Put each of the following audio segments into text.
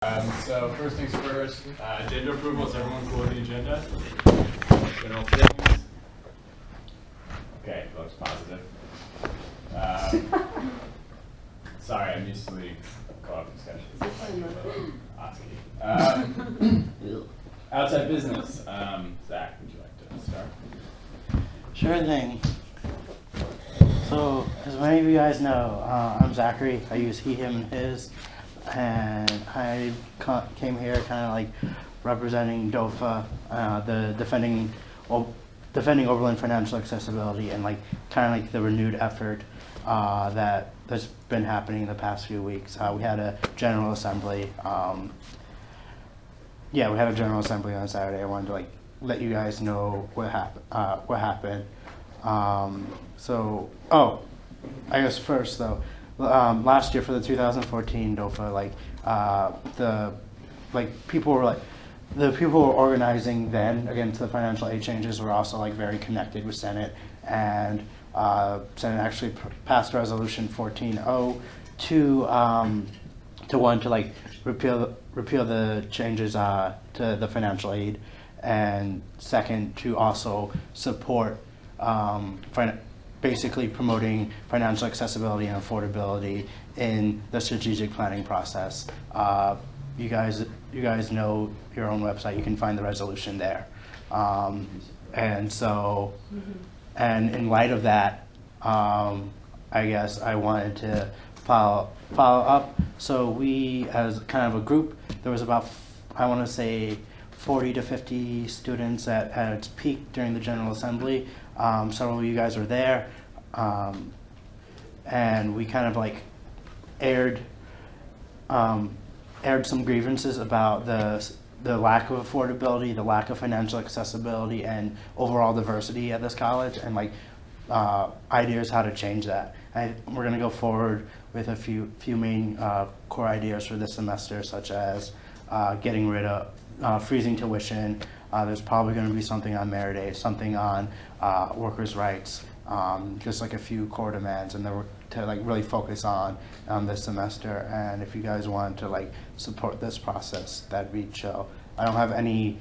So first things first, agenda approval. Is everyone cool with the agenda? General things? Okay, looks positive. Sorry, I'm used to leading co-op discussions. Outside business. Zach, would you like to start? Sure thing. So, as many of you guys know, I'm Zachary. I use he, him, and his. And I came here kind of like representing DOFA, the defending Oberlin financial accessibility, and like kind of like the renewed effort that's been happening the past few weeks. We had a general assembly. We had a general assembly on Saturday. I wanted to like let you guys know what happened. I guess first though. Last year for the 2014 DOFA, the people were organizing then against the financial aid changes were also like very connected with Senate, and Senate actually passed Resolution 14-0 to one to like repeal the changes to the financial aid, and second to also support basically promoting financial accessibility and affordability in the strategic planning process. You guys know your own website. You can find the resolution there. And in light of that, I guess I wanted to follow up. So we, as kind of a group, there was about, I want to say, 40 to 50 students at its peak during the General Assembly. Several of you guys were there, and we kind of like aired some grievances about the lack of affordability, the lack of financial accessibility, and overall diversity at this college, and like ideas how to change that. We're going to go forward with a few main core ideas for this semester, such as getting rid of freezing tuition. There's probably going to be something on merit aid, something on workers' rights, just like a few core demands, and to like really focus on this semester. And if you guys want to like support this process, that'd be chill. I don't have any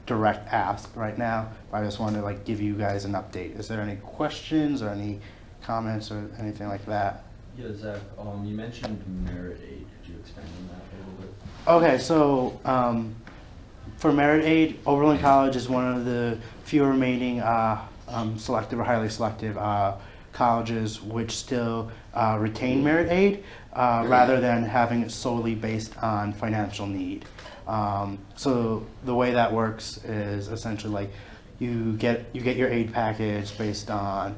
direct ask right now, but I just wanted to like give you guys an update. Is there any questions or any comments or anything like that? Yeah, Zach, you mentioned merit aid. Could you expand on that a little bit? Okay, so for merit aid, Oberlin College is one of the few remaining selective or highly selective colleges which still retain merit aid rather than having it solely based on financial need. So the way that works is essentially like you get your aid package based on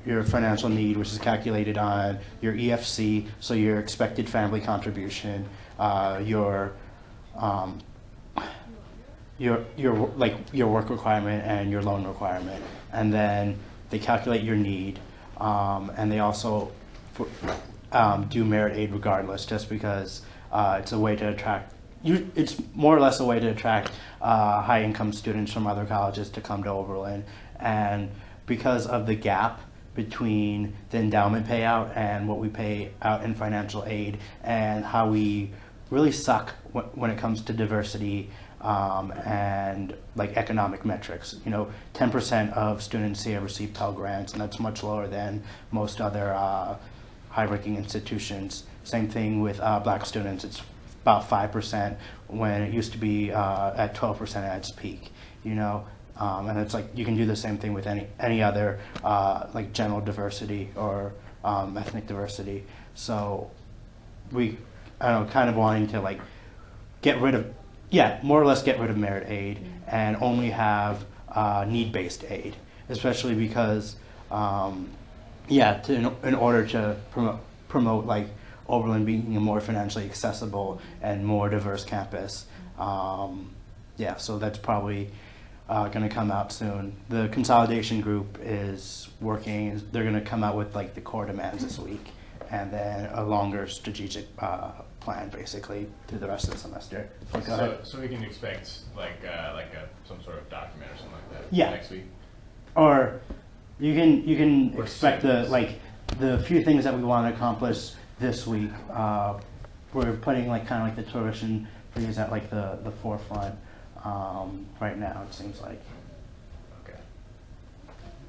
your financial need, which is calculated on your EFC, so your expected family contribution, your work requirement and your loan requirement, and then they calculate your need, and they also do merit aid regardless, just because it's a way to attract. It's more or less a way to attract high-income students from other colleges to come to Oberlin, and because of the gap between the endowment payout and what we pay out in financial aid, and how we really suck when it comes to diversity and like economic metrics. 10% of students here receive Pell Grants, and that's much lower than most other high-ranking institutions. Same thing with black students. It's about 5% when it used to be at 12% at its peak. And it's like you can do the same thing with any other like general diversity or ethnic diversity. So we, kind of wanting to like more or less get rid of merit aid and only have need-based aid, especially because in order to promote like Oberlin being a more financially accessible and more diverse campus. So that's probably going to come out soon. The consolidation group is working. They're going to come out with like the core demands this week, and then a longer strategic plan basically through the rest of the semester. So we can expect like some sort of document or something like that next week. Or you can expect the few things that we want to accomplish this week we're putting like kind of like the tuition fees at like the forefront right now. It seems like. Okay.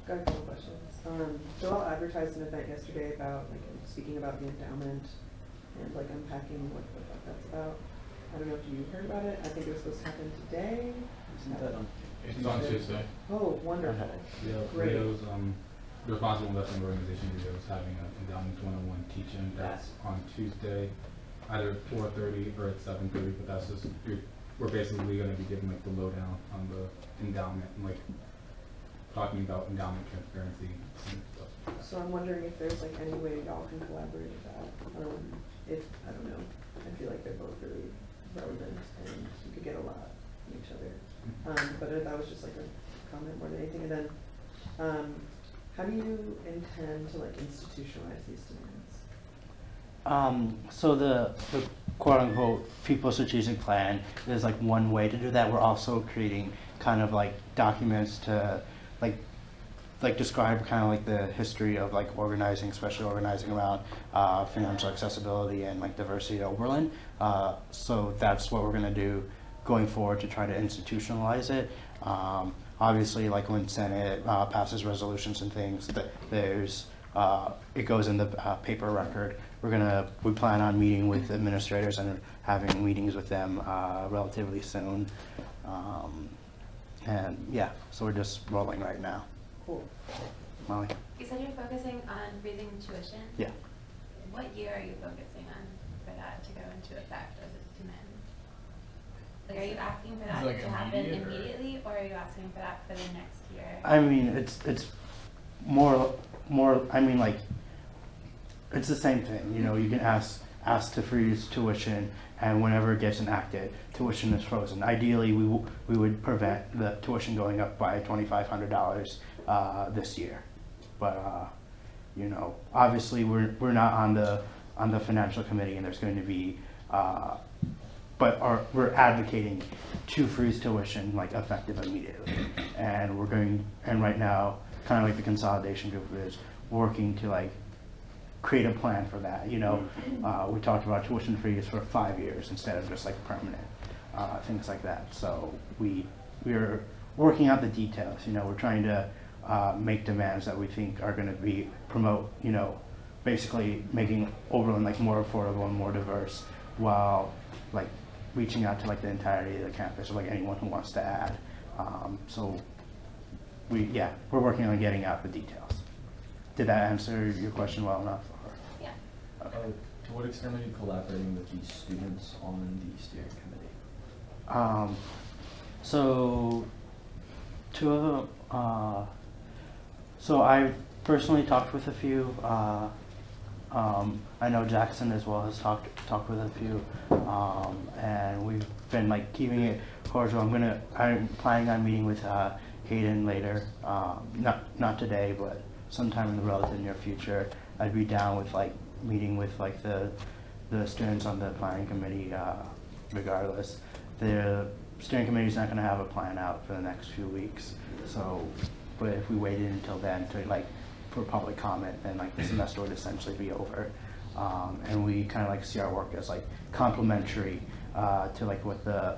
Got a couple questions. Joel advertised an event yesterday about like speaking about the endowment and like unpacking what that's about. I don't know if you heard about it. I think it was supposed to happen today. Isn't that on? It's on Tuesday. Oh, wonderful. Yeah, Great. Leo's, the Responsible Investment Organization is having an endowment 101 teaching that's on Tuesday, either at 4:30 or at 7:30. But that's just we're basically going to be giving like the lowdown on the endowment and like talking about endowment transparency and stuff. So I'm wondering if there's like any way y'all can collaborate with that. If I don't know, I feel like they're both really relevant and you could get a lot from each other. But that was just like a comment more than anything. And then, how do you intend to like institutionalize these demands? So the quote unquote people strategic plan is like one way to do that. We're also creating kind of like documents to like describe kind of like the history of like organizing, especially organizing around financial accessibility and like diversity at Oberlin. So that's what we're going to do going forward to try to institutionalize it. Obviously, like when Senate passes resolutions and things, there's it goes in the paper record. We plan on meeting with administrators and having meetings with them relatively soon. And yeah, so we're just rolling right now. Cool. Molly? You said you're focusing on raising tuition? Yeah. What year are you focusing on for that to go into effect as a demand? Like, are you asking for that Like to happen immediate or- immediately, or are you asking for that for the next year? I mean, it's more. I mean, like, it's the same thing. You know, you can ask to freeze tuition, and whenever it gets enacted, tuition is frozen. Ideally, we would prevent the tuition going up by $2,500 this year, but you know, obviously we're not on the financial committee, and there's going to be. But we're advocating to freeze tuition like effective immediately, and right now, kind of like the consolidation group is working to like create a plan for that. You know, we talked about tuition freeze for 5 years instead of just like permanent things like that. So we're working out the details. You know, we're trying to make demands that we think are going to promote. You know, basically making Oberlin like more affordable and more diverse, while like reaching out to like the entirety of the campus or like anyone who wants to add. So we're working on getting out the details. Did that answer your question well enough? Or? Yeah. Okay. To what extent are you collaborating with these students on the steering committee? So two of them. So I personally talked with a few. I know Jackson as well has talked with a few, and we've been like keeping it cordial. I'm planning on meeting with Hayden later. Not today, but sometime in the relative near future. I'd be down with like meeting with like the students on the planning committee. Regardless, the steering committee is not going to have a plan out for the next few weeks. So, but if we waited until then to like for public comment, then like the semester would essentially be over. And we kind of like see our work as like complementary to like what the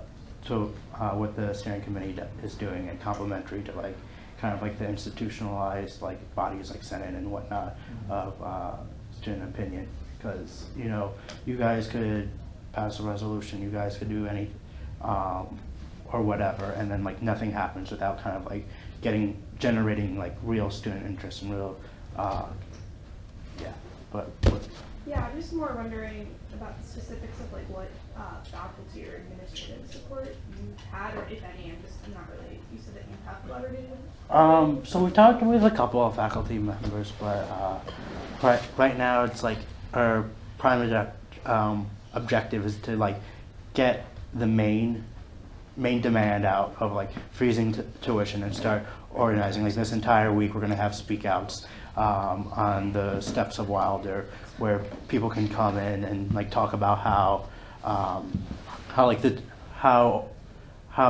steering committee is doing, and complementary to like kind of like the institutionalized like bodies like Senate and whatnot of student opinion. Because you know, you guys could pass a resolution, you guys could do any or whatever, and then like nothing happens without kind of like generating like real student interest and real Yeah, I'm just more wondering about the specifics of like what faculty or administrative support you had, or if any. I'm not really. You said that you have collaborated with. So we talked with a couple of faculty members, but right now it's like our prime objective is to like get the main demand out of like freezing tuition and start organizing. Like this entire week we're going to have speak outs on the steps of Wilder, where people can come in and like talk about how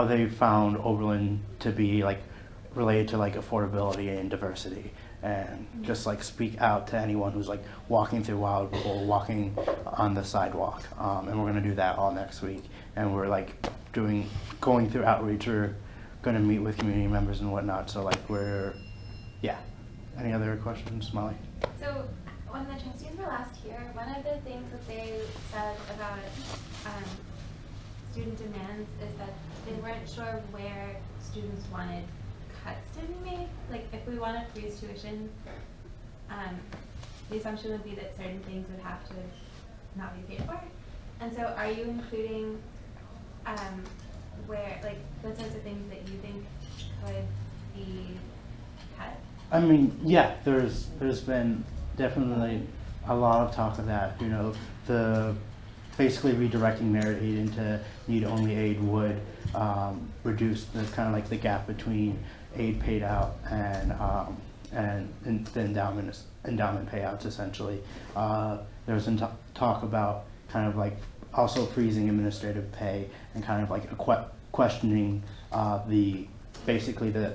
they found Oberlin to be like related to like affordability and diversity, and just like speak out to anyone who's like walking through Wildwood or walking on the sidewalk. And we're gonna do that all next week. And we're like going through outreach. We're gonna meet with community members and whatnot. So like yeah. Any other questions, Molly? So when the trustees were last here, one of the things that they said about student demands is that they weren't sure where students wanted cuts to be made. Like if we want to freeze tuition, the assumption would be that certain things would have to not be paid for. And so are you including where, like, what sorts of things that you think could be cut? I mean, yeah, there's been definitely a lot of talk of that. You know, the basically redirecting merit aid into need-only aid would reduce the kind of like the gap between aid paid out and the endowment payouts essentially. There was some talk about kind of like also freezing administrative pay and kind of like questioning basically the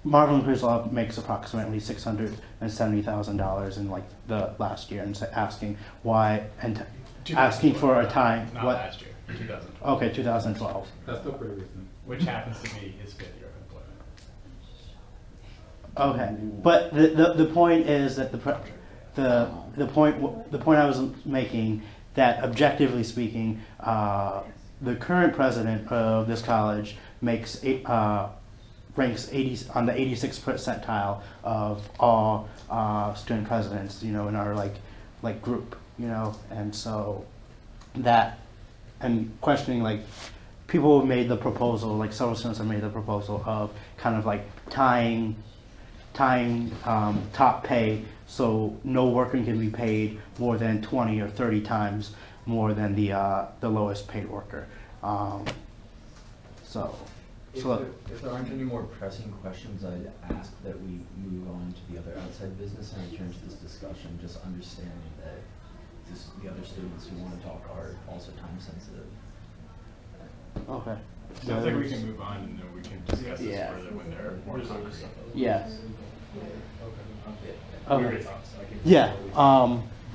Marvin Krislov makes approximately $670,000 in like the last year, and asking why and asking for a time. Not what? last year, 2012. Okay, 2012. That's still pretty recent. Which happens to be his 5th year of employment. Okay, but the point is that the point I was making that objectively speaking, the current president of this college ranks 80 on the 86th percentile of all student presidents, you know, in our like group, you know, and so that and questioning like people have made the proposal, like several students have made the proposal of kind of like tying top pay so no worker can be paid more than 20 or 30 times more than the lowest paid worker. If there aren't any more pressing questions, I'd ask that we move on to the other outside business and return to this discussion, just understanding that the other students who want to talk are also time sensitive. Okay. Sounds like we can move on and then we can discuss this Yeah. further when there are more concrete. Yes. Your Okay. thoughts, I can- Yeah.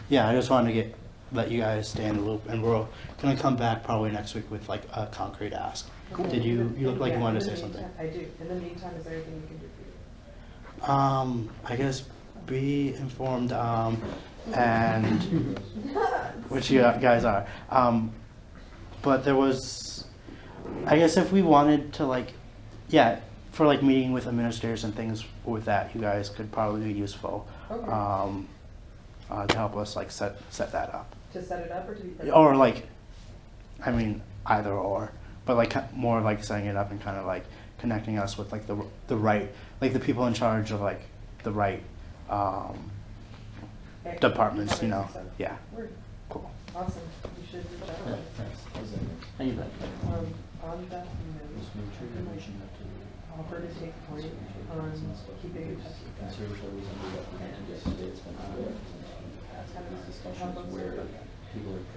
Yeah. I just wanted to let you guys stay in the loop, and we're gonna come back probably next week with like a concrete ask. Cool. Did you look like you Yeah, wanted to in say the something? meantime- I do. In the meantime, is there anything we can do for you? I guess be informed, and which you guys are. But there was, I guess if we wanted to like, yeah, for like meeting with administrators and things with that, you guys could probably be useful. Okay. To help us like set that up. To set it up or to be present? Or like, I mean, either or, but like more like setting it up and kind of like connecting us with like the right, like the people in charge of like the right departments, you know. Yeah. Word. Cool. Awesome. You should reach out. How you been? On that note, I can offer to take point on keeping in touch with that.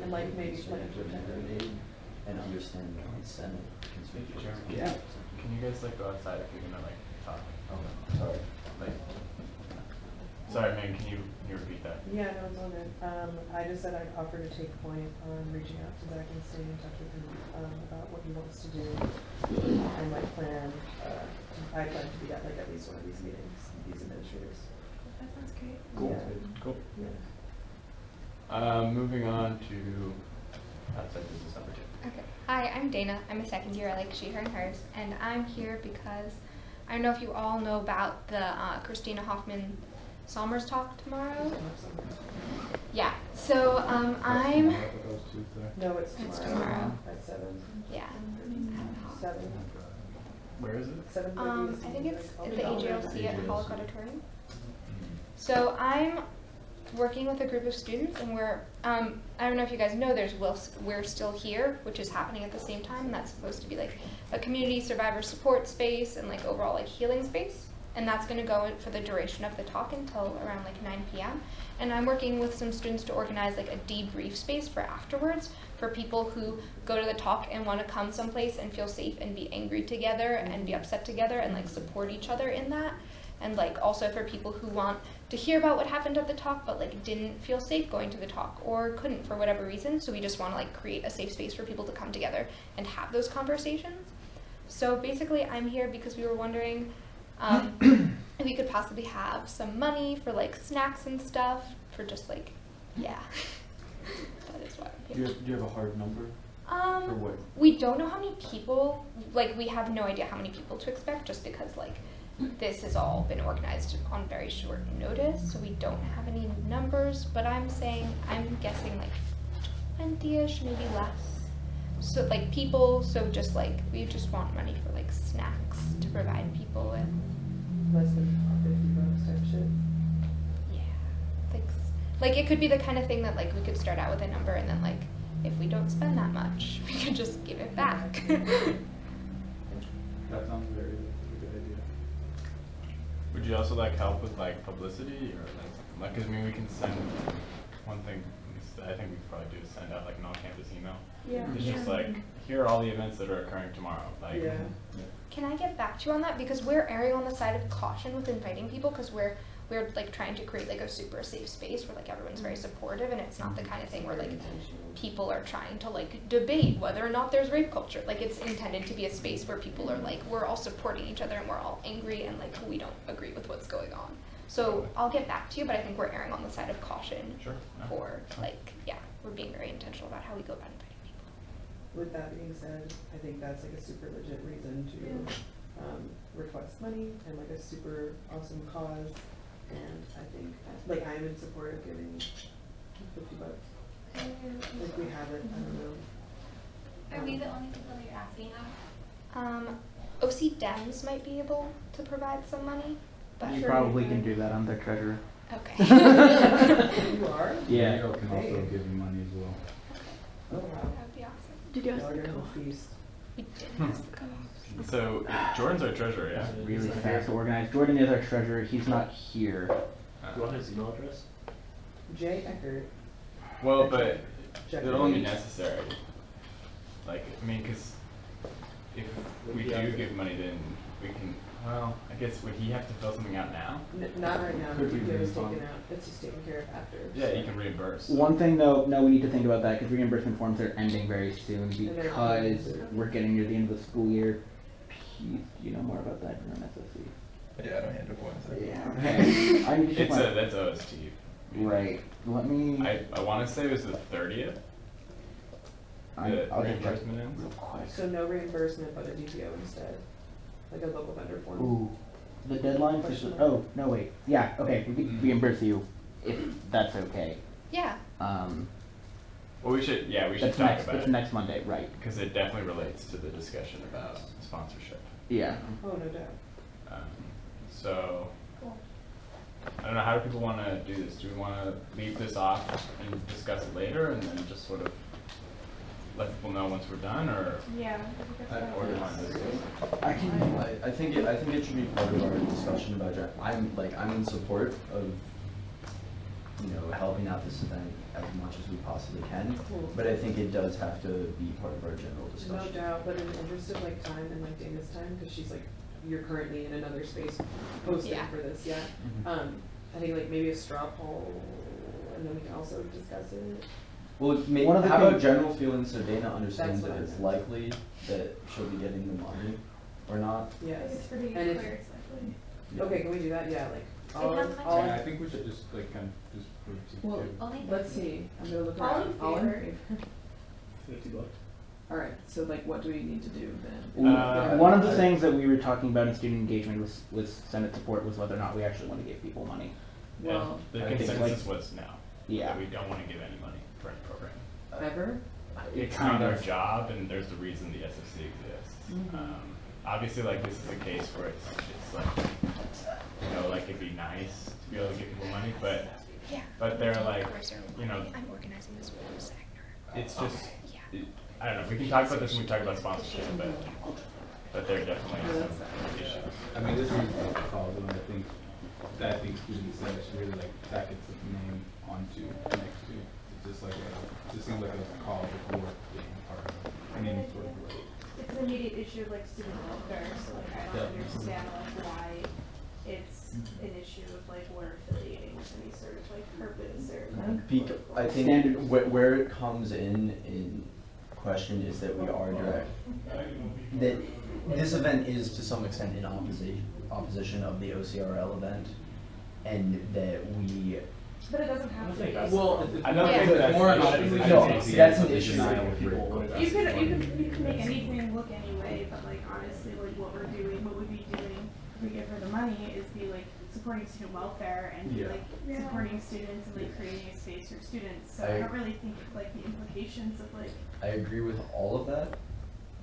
And like maybe plan to attend. And understand the consent of Sure. Yeah. Can you guys like go outside if you're gonna like talk? Okay, sorry. Like, sorry, man. Can you repeat that? Yeah, no, it's all good. I just said I'd offer to take point on reaching out to Zach and staying in touch with him about what he wants to do. And my plan, I plan to be at like at least one of these meetings, these administrators. That sounds great. Cool. Yeah. Cool. Yeah. Moving on to outside business number 2. Okay. Hi, I'm Dana. I'm a second year. I like she, her, and hers. And I'm here because I don't know if you all know about the Christina Hoffman Somers talk tomorrow. Yeah. So I'm. No, it's It's tomorrow. tomorrow. At 7. Yeah. 7. Where is it? 7:30. I think it's at the AJLC at Hollick Auditorium. So I'm working with a group of students, and we're, I don't know if you guys know, We're Still Here, which is happening at the same time, and that's supposed to be like a community survivor support space and like overall like healing space. And that's going to go for the duration of the talk until around like 9 p.m. And I'm working with some students to organize like a debrief space for afterwards for people who go to the talk and want to come someplace and feel safe and be angry together and be upset together and like support each other in that. and like also for people who want to hear about what happened at the talk but like didn't feel safe going to the talk or couldn't for whatever reason. So we just want to like create a safe space for people to come together and have those conversations. So basically I'm here because we were wondering if we could possibly have some money for like snacks and stuff for just like, yeah. That is what I'm here. Do you have a hard number? For what? We don't know how many people, like we have no idea how many people to expect just because like this has all been organized on very short notice, so we don't have any numbers, but I'm guessing like 20-ish, maybe less. So like people, so just like, we just want money for like snacks to provide people with. Less than $50 type shit. Yeah. Like it could be the kind of thing that like we could start out with a number and then like if we don't spend that much, we could just give it back. That sounds very a good idea. Would you also like help with like publicity or like, cause I mean we can send one thing I think we could probably do is send out like an on-campus email. Yeah. It's just like, here are all the events that are occurring tomorrow. Like, Yeah. Can I get back to you on that? Because we're erring on the side of caution with inviting people because we're like trying to create like a super safe space where like everyone's very supportive and it's not the kind of thing where like people are trying to like debate whether or not there's rape culture. Like it's intended to be a space where people are like, we're all supporting each other and we're all angry and like we don't agree with what's going on. So I'll get back to you, but I think we're erring on the side of caution. Sure. No. For like, yeah, we're being very intentional about how we go about inviting people. With that being said, I think that's like a super legit reason to request money and like a super awesome cause. And I think, like, I'm in support of giving $50. Like, we have it, I don't know. Are we the only people that you're asking now? OC Dems might be able to provide some money, but You sure probably we can do that. I'm their treasurer. Okay. You are? Yeah. Diego can also Hey. give you money as well. Oh, wow. That would be awesome. Did you Y'all are gonna feast. We didn't ask the co-op. So Jordan's our treasurer, yeah? Really fast organized. Jordan is our treasurer. He's not here. Uh, Do you want his email address? J. Eckert. Well, but Check it'll it. only be necessary. Like, I mean, because if we do give money, then we can. Well, I guess would he have to fill something out now? Not right now, Could the we DPO is refund? taken out, it's just taken care of after. Yeah, you can reimburse. One thing though, no, we need to think about that because reimbursement forms are ending very soon they're because ending. we're getting near the end of the school year. Pete, do you know more about that? You're an SSC. Yeah, I don't handle points. Yeah. Okay. I need to check It's my- that's OST. Right. Let me. I want to say it was the 30th. I'll The just check reimbursement ends. real quick. So no reimbursement, but a DPO instead, like a local vendor form. Ooh. The deadline for. Question mark. Oh no! Wait. Yeah. Okay. We can reimburse you if that's okay. Yeah. Well, we should That's talk next. about It's it next Monday, right? because it definitely relates to the discussion about sponsorship. Yeah. Oh, no doubt. So Cool. I don't know, how do people want to do this? Do we want to leave this off and discuss it later, and then just sort of let people know once we're done, or Yeah. or do you want to do this? I think it should be part of our discussion budget. I'm in support of, you know, helping out this event as much as we possibly can. Cool. But I think it does have to be part of our general No discussion. doubt, but in the interest of like time and like Dana's time, because she's like, you're currently in another space posting Yeah. for this, yeah. Mhm. I think like maybe a straw poll, and then we can also discuss it. Well, One of the how about things- general feelings so Dana understands That's if what I it's meant. likely that she'll be getting the money or not? Yes. It's pretty And clear, if- it's likely. Yeah. Okay, can we do that? Yeah, like, all, how much? all, Yeah, I think we should just like kind of just put it well, together. Only let's see, I'm gonna look All around. in All in favor? favor? Alright, so like, what do we need to do then? One of the things that we were talking about in student engagement was Senate support was whether or not we actually want to give people money. Well, The I think, consensus was no. Yeah. That we don't want to give any money for any program. ever? It's kind not our of. job, and there's the reason the SFC exists. Mhm. Obviously, like, this is a case where it's like, you know, like, it'd be nice to be able to give people money, but Yeah. they're like, you know, I'm organizing this with Sagner. it's just, Yeah. I don't know, we can talk about this when we talk about sponsorship, but there are definitely Yeah, some that's issues. I mean, this is like a cause, and I think students said should really like tack its name onto next to. It's just like this seems like a cause that's worth being a part of in any sort of way. It's an immediate issue of like student welfare, so like I don't understand like why it's an issue of like we're affiliating with any sort of like purpose or like. I think where it comes in question is that we are direct, that this event is to some extent in opposition of the OCRL event, and that we. But it doesn't have to be. Well, I don't Yeah. think that's More an about issue. it. I No, don't see that's it an as a issue denial for of people. people. You could make anything look any way, but like honestly, like what we'd be doing if we give her the money is be like supporting student welfare and be like supporting students and like creating a space for students. So I don't really think of like the implications of like. I agree with all of that,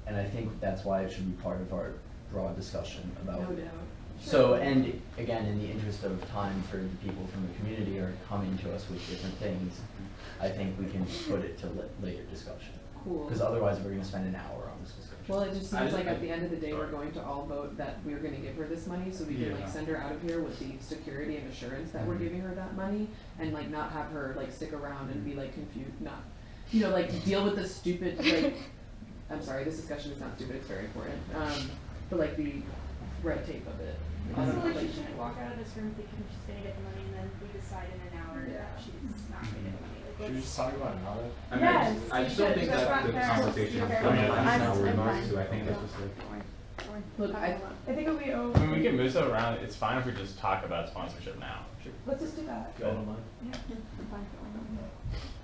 and I think that's why it should be part of our broad discussion about. No doubt. So, and again, in the interest of time for the people from the community are coming to us with different things, I think we can put it to later discussion. Cool. Because otherwise we're gonna spend an hour on this discussion. Well, it just seems like at the end of the day, we're going to all vote that we're gonna give her this money, so we can like Yeah. send her out of here with the security and assurance that we're giving her that money, and like not have her like stick around and be like confused, not, you know, like deal with the stupid, like, I'm sorry, this discussion is not stupid, it's very important, but like the red tape of it. Also, like she shouldn't walk out of this room thinking she's gonna get the money and then we decide in an hour that she's not gonna get the money. Like, Should we just talk about it now then? I mean, Yes, I just don't you think should. that the That's not conversation is fair. done I'm right now. fine. So I think it's just like. Look, I think it would be I mean, we can move stuff around. It's fine if we just talk about sponsorship now. let's just do that. Go on.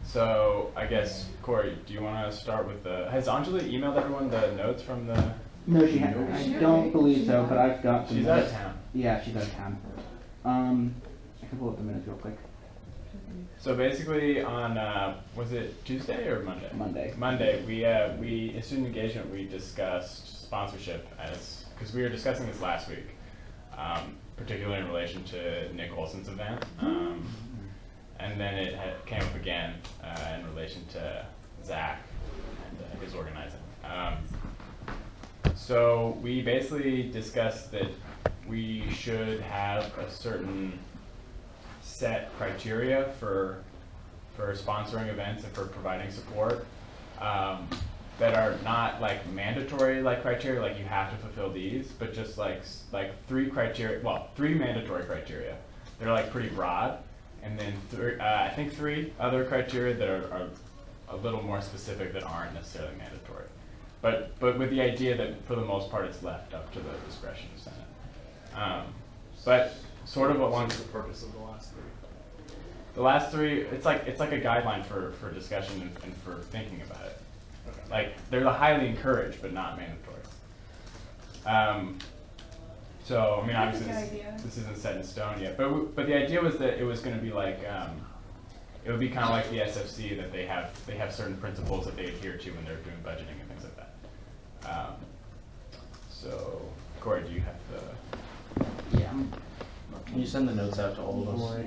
So I guess Corey, do you want to start with the? Has Anjali emailed everyone the notes from the? No, she hasn't. I don't believe so, but I've got the She's out of minutes. town. Yeah, she's out of town. I can pull up the minutes real quick. So basically, on was it Tuesday or Monday? Monday. Monday, we in student engagement we discussed sponsorship as because we were discussing this last week, particularly in relation to Nick Olson's event, and then it came up again in relation to Zach and his organizing. So we basically discussed that we should have a certain set criteria for sponsoring events and for providing support that are not like mandatory like criteria, like you have to fulfill these, but just like three mandatory criteria. They're like pretty broad, and then I think three other criteria that are a little more specific that aren't necessarily mandatory. But with the idea that for the most part it's left up to the discretion of Senate. But sort of what's the purpose of the last three? The last three, it's like a guideline for discussion and for thinking about it. Okay. Like they're highly encouraged but not mandatory. So I mean, obviously this isn't set in stone yet. But the idea was that it was going to be like it would be kind of like the SFC, that they have certain principles that they adhere to when they're doing budgeting and things like that. So Corey, do you have the? Yeah. Can you send the notes out to all of us?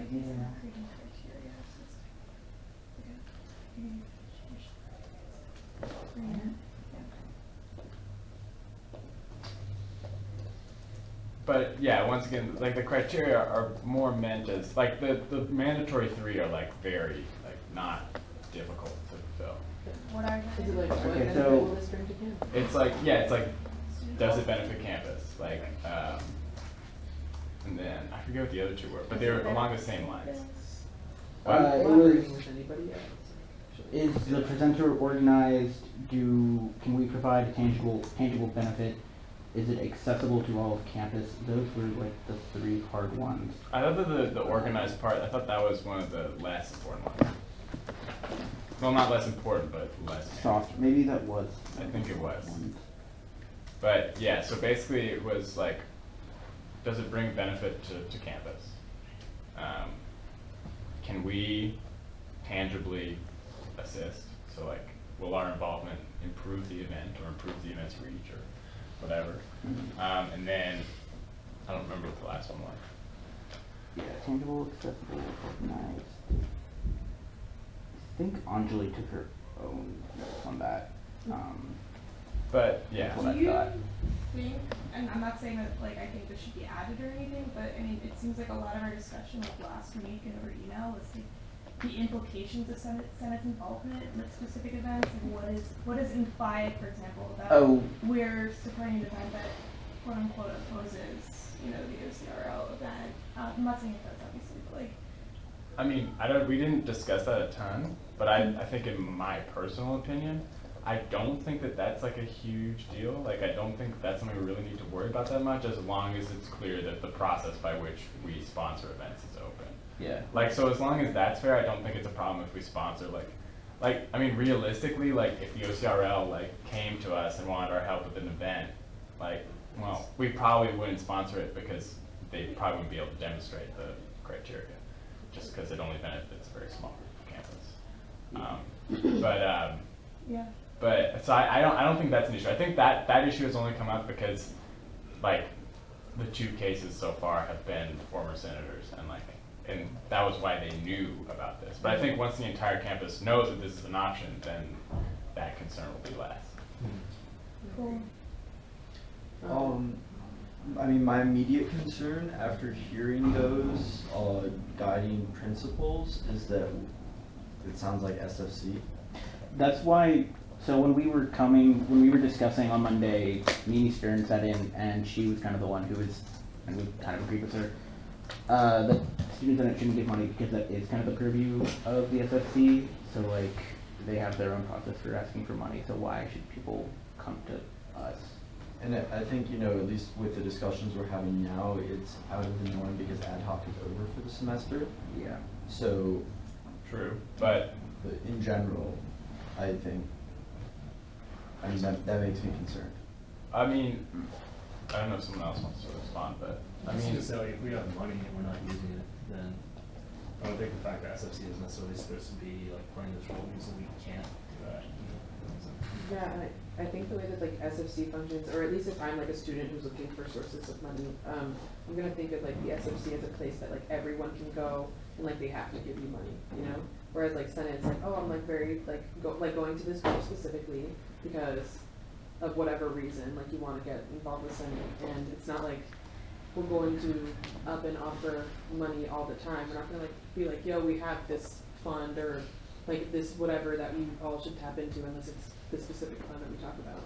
But yeah, once again, like the criteria are more meant as like the mandatory three are like very like not difficult to fulfill. What are Is it like what Okay, benefit so- will this bring to campus? It's like it's like does it benefit campus? Like and then I forget what the other two were, but they were along the same lines. It I'm not was, agreeing with anybody else. is the presenter organized? Can we provide a tangible benefit? Is it accessible to all of campus? Those were like the three hard ones. I thought that the organized part, I thought that was one of the less important ones. Well, not less important, but less. Soft. Maybe that was. I think it was. one. But yeah, so basically it was like, does it bring benefit to campus? Can we tangibly assist? So like, will our involvement improve the event or improve the event's reach or whatever? And then, I don't remember what the last one was. Yeah, tangible, accessible, organized. I think Anjali took her own notes on that. But yeah. That's what Do I you thought. think, and I'm not saying that like I think this should be added or anything, but I mean, it seems like a lot of our discussion like last week and over email was like the implications of Senate's involvement in like specific events and what is implied, for example, that Oh. we're supporting an event that quote unquote opposes, you know, the OCRL event. I'm not saying it does, obviously, but like. I mean, we didn't discuss that a ton, but I think in my personal opinion, I don't think that that's like a huge deal. Like, I don't think that's something we really need to worry about that much, as long as it's clear that the process by which we sponsor events is open. Yeah. Like, so as long as that's fair, I don't think it's a problem if we sponsor, like, I mean, realistically, like, if the OCRL, like, came to us and wanted our help with an event, like, well, we probably wouldn't sponsor it because they probably wouldn't be able to demonstrate the criteria, just because it only benefits a very small group of campus. Yeah. But so I don't think that's an issue. I think that issue has only come up because, like, the 2 cases so far have been former senators, and that was why they knew about this. But I think once the entire campus knows that this is an option, then that concern will be less. Cool. I mean, my immediate concern after hearing those guiding principles is that it sounds like SFC. That's why, so when we were discussing on Monday, Mimi Stern sat in and she was kind of the one who was, and we kind of agreed with her, that student senate shouldn't give money because that is kind of the purview of the SFC. So like, they have their own process for asking for money, so why should people come to us? And I think, you know, at least with the discussions we're having now, it's out of the norm because ad hoc is over for the semester. Yeah. So, True, but in general, I think, I mean, that makes me concerned. I mean, I don't know if someone else wants to respond, but I mean, so if we have money and we're not using it, then I don't think the fact that SFC is necessarily supposed to be like playing this role means that we can't do that. Yeah, and I think the way that like SFC functions, or at least if I'm like a student who's looking for sources of money, I'm gonna think of like the SFC as a place that like everyone can go and like they have to give you money, you know? Whereas like Senate, it's like, oh, I'm like very like going to this group specifically because of whatever reason, like you want to get involved with Senate, and it's not like we're going to up and offer money all the time. We're not gonna like be like, yo, we have this fund or like this whatever that we all should tap into unless it's the specific fund that we talk about.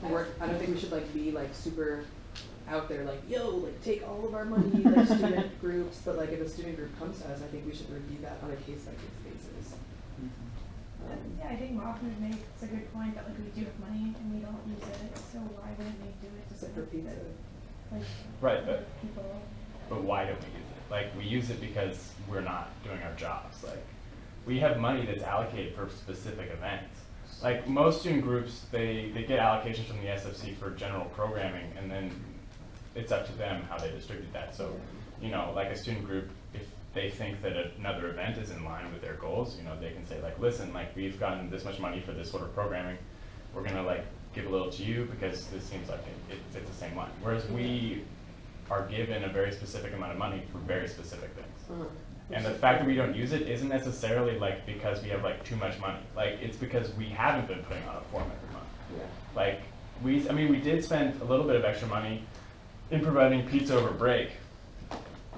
I don't think we should like be like super out there like, yo, like take all of our money, like student groups, but like if a student group comes to us, I think we should review that on a case by case basis. Yeah, I think Moffman makes a good point that like we do have money and we don't use it, so why wouldn't we do it just Except for pizza. Like, right, but people. why don't we use it? Like, we use it because we're not doing our jobs. Like, we have money that's allocated for specific events. Like, most student groups, they get allocations from the SFC for general programming, and then it's up to them how they distribute that. So, you know, like a student group, if they think that another event is in line with their goals, you know, they can say like, listen, like we've gotten this much money for this sort of programming, we're gonna like give a little to you because this seems like it's the same line. Whereas we are given a very specific amount of money for very specific things. And the fact that we don't use it isn't necessarily like because we have like too much money. Like it's because we haven't been putting on a form every month. Yeah. Like we did spend a little bit of extra money in providing pizza over break,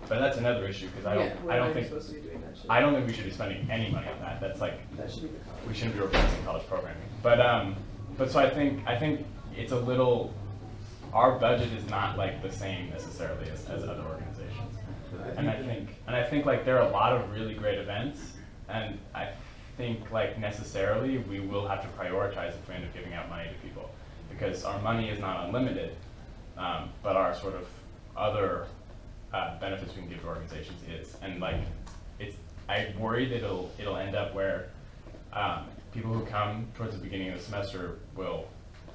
but that's another issue because I don't think supposed to be doing that shit. I don't think we should be spending any money on that. That's like That should be the college. we shouldn't be replacing college programming. But so I think it's a little, our budget is not like the same necessarily as other organizations. And I think like there are a lot of really great events, and I think like necessarily we will have to prioritize if we end up giving out money to people, because our money is not unlimited, but our sort of other benefits we can give to organizations is, and like I worry that it'll end up where people who come towards the beginning of the semester will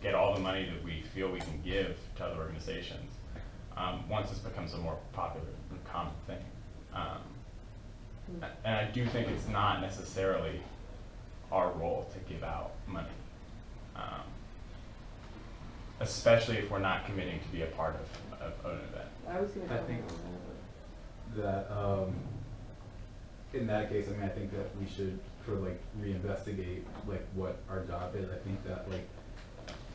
get all the money that we feel we can give to other organizations once this becomes a more popular and common thing. And I do think it's not necessarily our role to give out money, especially if we're not committing to be a part of an event. I was gonna I comment think on that. that in that case, I mean, I think that we should sort of like reinvestigate like what our job is. I think that like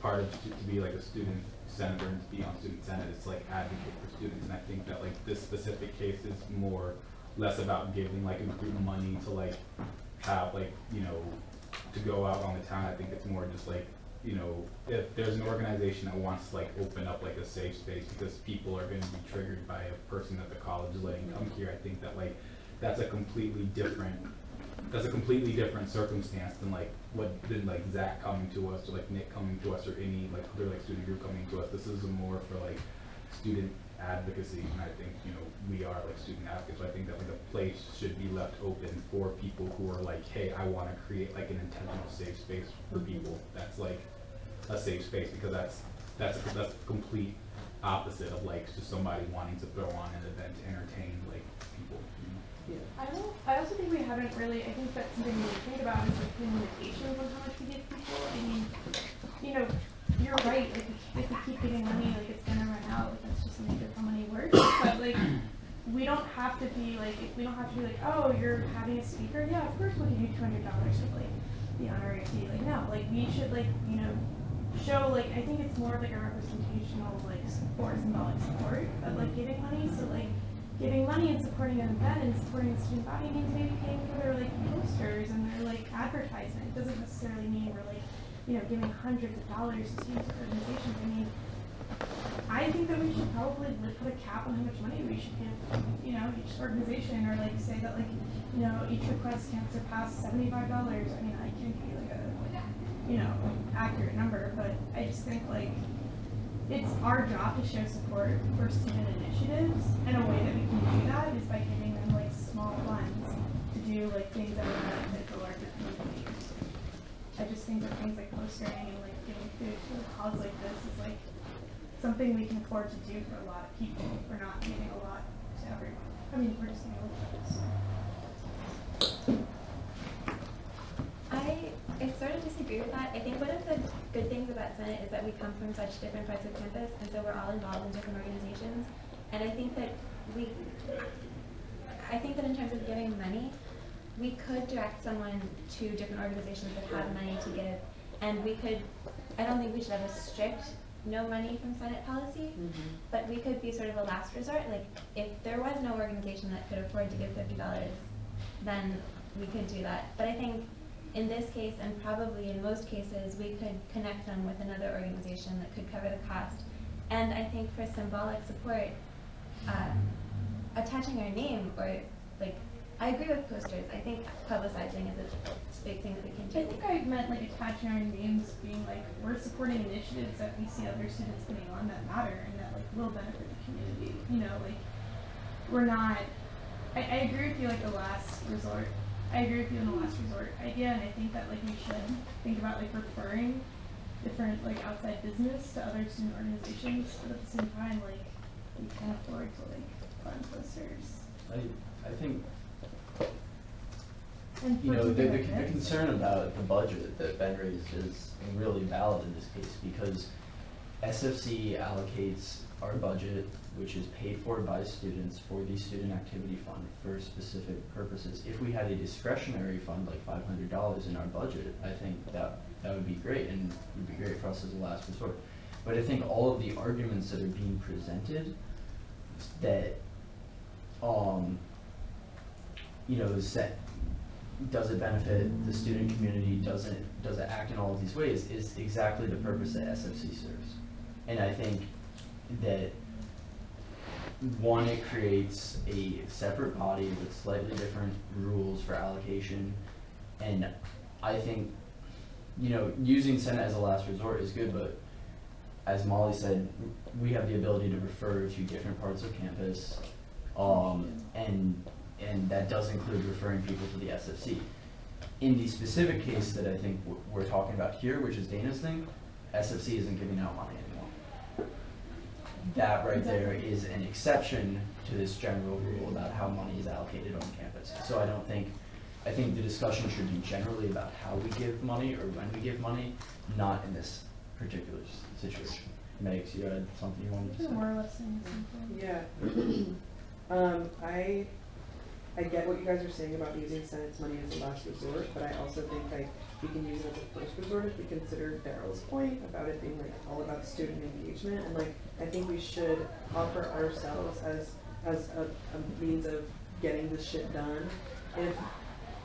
part of to be like a student senator and to be on student senate is to like advocate for students. And I think that like this specific case is less about giving like a group money to like have like, you know, to go out on the town. I think it's more just like you know, if there's an organization that wants to like open up like a safe space because people are gonna be triggered by a person at the college is letting come here, I think that like, that's a completely different circumstance than like Zach coming to us or like Nick coming to us or any like other like student group coming to us. This is more for like student advocacy, and I think, you know, we are like student advocates, so I think that like a place should be left open for people who are like, hey, I want to create like an intentional safe space for people. That's like a safe space, because that's the complete opposite of like just somebody wanting to throw on an event to entertain like people, you know? I also think we haven't really, I think that's something we think about is like the limitations on how much we give people. I mean, you know, you're right, like if we keep giving money, like it's gonna run out, like that's just the nature of how money works. But like, we don't have to be like, oh, you're having a speaker, yeah, of course we'll give you $200 of like the honorary fee. Like no, like we should like, you know, show like, I think it's more of like a representational like support, symbolic support, but like giving money. So like giving money and supporting an event and supporting the student body means maybe paying for their like posters and their like advertisement. It doesn't necessarily mean we're like, you know, giving hundreds of dollars to students or organizations. I mean, I think that we should probably like put a cap on how much money we should give, you know, each organization, or like say that like, you know, each request can't surpass $75. I mean, I can't give you like a, you know, accurate number, but I just think like it's our job to show support for student initiatives, and a way that we can do that is by giving them like small funds to do like things that would benefit the larger community. I just think that things like postering and like giving food to a cause like this is like something we can afford to do for a lot of people. We're not giving a lot to everyone. I mean, we're just gonna look at this. I sort of disagree with that. I think one of the good things about Senate is that we come from such different parts of campus, and so we're all involved in different organizations. And I think that in terms of giving money, we could direct someone to different organizations that have money to give, and we could, I don't think we should have a strict no money from Senate policy, but we could be sort of a last resort. Like, if there was no organization that could afford to give $50, then we could do that. But I think in this case, and probably in most cases, we could connect them with another organization that could cover the cost. And I think for symbolic support, attaching our name, or like, I agree with posters. I think publicizing is a big thing that we can do. I think I meant like attaching our names, being like, we're supporting initiatives that we see other students putting on that matter and that like will benefit the community. You know, like we're not, I agree with you, like the last resort. I agree with you on the last resort idea, and I think that like we should think about like referring different like outside business to other student organizations, but at the same time, like we can't afford to like fund posters. I think, And you for know, something the like this, concern about the budget that Ben raised is really valid in this case, because SFC allocates our budget, which is paid for by students, for the student activity fund for specific purposes. If we had a discretionary fund like $500 in our budget, I think that would be great, and would be great for us as a last resort. But I think all of the arguments that are being presented that, you know, does it benefit the student community, does it act in all of these ways, is exactly the purpose that SFC serves. And I think that, one, it creates a separate body with slightly different rules for allocation, and I think, you know, using Senate as a last resort is good, but as Molly said, we have the ability to refer to different parts of campus, and that does include referring people to the SFC. In the specific case that I think we're talking about here, which is Dana's thing, SFC isn't giving out money anymore. That right there is an exception to this general rule about how money is allocated on campus. So I think the discussion should be generally about how we give money or when we give money, not in this particular situation. Megs, you had something you wanted to say? more or less saying something. Yeah. I get what you guys are saying about using Senate's money as a last resort, but I also think like we can use it as a first resort if we consider Daryl's point about it being like all about student engagement, and like I think we should offer ourselves as a means of getting this shit done.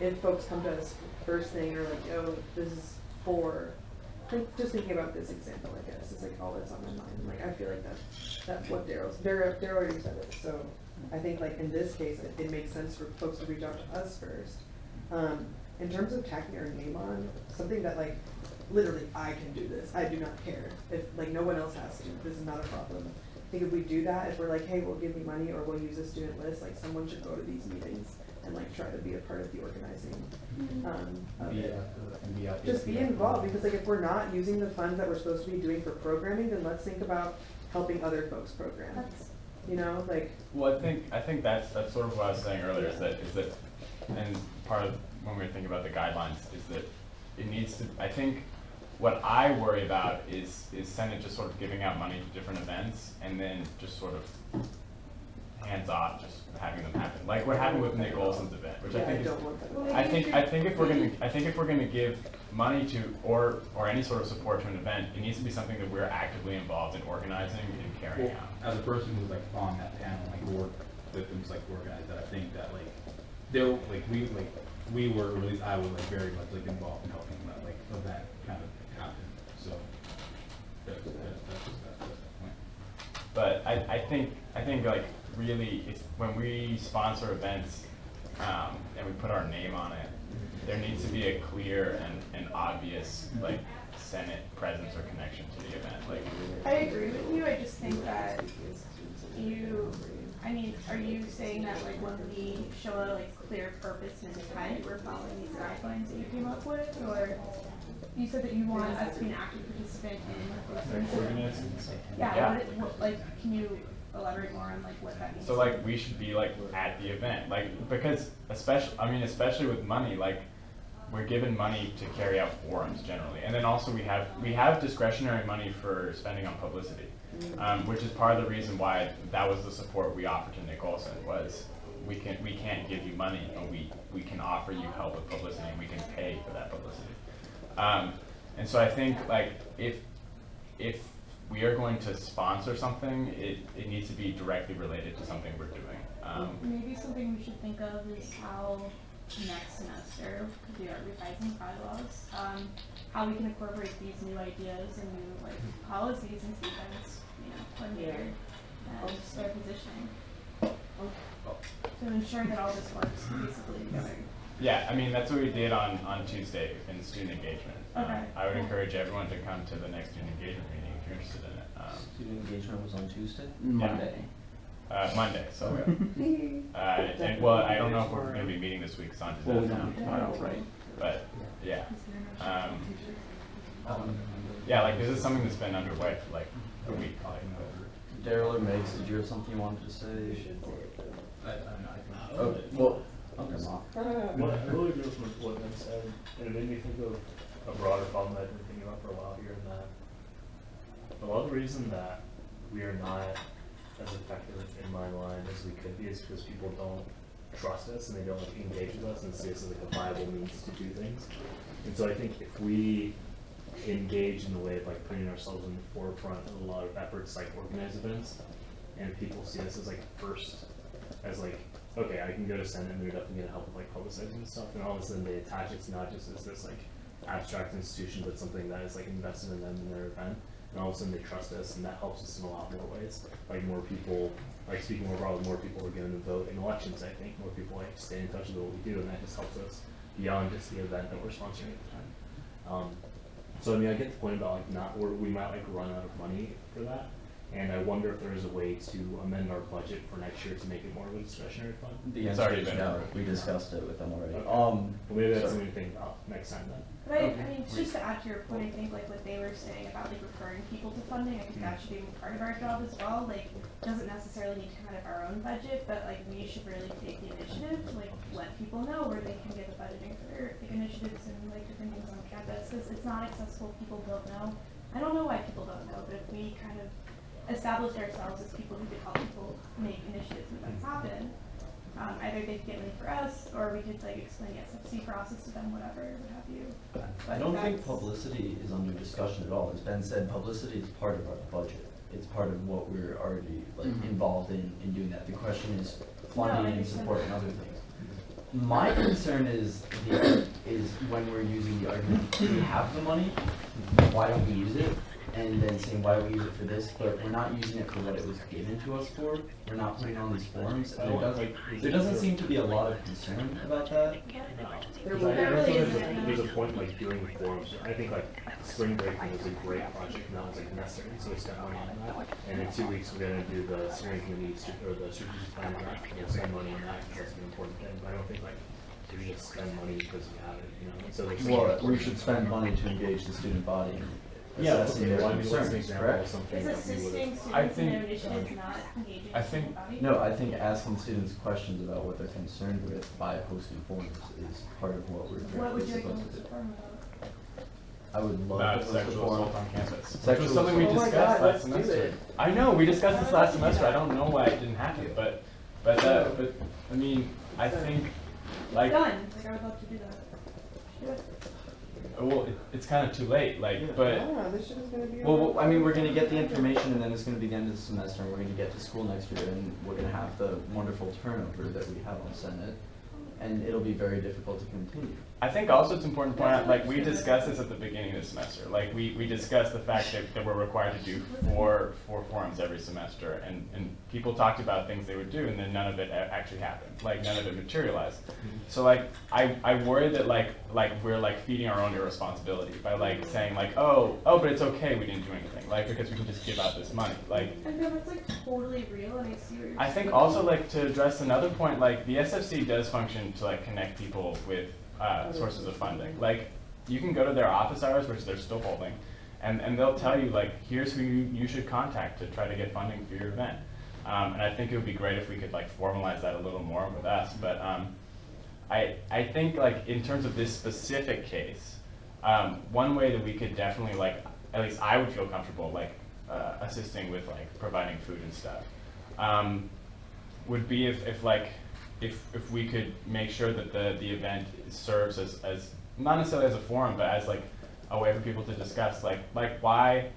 If folks come to us first thing or like, oh, this is for just thinking about this example, I guess, is like all that's on my mind. Like, I feel like that's what Daryl already said it. So I think like in this case, it makes sense for folks to reach out to us first. In terms of tacking our name on, something that like, literally, I can do this. I do not care. If like no one else has to, this is not a problem. I think if we do that, if we're like, hey, we'll give you money or we'll use a student list, like someone should go to these meetings and like try to be a part of the organizing. Of it. Just be involved, because like if we're not using the funds that we're supposed to be doing for programming, then let's think about helping other folks program. You know, like. Well, I think that's sort of what I was saying earlier, is that, and part of when we were thinking about the guidelines is that it needs to, I think what I worry about is Senate just sort of giving out money to different events and then just sort of hands off, just having them happen. Like what happened with Nick Olson's event, which I think is, I think if we're gonna give money to or any sort of support to an event, it needs to be something that we're actively involved in organizing and carrying out. As a person who's like on that panel, like work with them, like organized, that I think that like we were, or at least I was like very much like involved in helping that like event kind of happen. So that's the point. But I think like really it's when we sponsor events and we put our name on it, there needs to be a clear and obvious like Senate presence or connection to the event. Like I agree with you. I just think that are you saying that like when we show a like clear purpose and intent, we're following these guidelines that you came up with, or you said that you want us to be an active participant in organizing. Yeah. What, like, can you elaborate more on like what that means? So like we should be like at the event, like because especially with money, like we're given money to carry out forums generally, and then also we have discretionary money for spending on publicity, which is part of the reason why that was the support we offered to Nick Olson. Was we can't give you money, but we can offer you help with publicity, and we can pay for that publicity. And so I think like if we are going to sponsor something, it needs to be directly related to something we're doing. Maybe something we should think of is how next semester, because we are revising bylaws, how we can incorporate these new ideas and new like policies into the events, when they're their positioning. So ensuring that all this works basically together. Yeah, I mean that's what we did on Tuesday in student engagement. Okay. I would encourage everyone to come to the next student engagement meeting if you're interested in it. Student engagement was on Tuesday? Monday. Monday, so and well, I don't know if we're going to be meeting this week, so Well, we don't tomorrow, right? but yeah, yeah, like this is something that's been underway for like a week. Like, Daryl or Megs, did you have something you wanted to say? I don't know. Oh, well, I'll come off. Well, I really agree with what Ben said, and it made me think of a broader problem that I've been thinking about for a while here, and that a lot of the reason that we are not as effective in my mind as we could be is because people don't trust us and they don't like engage with us and see us as like a viable means to do things. And so I think if we engage in the way of like putting ourselves in the forefront of a lot of efforts like organize events, and people see us as like first, as like, okay, I can go to Senate and they're definitely gonna help with like publicizing and stuff, and all of a sudden they attach it's not just as this like abstract institution, but something that is like invested in them in their event. And all of a sudden they trust us, and that helps us in a lot more ways. Like more people, like speaking more broadly, more people are going to vote in elections, I think. More people like stay in touch with what we do, and that just helps us beyond just the event that we're sponsoring at the time. So I mean, I get the point about like we might like run out of money for that. And I wonder if there is a way to amend our budget for next year to make it more of a discretionary fund. The It's answer already is been no. approved. We discussed it with them already. Okay. Well, maybe that's sorry. something to think about next time then. But I mean, just to add to your point, I think like what they were saying about like referring people to funding, I think that should be part of our job as well. Like, doesn't necessarily need to come out of our own budget, but like we should really take the initiative to like let people know where they can get the budgeting for their like, initiatives and like different things on campus. Because it's not accessible, people don't know. I don't know why people don't know, but if we kind of established ourselves as people who could help people make initiatives and events happen, either they could get money for us, or we could like explain the SFC process to them, whatever, what have you. I don't think publicity is under discussion at all. As Ben said, publicity is part of our budget. It's part of what we're already like involved in doing that. The question is funding and support and other things. My concern is is when we're using the argument, we have the money, why don't we use it? And then saying, why don't we use it for this, but we're not using it for what it was given to us for. We're not putting on these forms, and there doesn't seem to be a lot of concern about that. Because I don't think there's a point like doing forms. I think like spring break was a great project and that was like necessary, so we spent money on that. And in 2 weeks we're gonna do the steering committee or the strategic plan draft. We'll spend money on that because that's an important thing. But I don't think like we just spend money because we have it, you know. So there's Well, we should spend money to engage the student body in assessing their well, I mean, what's an concerns, example of correct? something Is that we assisting would I students in their think, initiatives not engaging I the think- student body? No, I think asking students questions about what they're concerned with by posting forms is part of what we're What would you like supposed them to to do. form about? I would love About to post a sexual form. assault on campus. Which Sexual was something we assault. Oh my discussed God, last let's do semester. it. I know, we discussed this last semester. I don't know why it didn't happen, but I mean, I think, like, Done, like I would love to do that. Do it. well, it's kind of too late, like, but, Yeah, this shit is gonna be. Well, I mean, we're gonna get the information and then it's gonna be the end of the semester and we're gonna get to school next year and we're gonna have the wonderful turnover that we have on Senate. And it'll be very difficult to continue. I think also it's important to point out, like, we discussed this at the beginning of the semester. Like, we discussed the fact that we're required to do four forums every semester, and people talked about things they would do, and then none of it actually happened. Like, none of it materialized. So, like, I worry that, like, we're, like, feeding our own irresponsibility by, like, saying, like, oh, but it's okay we didn't do anything, like, because we can just give out this money. Like, I know that's like totally real and I see what you're I think saying. also, like, to address another point, like, the SFC does function to, like, connect people with sources of funding. Like, you can go to their office hours, which they're still holding, and they'll tell you, like, here's who you should contact to try to get funding for your event. And I think it would be great if we could, like, formalize that a little more with us. But I think, like, in terms of this specific case, one way that we could definitely, like, at least I would feel comfortable, like, assisting with, like, providing food and stuff, would be if we could make sure that the event serves as not necessarily as a forum, but as, like, a way for people to discuss, like why,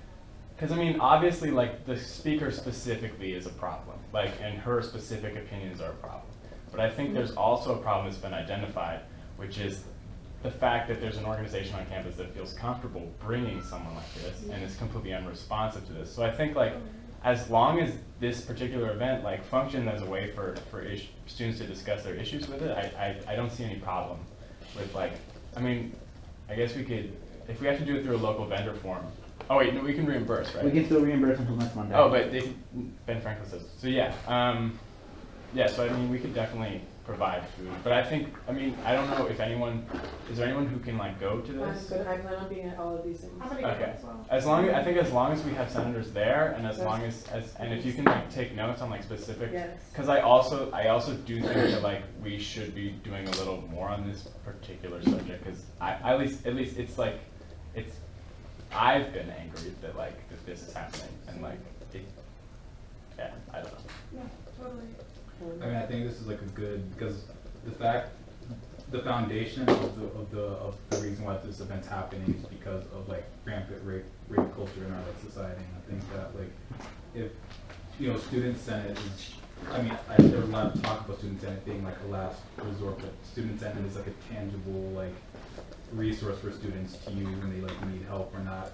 because I mean, obviously, like, the speaker specifically is a problem, like, and her specific opinions are a problem. But I think there's also a problem that's been identified, which is the fact that there's an organization on campus that feels comfortable bringing someone like this and is completely unresponsive to this. So I think, like, as long as this particular event, like, functioned as a way for students to discuss their issues with it, I don't see any problem with, like, I mean, I guess we could, if we have to do it through a local vendor form. Oh wait, no, we can reimburse, right? We can still reimburse until next Monday. Oh, but Ben Franklin says, so yeah, yeah, so I mean, we could definitely provide food, but I think, I mean, I don't know if anyone, is there anyone who can, like, go to this? But I plan on being at all of these things. I'm gonna go Okay, as well. I think as long as we have senators there, and as long as and if you can, like, take notes on, like, specific, Yes. because I also do think that, like, we should be doing a little more on this particular subject, because at least it's like, I've been angry that, like, that this is happening, and, like, yeah, I don't know. Yeah, totally. I mean, I think this is like a good, because the foundation of the reason why this event's happening is because of, like, rampant rape culture in our, like, society. And I think that, like, if, you know, student senate is, I mean, there's a lot of talk about student senate being, like, a last resort, but student senate is, like, a tangible, like, resource for students to use when they, like, need help or not.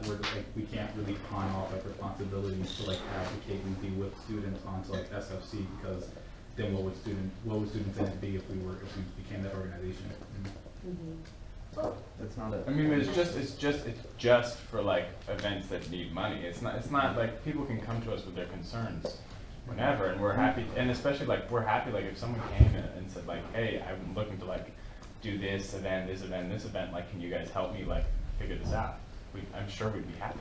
We're, like, we can't really pawn off, like, responsibilities to, like, advocate and be with students onto, like, SFC, because then what would student senate be if we became that organization? That's not a. I mean, it's just for, like, events that need money. It's not like people can come to us with their concerns whenever, and we're happy, and especially, like, we're happy, like, if someone came and said, like, hey, I'm looking to, like, do this event, like, can you guys help me, like, figure this out? I'm sure we'd be happy.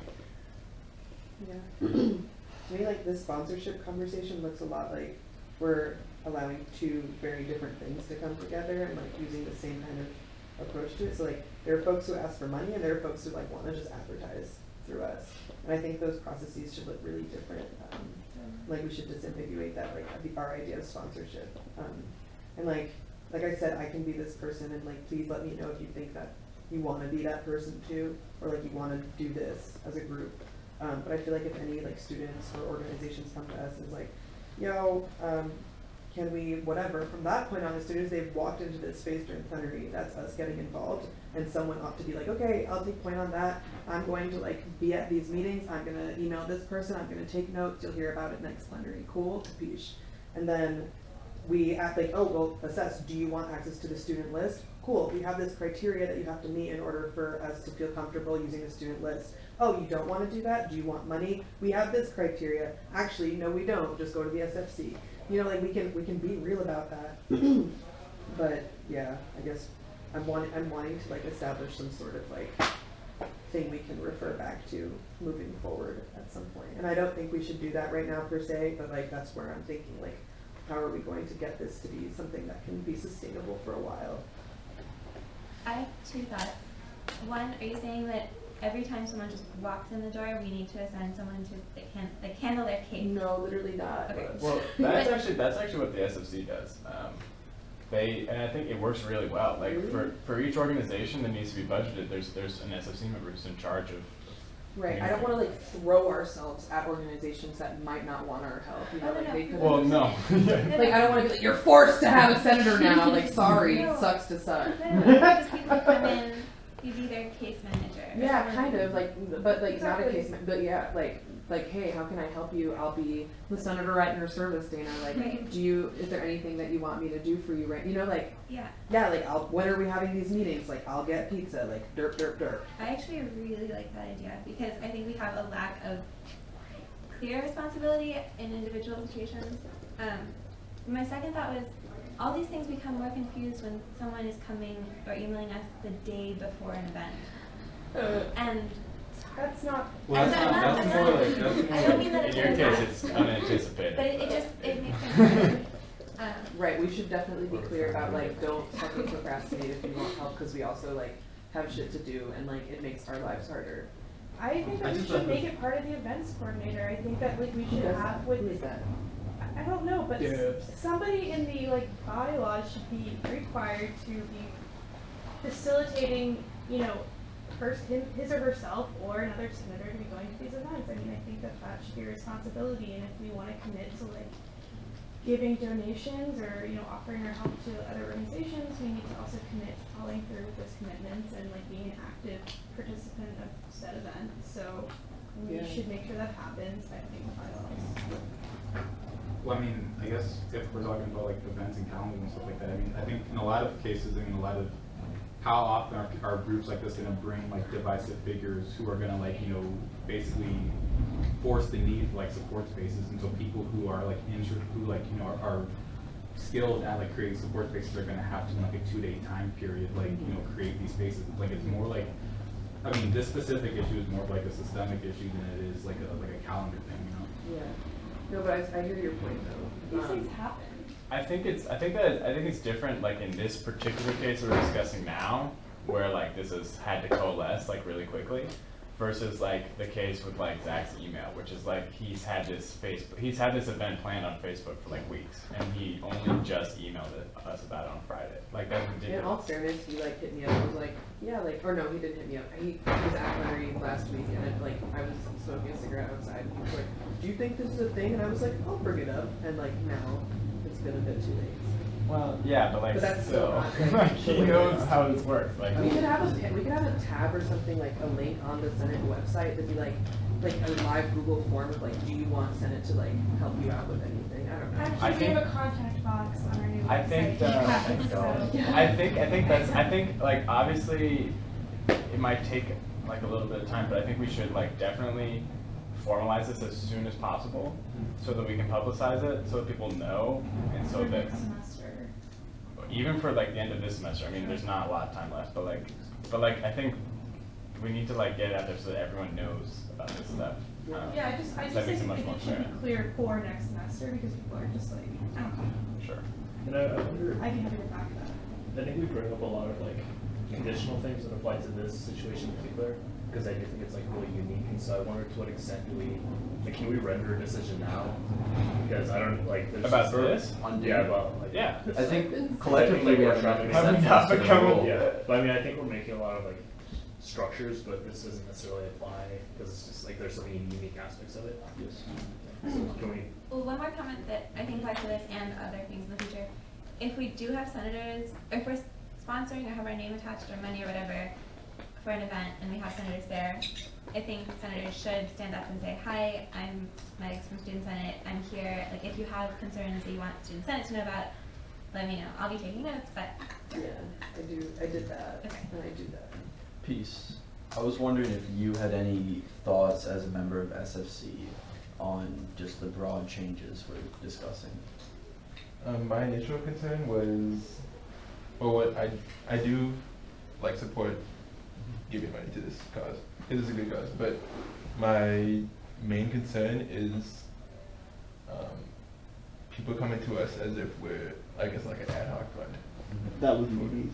Yeah. To me, like, this sponsorship conversation looks a lot like we're allowing two very different things to come together and, like, using the same kind of approach to it. So, like, there are folks who ask for money and there are folks who, like, want to just advertise through us. And I think those processes should look really different. Like, we should disambiguate that, like, our idea of sponsorship. And like I said, I can be this person, and, like, please let me know if you think that you want to be that person too, or, like, you want to do this as a group. But I feel like if any, like, students or organizations come to us and is like, yo, can we, whatever, from that point on, as soon as they've walked into this space during plenary, that's us getting involved, and someone ought to be like, okay, I'll take point on that, I'm going to like be at these meetings, I'm gonna email this person, I'm gonna take notes, you'll hear about it next plenary, cool, capiche. And then we act like, oh, well, assess, do you want access to the student list? Cool, we have this criteria that you have to meet in order for us to feel comfortable using the student list. Oh, you don't want to do that? Do you want money? We have this criteria. Actually, no, we don't. Just go to the SFC. You know, like we can be real about that. But yeah, I guess I'm wanting to like establish some sort of like thing we can refer back to moving forward at some point. And I don't think we should do that right now per se, but like that's where I'm thinking like, how are we going to get this to be something that can be sustainable for a while? I have two thoughts. One, are you saying that every time someone just walks in the door, we need to assign someone to handle their case? No, literally not. Okay. Well, that's actually what the SFC does. And I think it works really well. Like Really? for each organization that needs to be budgeted, there's an SFC member who's in charge of. Right, I don't want to like throw ourselves at organizations that might not want our help. You know, Oh, no, like no. they could. Well, no. Like I don't want to be like, you're forced to have a senator now. Like, sorry, No. sucks to suck. Just people come in, you be their case manager. or Yeah, someone- kind of like, but like not a Exactly. case, but yeah, like, hey, how can I help you? I'll be the senator at your service, Dana. Like, Right. is there anything that you want me to do for you? Right? You know, like, Yeah. yeah, like when are we having these meetings? Like, I'll get pizza. Like, derp. I actually really like that idea because I think we have a lack of clear responsibility in individual situations. My second thought was all these things become more confused when someone is coming or emailing us the day before an event. And That's not. Well, And that's so not, that's more like, that's I don't mean more, that In it's your not. case, it's unanticipated. but it makes sense. Right, we should definitely be clear about like, don't fucking procrastinate if you want help, because we also like have shit to do and like it makes our lives harder. I think I that we just should thought make this- it part of the events coordinator. I think that like we Who should does have that? with. Who is that? I don't know, but Dibs. somebody in the like bylaws should be required to be facilitating, you know, his or herself or another senator to be going to these events. I mean, I think that should be a responsibility, and if we want to commit to like giving donations or, you know, offering our help to other organizations, we need to also commit to following through with those commitments and like being an active participant of said event. So we Yeah. should make sure that happens by putting the bylaws. well, I mean, I guess if we're talking about like events and calendars and stuff like that, I mean, I think in a lot of cases, I mean, a lot of, how often are groups like this gonna bring like divisive figures who are gonna like, you know, basically force the need for like support spaces, and so people who are like who like, you know, are skilled at like creating support spaces are gonna have to in like a 2-day time period, like, you know, create these spaces. Like it's more like, I mean, this specific issue is more of like a systemic issue than it is like a calendar thing, you know? Yeah. No, but I hear your point though. These things happen. I think it's different, like in this particular case we're discussing now, where like this has had to coalesce like really quickly, versus like the case with like Zach's email, which is like he's had this event planned on Facebook for like weeks, and he only just emailed us about it on Friday. Like that's ridiculous. In all fairness, he like hit me up and was like, yeah, like, or no, he didn't hit me up. He was at Plenary last week, and it, like I was smoking a cigarette outside, and he was like, do you think this is a thing? And I was like, I'll bring it up. And like now, it's been a bit too late. Well, yeah, but like But that's still not, like, like the he way knows it's- how this works. Like We could have a tab or something, like a link on the Senate website that'd be like a live Google form of like, do you want Senate to like help you out with anything? I don't know. Actually, we think- have a contact box on our new website. I think, so- I think like obviously it might take like a little bit of time, but I think we should like definitely formalize this as soon as possible so that we can publicize it, so that people know, and so For that next semester. even for like the end of this semester, I mean, there's not a lot of time left, but like I think we need to like get it out there so that everyone knows about this stuff. Yeah, I just that think makes it much it more should clear. be clear for next semester because people are just like, I don't know. Sure. And I wonder, I'd be happy to back that. I think we bring up a lot of like conditional things that apply to this situation in particular, because I do think it's like really unique, and so I wonder to what extent can we render a decision now? Because I don't like there's About just- this? Yeah, about like Yeah. I think collectively we have enough Have we not acceptance to the become a- rule. yeah, but I mean I think we're making a lot of like structures, but this doesn't necessarily apply because it's just like there's so many unique aspects of it. Yes. So can we? Well, one more comment that I think applies to this and other things in the future. If we do have senators, or if we're sponsoring or have our name attached or money or whatever for an event and we have senators there, I think senators should stand up and say, hi, I'm Megs from Student Senate, I'm here. Like, if you have concerns that you want Student Senate to know about, let me know. I'll be taking notes, but. Yeah, I did that, Okay. and I do that. Peace. I was wondering if you had any thoughts as a member of SFC on just the broad changes we're discussing. My initial concern was, well, what I do like support giving money to this cause. It is a good cause, but my main concern is people coming to us as if we're, I guess, like an ad hoc fund. That was Mimi's.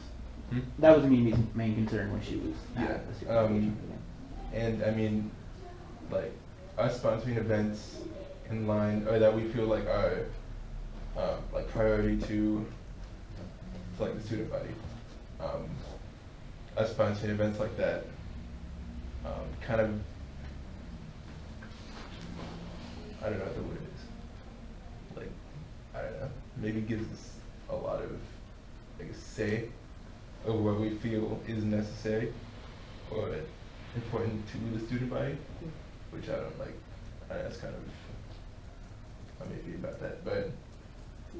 Hmm? That was Mimi's main concern when she was Yeah, at the student engagement meeting. And I mean, like, us sponsoring events in line, or that we feel like are like priority to like the student body. Us sponsoring events like that kind of, I don't know what the word is. Like, I don't know, maybe gives us a lot of, I guess, say over what we feel is necessary or important to the student body, which I don't like. That's kind of, I may be about that, but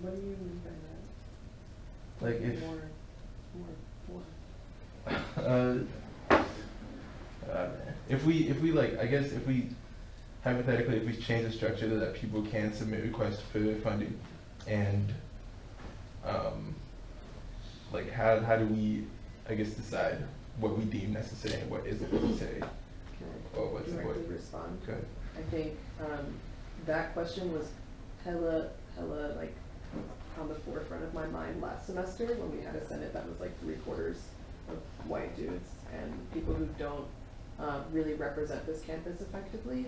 What do you mean by that? like if More. if we like, I guess if we hypothetically, if we change the structure so that people can submit requests for funding, and like how do we, I guess, decide what we deem necessary and what isn't necessary, or what's Directly important? respond. Good. I think that question was hella like on the forefront of my mind last semester when we had a Senate that was like 3/4 of white dudes and people who don't really represent this campus effectively.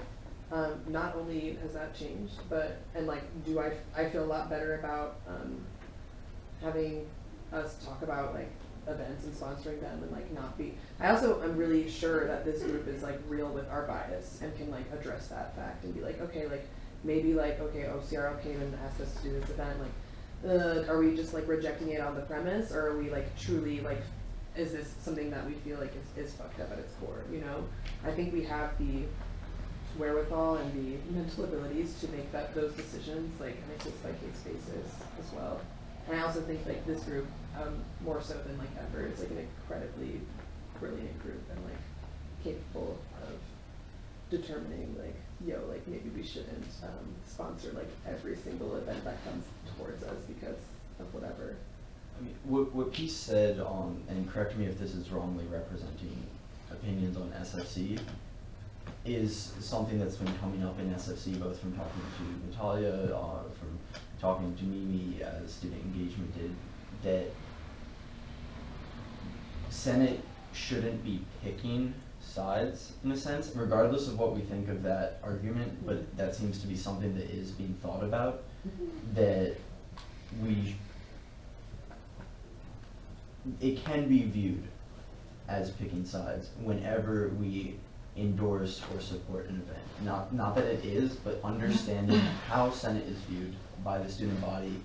Not only has that changed, but and like I feel a lot better about having us talk about like events and sponsoring them and like not be. I also am really sure that this group is like real with our bias and can like address that fact and be like, okay, like maybe like okay, OCRL came and asked us to do this event, like are we just like rejecting it on the premise, or are we like truly like, is this something that we feel like is fucked up at its core, you know? I think we have the wherewithal and the mental abilities to make those decisions like on a case-by-case basis as well. And I also think like this group, more so than like ever, is like an incredibly brilliant group and like capable of determining like, yo, like maybe we shouldn't sponsor like every single event that comes towards us because of whatever. I mean, what Peace said on, and correct me if this is wrongly representing opinions on SFC, is something that's been coming up in SFC, both from talking to Natalia, from talking to Mimi as student engagement did, that Senate shouldn't be picking sides in a sense, regardless of what we think of that argument, but that seems to be something that is being thought about, that it can be viewed as picking sides whenever we endorse or support an event. Not that it is, but understanding how Senate is viewed by the student body,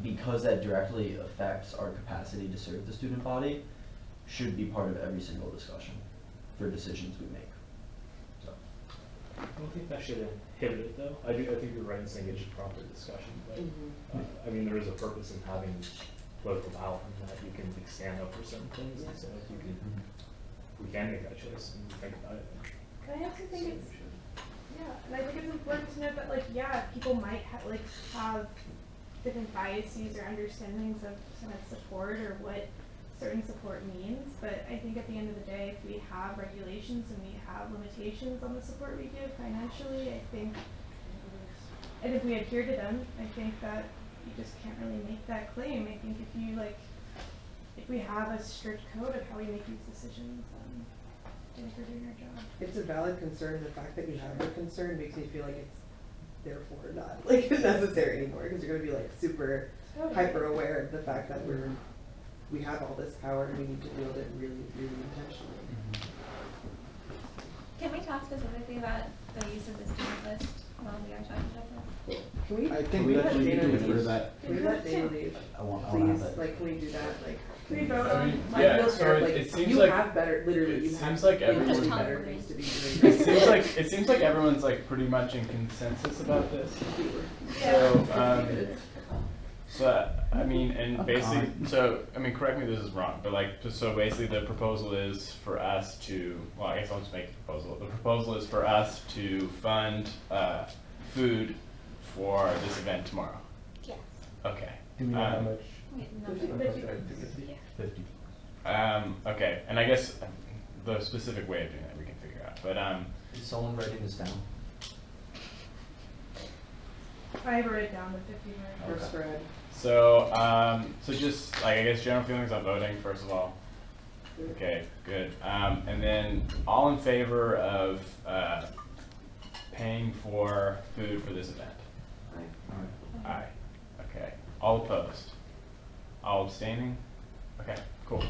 because that directly affects our capacity to serve the student body, should be part of every single discussion for decisions we make. So. I don't think that should inhibit it though. I think you're right in saying it should prompt a discussion, but I mean there is a purpose in having political ballot in that you can like, stand up for certain things, and so if you can, we can make that choice and think about it. I also think it's, yeah, and I think it's important to note that like, yeah, people might have different biases or understandings of Senate support or what certain support means, but I think at the end of the day, if we have regulations and we have limitations on the support we give financially, I think, and if we adhere to them, I think that you just can't really make that claim. I think if we have a strict code of how we make these decisions, I think we're doing our job. It's a valid concern. The fact that you have the concern makes me feel like it's therefore not like necessary anymore, because you're gonna be like super hyper aware of the fact that we have all this power and we need to wield it really, really intentionally. Can we talk specifically about the use of the student list while we are talking about this? Can we? I think can we that let we need Dana to leave? refer that. Can we let Dana leave? I want to Please, have it. like, can we do that, like? Can we vote I on? mean, I yeah, feel so scared, it like, seems you like- have better, literally, it you have seems like way everyone- better things to be doing. It seems like everyone's like pretty much in consensus about this. So, I mean, and basically, so, I mean, correct me if this is wrong, but like, so basically the proposal is for us to, well, I guess I'll just make the proposal. The proposal is for us to fund, food for this event tomorrow. Yes. Okay. Do we know how much? Wait, no, $50. Okay, and I guess the specific way of doing that we can figure out, but, Is someone writing this down? I wrote it down with 50 minutes. Or spread. so just, like, I guess general feelings on voting, first of all. Okay, good. And then all in favor of, paying for food for this event? Aye. Okay. All opposed? All abstaining? Okay, cool.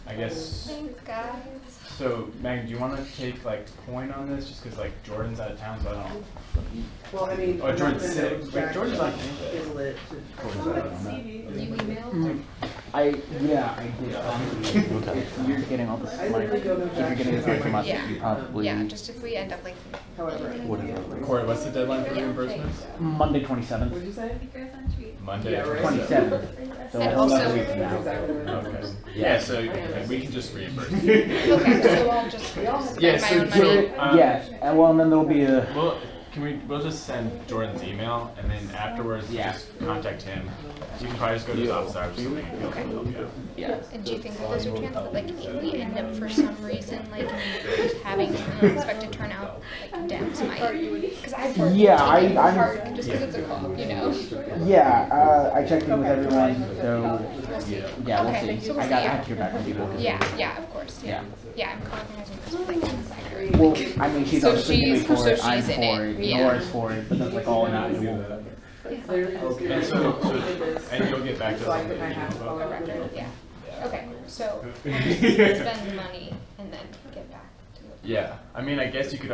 I guess, Thanks, guys. so Megan, do you want to take like point on this, just because like Jordan's out of town, so I don't. Well, I mean. Oh, I'm not Jordan's gonna sick. know Wait, Jack Jordan's on is campus. lit to- You emailed? I did. Honestly, if you're getting all this, I like, literally don't know if you're Jack getting this shit. from us, Yeah. you probably Yeah, just if we end up like. However. Corey, what's the deadline for reimbursements? Monday 27th. What'd you say? It goes on tweet. Monday. Yeah, right. 27th. So And that's also- 11 weeks from That's now. exactly what I Okay. meant. Yeah, so okay, we can just reimburse. Okay, so I'll just spend Yeah, my so own Jordan- money. Yeah, and well, and then there'll be a. Well, we'll just send Jordan's email, and then afterwards, Yeah. just contact him. You can probably just go to his office hours or something, and he'll help you out. Yeah. And do you think that there's a chance that, like, if we end up for some reason, like, having an unexpected turnout, like, Dems might? Because I've worked Yeah, in the I'm- park just because it's a call, you know? Yeah, I checked in with everyone, so We'll see. yeah, we'll Okay, see. so we'll I see, got yeah. to hear back from people. Yeah, of course, yeah. Yeah, I'm cognizing this with, like, insider. Well, I mean, she's So obviously she's- for so it, I'm she's in for it, it, yeah. Nora's for it, but that's like all not doable. It's literally just. And so, and you'll get back to So us I on put the my hat email. on. Record, yeah. Okay, so we'll just spend money and then get back to it. Yeah, I mean, I guess you could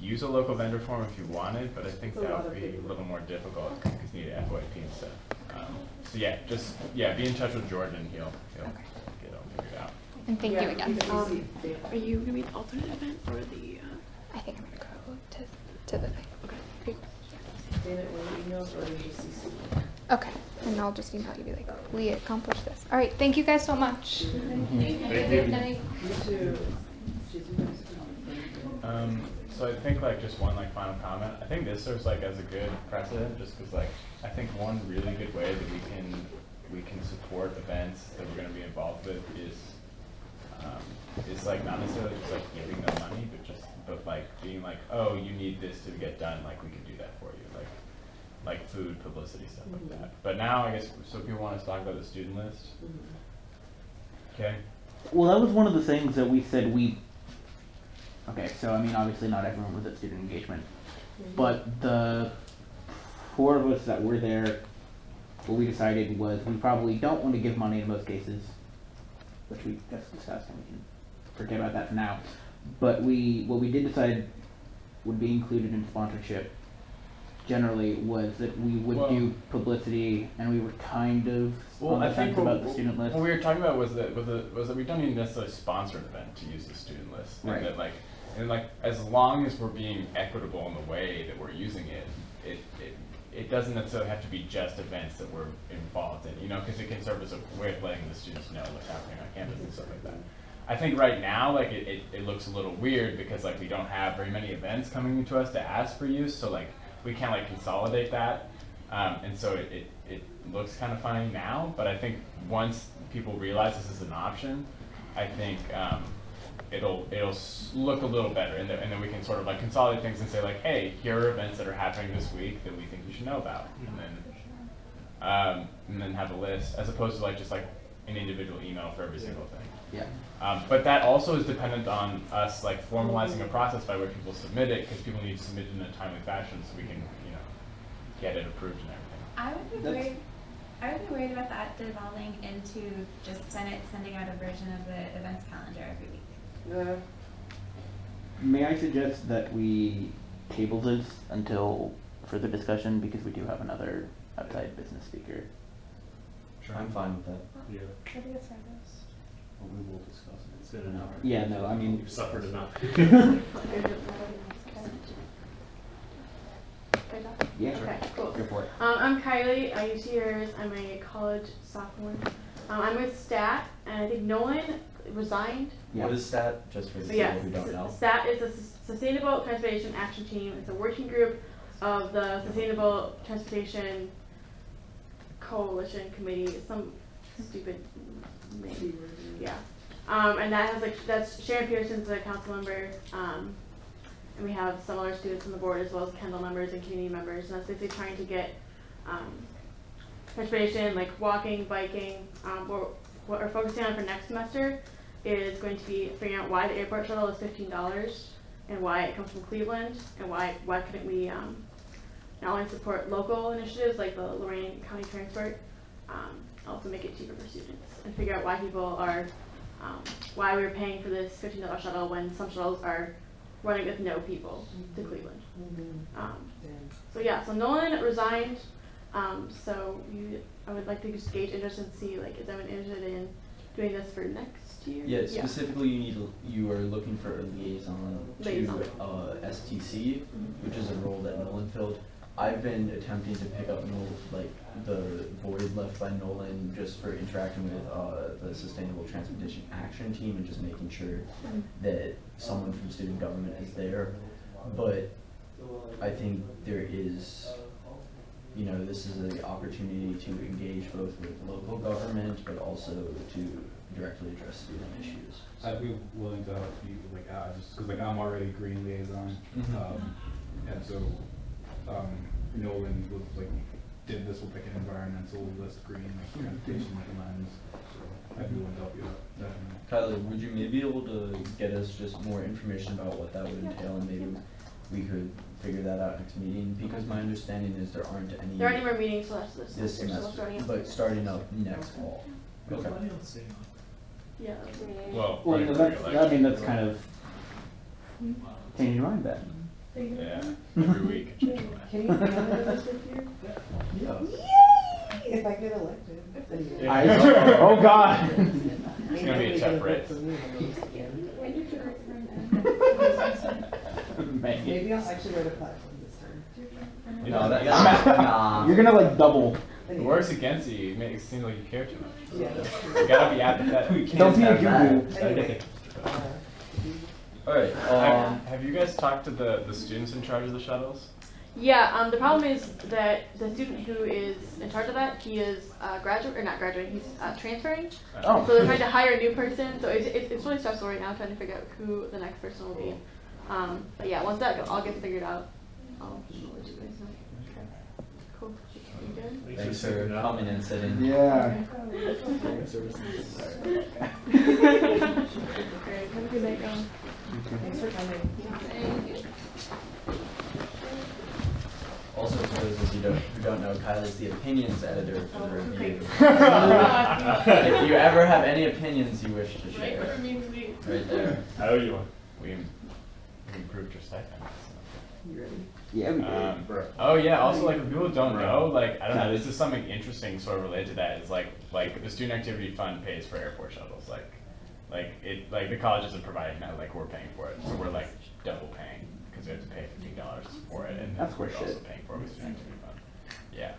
use a local vendor form if you wanted, but I think that would be a little more difficult because you need FYP and stuff. So yeah, just, be in touch with Jordan and he'll get it all figured out. And thank you again. Are you gonna be the alternate event or the? I think I'm gonna go to the thing. Okay. Dana, when you emails or you just CC. Okay, and I'll just email you, be like, we accomplished this. All right, thank you guys so much. Good night. You too. So I think like just one like final comment. I think this serves like as a good precedent, just because like I think one really good way that we can support events that we're going to be involved with is like not necessarily just like giving them money, but like being like, oh, you need this to get done, like we can do that for you, like food, publicity, stuff like that. But now I guess so people want us to talk about the student list. Okay. Well, that was one of the things that we said we. Okay, so I mean, obviously not everyone was at student engagement, but the 4 of us that were there, what we decided was we probably don't want to give money in most cases, which we just discussed, and we can forget about that for now. But what we did decide would be included in sponsorship generally was that we would do publicity, and we were kind of on the fence about the student list. What we were talking about was that we don't even necessarily sponsor an event to use the student list. Right. And that as long as we're being equitable in the way that we're using it, it doesn't necessarily have to be just events that we're involved in, because it can serve as a way of letting the students know what's happening on campus and stuff like that. I think right now, it looks a little weird because we don't have very many events coming to us to ask for use, so we can't consolidate that, and so it looks kind of funny now. But I think once people realize this is an option, I think it'll look a little better, and then we can sort of consolidate things and say hey, here are events that are happening this week that we think you should know about, and then have a list as opposed to just an individual email for every single thing. Yeah. But that also is dependent on us formalizing a process by which people submit it, because people need to submit it in a timely fashion so we can get it approved and everything. I would be worried about that devolving into just sending out a version of the events calendar every week. May I suggest that we table this until further discussion because we do have another outside business speaker. I'm fine with that. Yeah, I think it's fine. well, we will discuss it. It's been an hour. Yeah, no, I mean. You've suffered enough. Yeah, sure. Okay, cool. Go for it. I'm Kylie. I use yours. I'm a college sophomore. I'm with STAT, and I think Nolan resigned. Yeah. What is that, just for the So people yes, who don't know? STAT is a Sustainable Transportation Action Team. It's a working group of the Sustainable Transportation Coalition Committee. Some stupid name. Yeah. And that has that's Sharon Pearson's a council member. And we have some other students on the board as well as Kendall members and community members. And that's basically trying to get transportation, like walking, biking. What we're focusing on for next semester is going to be figuring out why the airport shuttle is $15 and why it comes from Cleveland and why couldn't we not only support local initiatives like the Lorain County Transport, also make it cheaper for students and figure out why people are, why we're paying for this $15 shuttle when some shuttles are running with no people to Cleveland. So yeah, so Nolan resigned. So I would like to just gauge interest and see is anyone interested in doing this for next year? Yeah, specifically you are looking for a liaison to STC, which is a role that Nolan filled. I've been attempting to pick up the void left by Nolan just for interacting with the Sustainable Transportation Action Team and just making sure that someone from student government is there. But I think there is, this is an opportunity to engage both with local government but also to directly address student issues. I'd be willing to help you, just because I'm already green liaison, and so Nolan was did this with an environmental list green transportation lens. So I'd be willing to help you out. Definitely. Kylie, would you maybe be able to get us just more information about what that would entail, and maybe we could figure that out next meeting? Because my understanding is there aren't any. There aren't any more meetings for this semester, but starting up next fall. Okay. Yeah. Well, Well, right, that's kind of changing your mind then. Yeah, every week. Can you be on the list this year? Yeah. Yay! If I get elected. Yeah. Oh God. It's gonna be a tough race. Maybe I'll actually write a platform this time. No, nah. You're gonna double. It works against you. You make it seem like you care too much. Yeah, that's true. You gotta be apathetic. Don't be a have guru. Anyway, Alright, Have you guys talked to the students in charge of the shuttles? Yeah, the problem is that the student who is in charge of that, he is not graduating, he's transferring. Oh. So they're trying to hire a new person, so it's really stressful right now trying to figure out who the next person will be. But yeah, once that all gets figured out, I'll let you guys know. Cool. You good? thanks for coming and sitting. Yeah. Have a good night, guys. Thanks for coming. Also, for those of you who don't know, Kylie's the opinions editor for the review. If you ever have any opinions you wish to share, right there. I owe you one. We improved your stipend. You ready? Yeah, we did. So. Oh yeah. Also, for people who don't know, I don't know. This is something interesting, sort of related to that. Is like the student activity fund pays for airport shuttles. The college isn't providing that. We're paying for it, so we're double paying because we have to pay $15 for it, and That's we're horseshit. also paying for it with student activity fund. Yeah.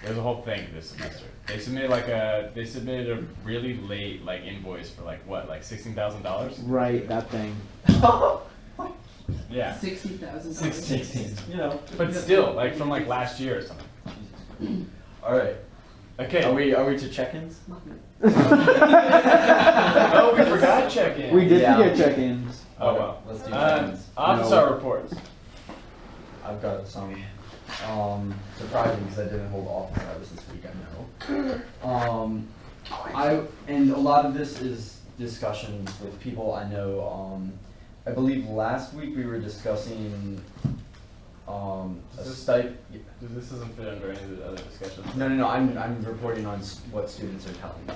There's a whole thing this semester. They submitted a really late invoice for $16,000. Right, that thing. Yeah. 60,000. 16. But still, from last year or something. Alright. Okay. Are we to check-ins? Oh, we forgot check-in. We did Yeah. forget check-ins. Oh well. Let's do check-ins. Officer No. reports. I've got some. Surprising because I didn't hold office hours this week, I know. And a lot of this is discussions with people I know. I believe last week we were discussing a stipend. This doesn't fit under any of the other discussions. No. I'm reporting on what students are telling me.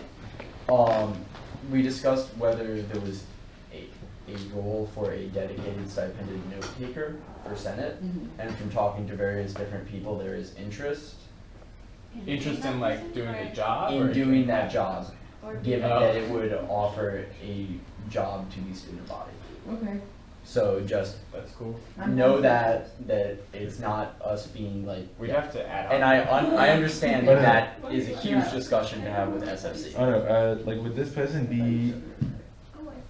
We discussed whether there was a role for a dedicated stipended note taker for Senate, and from talking to various different people, there is interest Interest in like doing the job? in or doing that job, Or given Oh. that it would offer a job to the student body. Okay. So just That's cool. know that it's not us being like, We'd have to add on. and I understand that that is a huge discussion to have with SFC. I don't know, like, would this person be,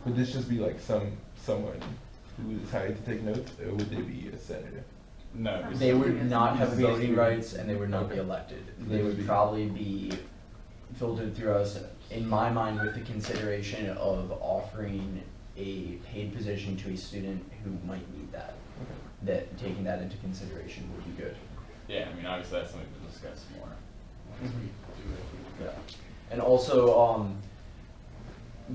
would this just be like someone who is hired to take notes, or would they be a senator? No. just- They would not have Be a voting student. rights and they would not be elected. They would probably be filtered through us, in my mind, with the consideration of offering a paid position to a student who might need that. That taking that into consideration would be good. Yeah, I mean, obviously that's something to discuss more. Once we do it. Yeah. And also,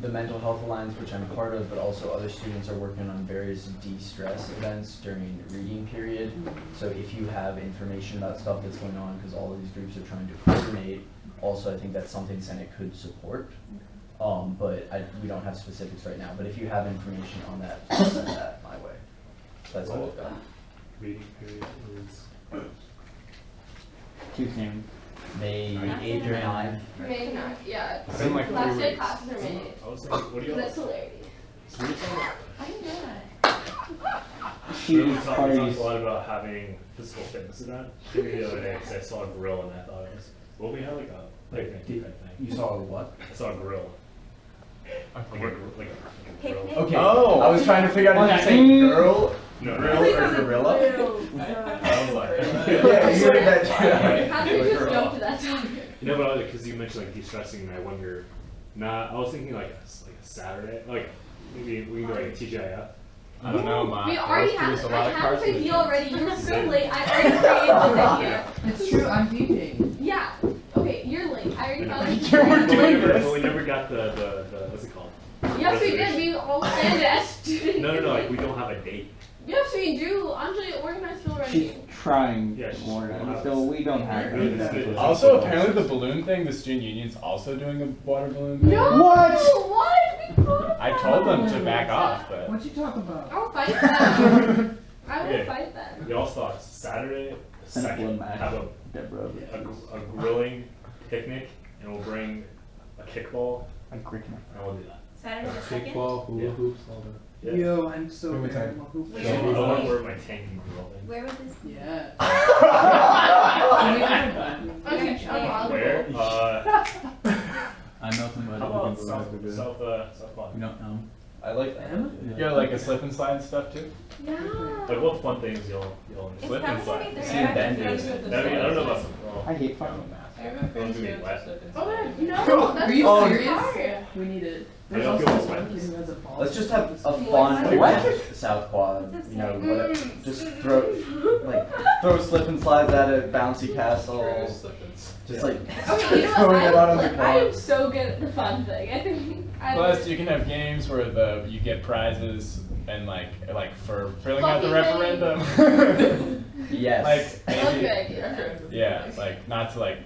the Mental Health Alliance, which I'm part of, but also other students are working on various de-stress events during reading period. So if you have information about stuff that's going on, because all of these groups are trying to coordinate, also I think that's something Senate could support. But we don't have specifics right now, but if you have information on that, please send that my way. That's all I've got. Reading period is. Too soon. May 8th or 9th. May not, yeah. It's in like 3 Last day weeks. classes are May. I was thinking, what do you That's all? hilarity. So we talk- I didn't know that. She we talked parties. a lot about having physical fitness event. Maybe the other day, because I saw a grill and I thought it was, well, we had like a picnic type thing. You saw what? I saw a grill. Like a grill. Picnic? Okay. Oh. I was trying to figure out if you say girl, No, grill, no. or gorilla. I was like. Yeah, you heard that too. How did you just jump to that topic? No, but because you mentioned like de-stressing, and I wonder. Nah, I was thinking like a Saturday, like maybe we can go like a TGIF. I don't know, Mom. We already Let's have, produce a I lot of have cars this for the idea kids. already, you were so late, I already created this idea. It's true, I'm DJing. Yeah, okay, you're late, I already found this. We're doing this. But we never got the what's it called? Yes, we did, we all planned it as students. No, like we don't have a date. Yes, we do, Anjali organized it already. She's trying Yeah, to she's- warn us. Still, we don't have It's- Also, apparently the balloon thing, the student union's also doing a water balloon thing. No! What? What? We could I told them to back off, but. What you talking about? I'll fight them. I will Okay. fight them. Y'all's thoughts? Saturday, Send a balloon second, match. have Deborah. a grilling picnic, and we'll bring a kickball, A cricket. and we'll do that. Saturday the second? Kickball, hula Yeah. hoops, all that. Yeah. Yo, I'm so Every bad. time. I'm a hoop Where I was want to it? wear my tank and grill thing. Where was this? Yeah. Where? I know somebody How who about can go South, after this. South Quad? You know, I like that. You got like a slip and slide and stuff too? Yeah. Like what fun things y'all It's Slip and probably gonna be slide. the See, Ben second. did. I mean, I don't know about some. I hate fun. Don't do me wet. Oh my god, no, that's Are you Oh. serious? We need it. I There's don't also feel one sweat. kid who has a ball. Let's just have a fun What? South Quad. You know, Mm. just throw slip and slides at a bouncy castle. Just like Okay, you know throwing it out on what? the I am quad. so good at the fun thing. I think I Plus, you can have games where you get prizes and like for filling out the Fluffy referendum. Yes. Like I love maybe, good idea. yeah, like not to like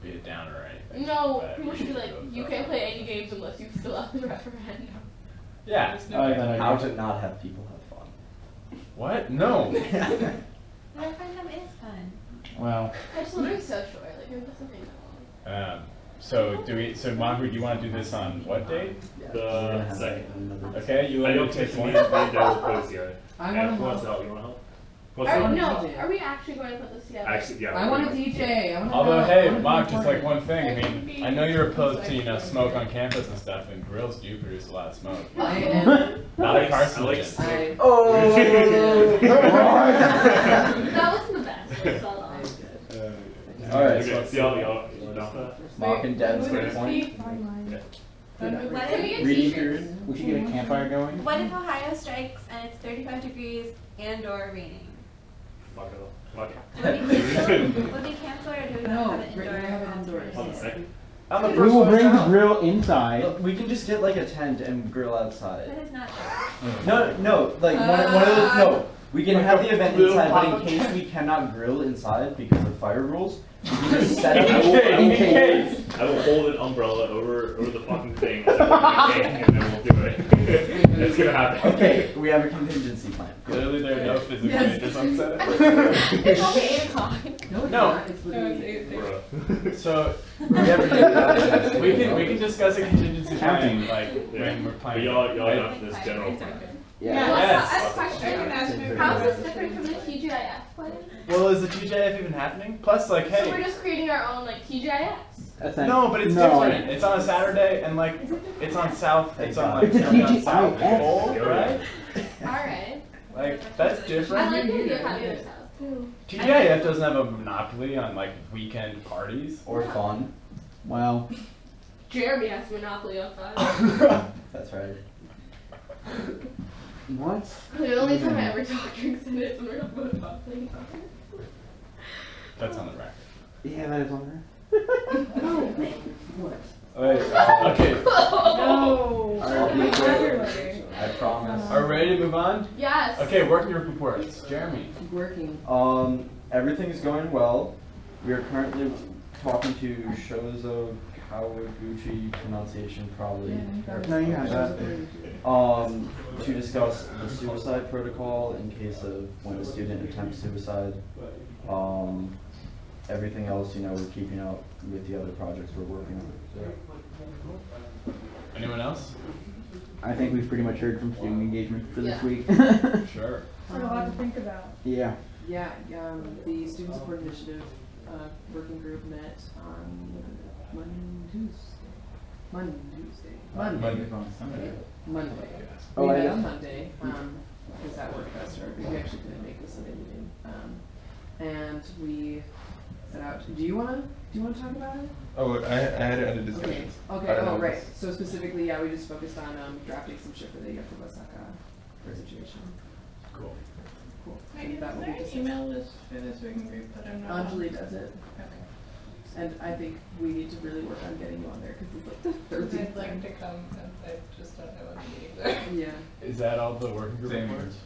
be a downer or anything. No, but people should be we like, do it you for can't fun. play any games unless you fill out the referendum. Yeah. I like that How idea. to not have people have What? No. fun. The referendum is fun. Well, I just literally so short. Like, it doesn't take that long. So Mahu, do you want to do this on what date? The second. Okay, you I want don't to think take me one? and Dad will put this together. I And wanna who wants to help. help? You want to help? What's Are, the no, DJ. are we actually going to put this together? Actually, yeah. I want to DJ. I want to. Although, hey, Mark, just like one thing. I mean, I know you're opposed to smoke on campus and stuff, and grills do produce a lot of smoke. I am. Not a I like carcinogen. steak. Oh. That wasn't the best. It's all on. All right. Okay, so y'all down for that? Mark and Dev's good point. What Can we if, get Reading t-shirts? period. we should get a campfire going. what if Ohio strikes and it's 35 degrees and/or raining? Fuck it all. Fuck it. Would we cancel? Would we cancel or do we No, have it we're indoor? gonna have it indoors. On the second? I'm the We first will one bring the down. grill inside. Look, we can just get like a tent and grill That outside. is not. No, like one of those. No, We can Like have a the event little inside, but in pop-up case tent? we cannot grill inside because of fire rules, we can just set up. In case. I will hold an umbrella over the fucking thing as a cake, and then we'll do it. It's gonna happen. Okay, we have a contingency plan. Good. Clearly there are no physical Yes. dangers on set. It's only 8 o'clock. No, it's No. not. It's literally. Bruh. So, We never do that. we can discuss a contingency plan, like, when we're But planning. y'all got this general plan. Yeah. Yes. I have a question. How is this different from the TGIF plan? Well, is the TGIF even happening? Plus, like, So we're hey, just creating our own like TGIFs? no, but it's different. It's on a Saturday, and like, it's on South, it's on like, It's a on South TGIF. Pole, right? Alright. Like, that's I different. like the idea of having it south too. TGIF doesn't have a monopoly on like weekend parties. Or fun. Well, Jeremy has monopoly on fun. That's right. what? The only time I ever talk drinks in it is when we're not both playing fun. That's on the record. Yeah, that is on there. What? Wait, okay, No. I'll be quick. I promise. are we ready to move on? Yes. Okay, working group reports. Jeremy. Keep working. Everything's going well. We are currently talking to Shozo Kawaguchi, pronunciation probably. No, you have that. To discuss the suicide protocol in case of when a student attempts suicide. Everything else, we're keeping up with the other projects we're working on. Anyone else? I think we've pretty much heard from student engagement for this Yeah. week. Sure. A lot to think about. Yeah. Yeah, the Student Support Initiative working group met on Monday. Monday. Oh, We I met guess- on Monday, because that worked best for everybody. We actually couldn't make the Sunday meeting. And we set out, do you wanna talk about it? Oh, I had other Okay, discussions. okay, I don't oh, know. right. So specifically, yeah, we just focused on drafting some shit for the Yakubasaka situation. Cool. Cool. Wait, is That will there be an discussed. email list for this working group that I'm not on? Anjali does it. Okay. And I think we need to really work on getting you on there, because it's like the Because 13th I'd like thing. to come and I just don't know what the meetings are. Yeah. Is that all the working group reports?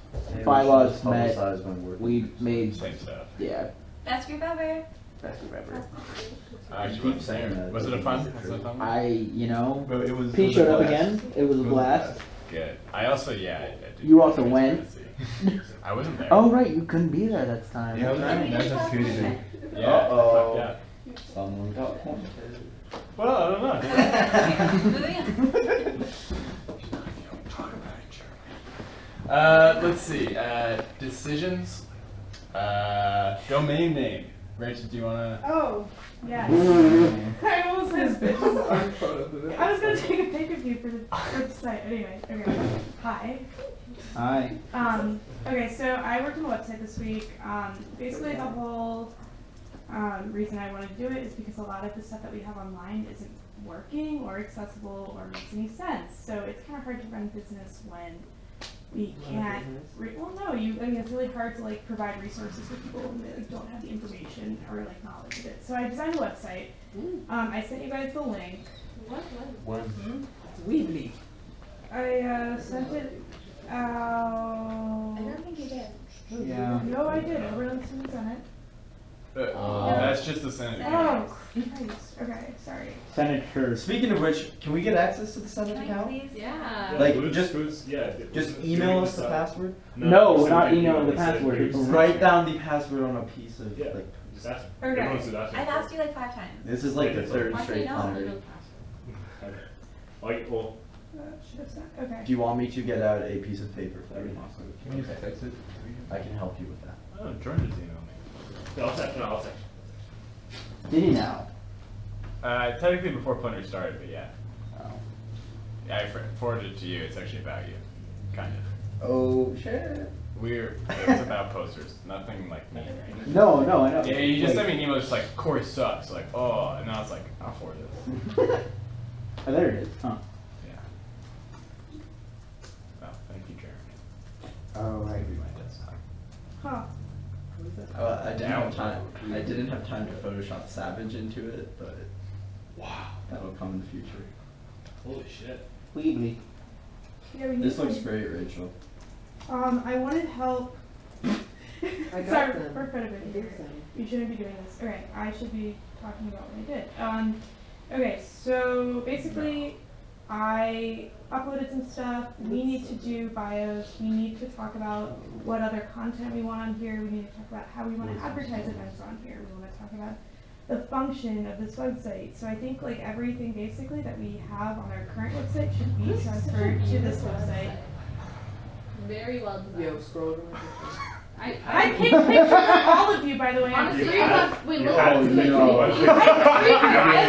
Bylaws met. Publicize when working. We made, Same stuff. yeah, Best group ever. best of ever. I keep wasn't saying there. that. Was it a fun? Was it a fun? one? But it was. Pete a showed up blast. again. It was a blast. Good. I also, I did. You also went. I wasn't there. Oh, right, you couldn't be there that time. Yeah, that's crazy. Yeah. Uh-oh. Fuck Someone got pointed. yeah. Well, I don't know. Moving on. Talk about it, sure. Let's see. Decisions. Domain name. Rachel, do you wanna? Oh, yes. I almost said I was gonna take a pic of you for the site. Anyway, okay. Hi. Hi. Okay, so I worked on the website this week. Basically the whole reason I wanted to do it is because a lot of the stuff that we have online isn't working or accessible or makes any sense. So it's kind of hard to run business when we can't. Well, no, I mean, it's really hard to like provide resources for people when they like, don't have the information or like knowledge of it. So I designed a website. I sent you guys the link. Weebly. I sent it out. I don't think you did. Yeah. No, I did. Oberlin students on it. That's just the Senate. Oh, Christ. Okay, sorry. Senator. Speaking of which, can we get access to the Senate Can I account? please? Yeah. Like, Who's- just- who's- yeah, Just who's email doing us the this, password. No, we're not specifically emailing the you, I said password. who's- Write down the password on a piece of Yeah. like. That's, Okay. everyone's that's I've asked you like 5 times. This is like the third Why do straight you know? plenary. Okay. Like, well, Should have sent. Okay. Do you want me to get out a piece of paper for That'd you? be awesome. Can you just text it? I can help you with that. Oh, Jordan just emailed me. no, I'll text. No, I'll text. Did he now? Technically before Plenary started, but yeah. Oh. Yeah, I forwarded it to you. It's actually about you. Kind of. Oh shit. It's about posters. Nothing like me. Right? No, I know. Yeah, you just Wait. sent me an email just like, Corey sucks. Like, oh, and then I was like, I'll forward this. Oh, there it is. Huh. Yeah. Oh, thank you, Jeremy. Oh, right. Maybe my desktop. Huh. I didn't have time. I didn't have time to Photoshop Savage into it, but wow, that'll come in the future. Holy shit. Weebly. Yeah, we need This some- looks great, Rachel. I wanted help I got Sorry, them. for credibility. I think so. You shouldn't be doing this. Okay, I should be talking about what I did. Okay, so basically, I uploaded some stuff. We need to do bios. We need to talk about what other content we want on here. We need to talk about how we want to advertise events on here. We want to talk about the function of this website. So I think like everything basically that we have on our current website should be transferred to this website. Very well designed. Yo, scroll over. I picked pictures of all of you, by the way. Honestly, You had- we you look had at to you. pick one picture. I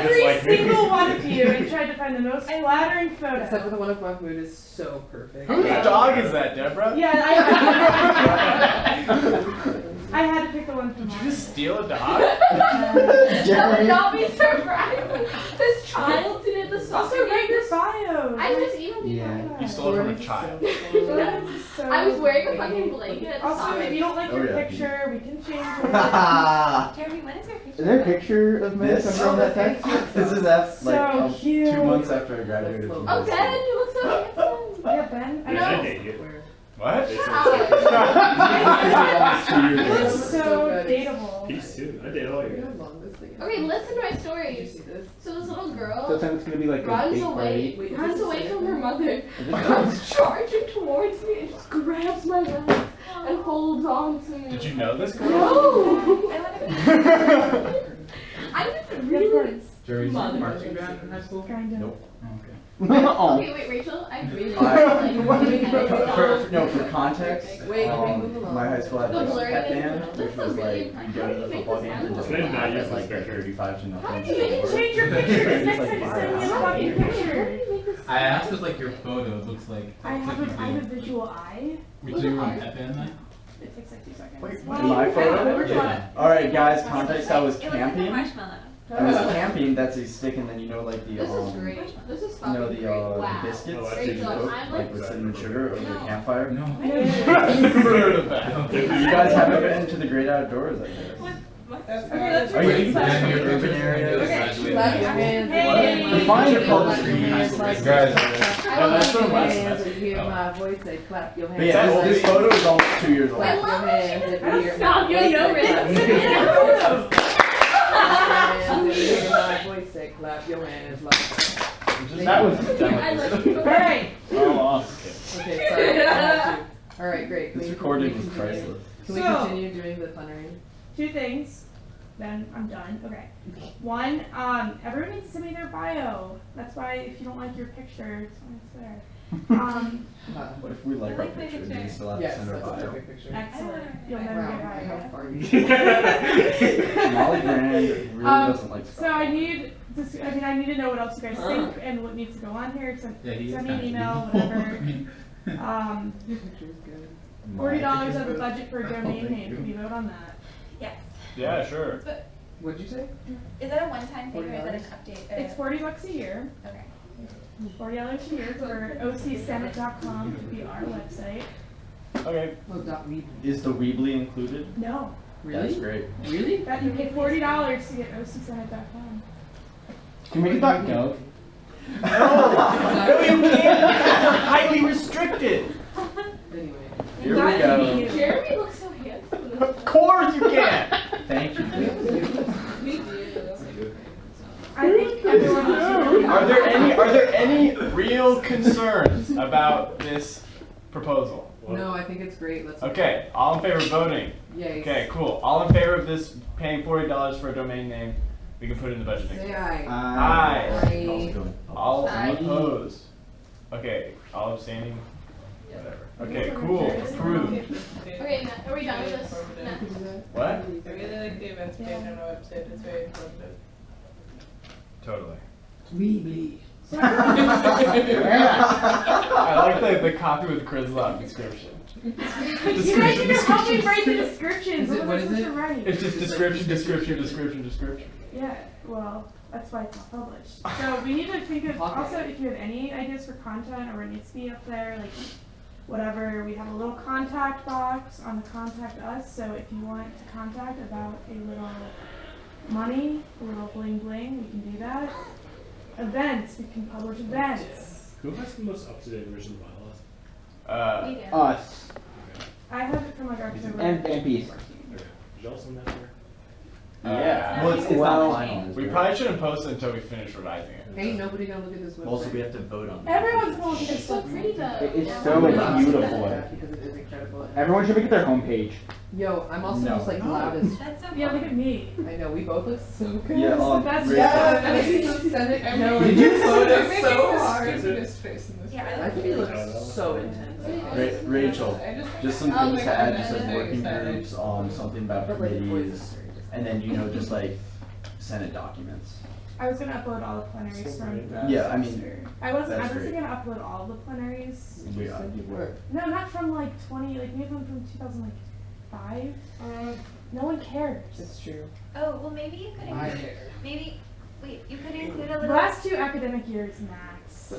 Just like every me. single one of you and tried to find the most flattering photo. Except for the one of my food is so perfect. Whose dog is that, Deborah? Yeah, I had to pick the one from Did you mine. just steal a dog? That would not be surprising. This child did the soccer Also, game. write your bios. I was even Yeah. You stole it from a child. Photos is so I was wearing a great. fucking blanket at the Also, soccer if you don't like Oh, your yeah. picture, we can change it. Jeremy, when is your picture? Is there a picture of me This? from that text? This is after, So cute. 2 months after I graduated from Oh, high school. Ben, you look so handsome. Yeah, Ben. I Did know. I date you? Where? What? They It said looks So so good. dateable. Peace too. I date all Look you. how long this thing is. Okay, listen to my Did you story. see this? So this little So girl it's it's gonna be like a runs big away, party. Wait, runs is this away it? from her mother, Is this comes charging towards me and just grabs my legs and holds on to me. Did you know this girl? No! I want to I'm just Of really. course. Jerry's Mother. marching band in high school? Kinda. Nope. Oh, okay. Oh. Okay, wait, Rachel, I really For context, Wait, move along. my high school had The this blurry pep is- band, that's which was really like, impressive. you go to the football games and just Maybe not laugh use at like this the picture. 35 to How nothing. did you You can score. change your picture, because It's next like time you send me a fire. fucking picture. I asked if like your photo looks like. I have a visual eye. So you were on that band then? It takes like 2 seconds. Wait, Well, my photo? which Yeah. one? Alright guys, context, I was It looks like a camping. marshmallow. I was camping, that's a stick, and then you know like the, This is great. This is you fucking know great. the Wow. biscuits Oh, I that see. you Rachel, cook, I'm like with cinnamon sugar over the No. campfire. No. I've never heard of that. You guys haven't been into the great outdoors, I guess. Okay, let's Are you replace back that. in your urban areas? Okay. Clap your hands. Hey. Define your Clap culture. your hands like Guys. this. No, that's Clap from your last hands semester. if you hear my voice, say clap your But hands. yeah, this photo is almost 2 years old. I Clap your love hands if you hear Stop, my you voice, know say it. clap your hands. Clap your hands if you hear my voice, say clap your hands like that. That was. I love you. Alright. Oh, awesome. Okay, sorry. I had to. All right, great. Can This we- recording can we was continue? priceless. Can we So- continue doing the plenary? 2 things. Then I'm done. Okay. One, everyone needs to send me their bio. That's why if you don't like your picture, it's why it's there. What if we like I our like my pictures, picture. we still have to Yes, send our that's a bio? perfect picture. Excellent. You'll never Wow, get how bio. far you Molly Brand really doesn't like So I need I need to know what else you guys think and what needs to go on here. Send, Yeah, he is send me an kind of email, cute. whatever. Your picture's good. $40 of a budget for a domain name. Can you vote on that? Yes. Yeah, sure. What'd you say? Is that a one-time thing or is that an update? It's $40 a year. Okay. $40 a year for ocsenate.com to be our website. Okay. Oh, .weeb. Is the Weebly included? No. That's Really? great. Really? That you pay $40 to get ocsenate.com. Can we get that go? No, you can't. It's highly restricted. Anyway. Here we go. Jeremy looks so handsome. Of course you can. Thank you. We do. I think everyone else Are there any real concerns about this proposal? No, I think it's great. Let's. Okay, all in favor of voting? Yay. Okay, cool. All in favor of this paying $40 for a domain name? We can put it in the budget next Say year. aye. Aye. All Aye. opposed? Okay, all abstaining? Whatever. Okay, cool. Approved. Okay, Matt, are we done with this? Matt? What? I really like the events page on our website. It's very informative. Totally. Weebly. I like the copy with Grizzlop description. You guys need to help me write the descriptions. Is it- What what am I is supposed it? to write? It's just description. Yeah, well, that's why it's not published. So we need to think of, also if you have any ideas for content or what needs to be up there, like whatever, we have a little contact box on the contact us, so if you want to contact about a little money, a little bling bling, we can do that. Events, we can publish events. Who has the most up-to-date version of bylaws? We do. Us. I have it from like October. And peace. y'all send that here? Yeah. Well, it's Well, not final. We probably shouldn't post it until we finish revising it. Ain't nobody gonna look at this website. Also, we have to vote on it. Everyone's going, it's so pretty though. It's Yeah, so we're not beautiful. gonna do that because it is incredible. Everyone should look at their homepage. Yo, I'm also No. just like loud as. That's so Yeah, look at me. I know, we both look so good. Yeah, That's Rachel. yes. Send it. I'm No, making you this photo I'm so making hard. the stupidest face in this. Yeah, I think it looks Yeah. so intense. Rachel, just some Oh things my to God, add, I just like know working exactly. groups, something about But like the voice is committees, very distinct. and then, just like Senate documents. I was gonna upload all the plenaries from the Yeah, I mean, semester. I wasn't that's gonna great. upload all the plenaries. We, Said you were. No, not from like 20, like maybe one from 2005. No one cares. It's true. Oh, well, maybe you could I include, care. maybe, wait, you could include a The little, last 2 academic years max.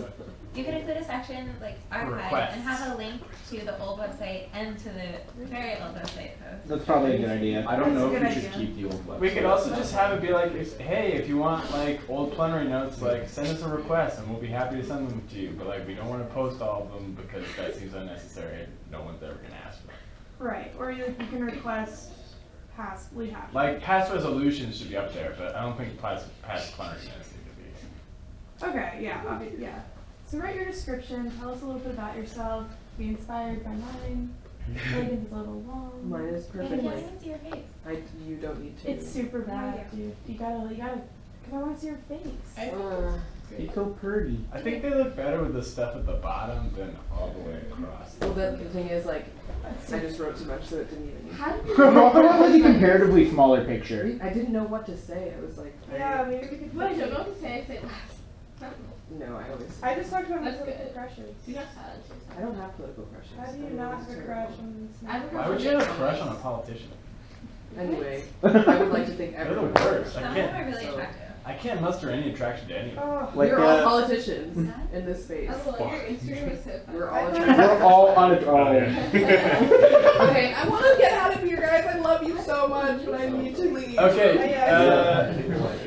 you could include a section, like, archive, and have a link to the old website and to the very old website post. That's probably a good idea. I don't That's know a if good we should idea. keep the old website. We could also just have it be like, hey, if you want like old plenary notes, like send us a request and we'll be happy to send them to you. But like we don't want to post all of them because that seems unnecessary and no one's ever gonna ask for them. Right, or you can request past, we have. Like past resolutions should be up there, but I don't think past plenary minutes need to be. Okay, yeah, yeah. So write your description, tell us a little bit about yourself, be inspired by mine. Megan's is a little long. Mine is I perfect. can't Like, even see your face. you don't need to. It's super bad, dude. You gotta, because I wanna see your face. You're so pretty. I think they look better with the stuff at the bottom than all the way across. Well, the thing is, like, I just wrote too much, so it didn't even. How did you? That's a comparatively smaller picture. I didn't know what to say. I was like, Yeah, maybe we could. What I don't know what to say, I say last. no, I always. I just talked about my That's political good. crushes. You got silence. I don't have political crushes. How do you I don't know, not it's have a terrible. crush on I have a Why would you have a crush on a politician? Anyway, I would like to think They're the everyone. worst. Some I of them are can't. really So- attractive. I can't muster any attraction to anyone. Oh, Like, We're all politicians in this space. Oh, well, your Instagram is so fun. We're all We're all on it. Oh. Okay, I want to get out of here, guys. I love you so much, but I need to leave. Okay,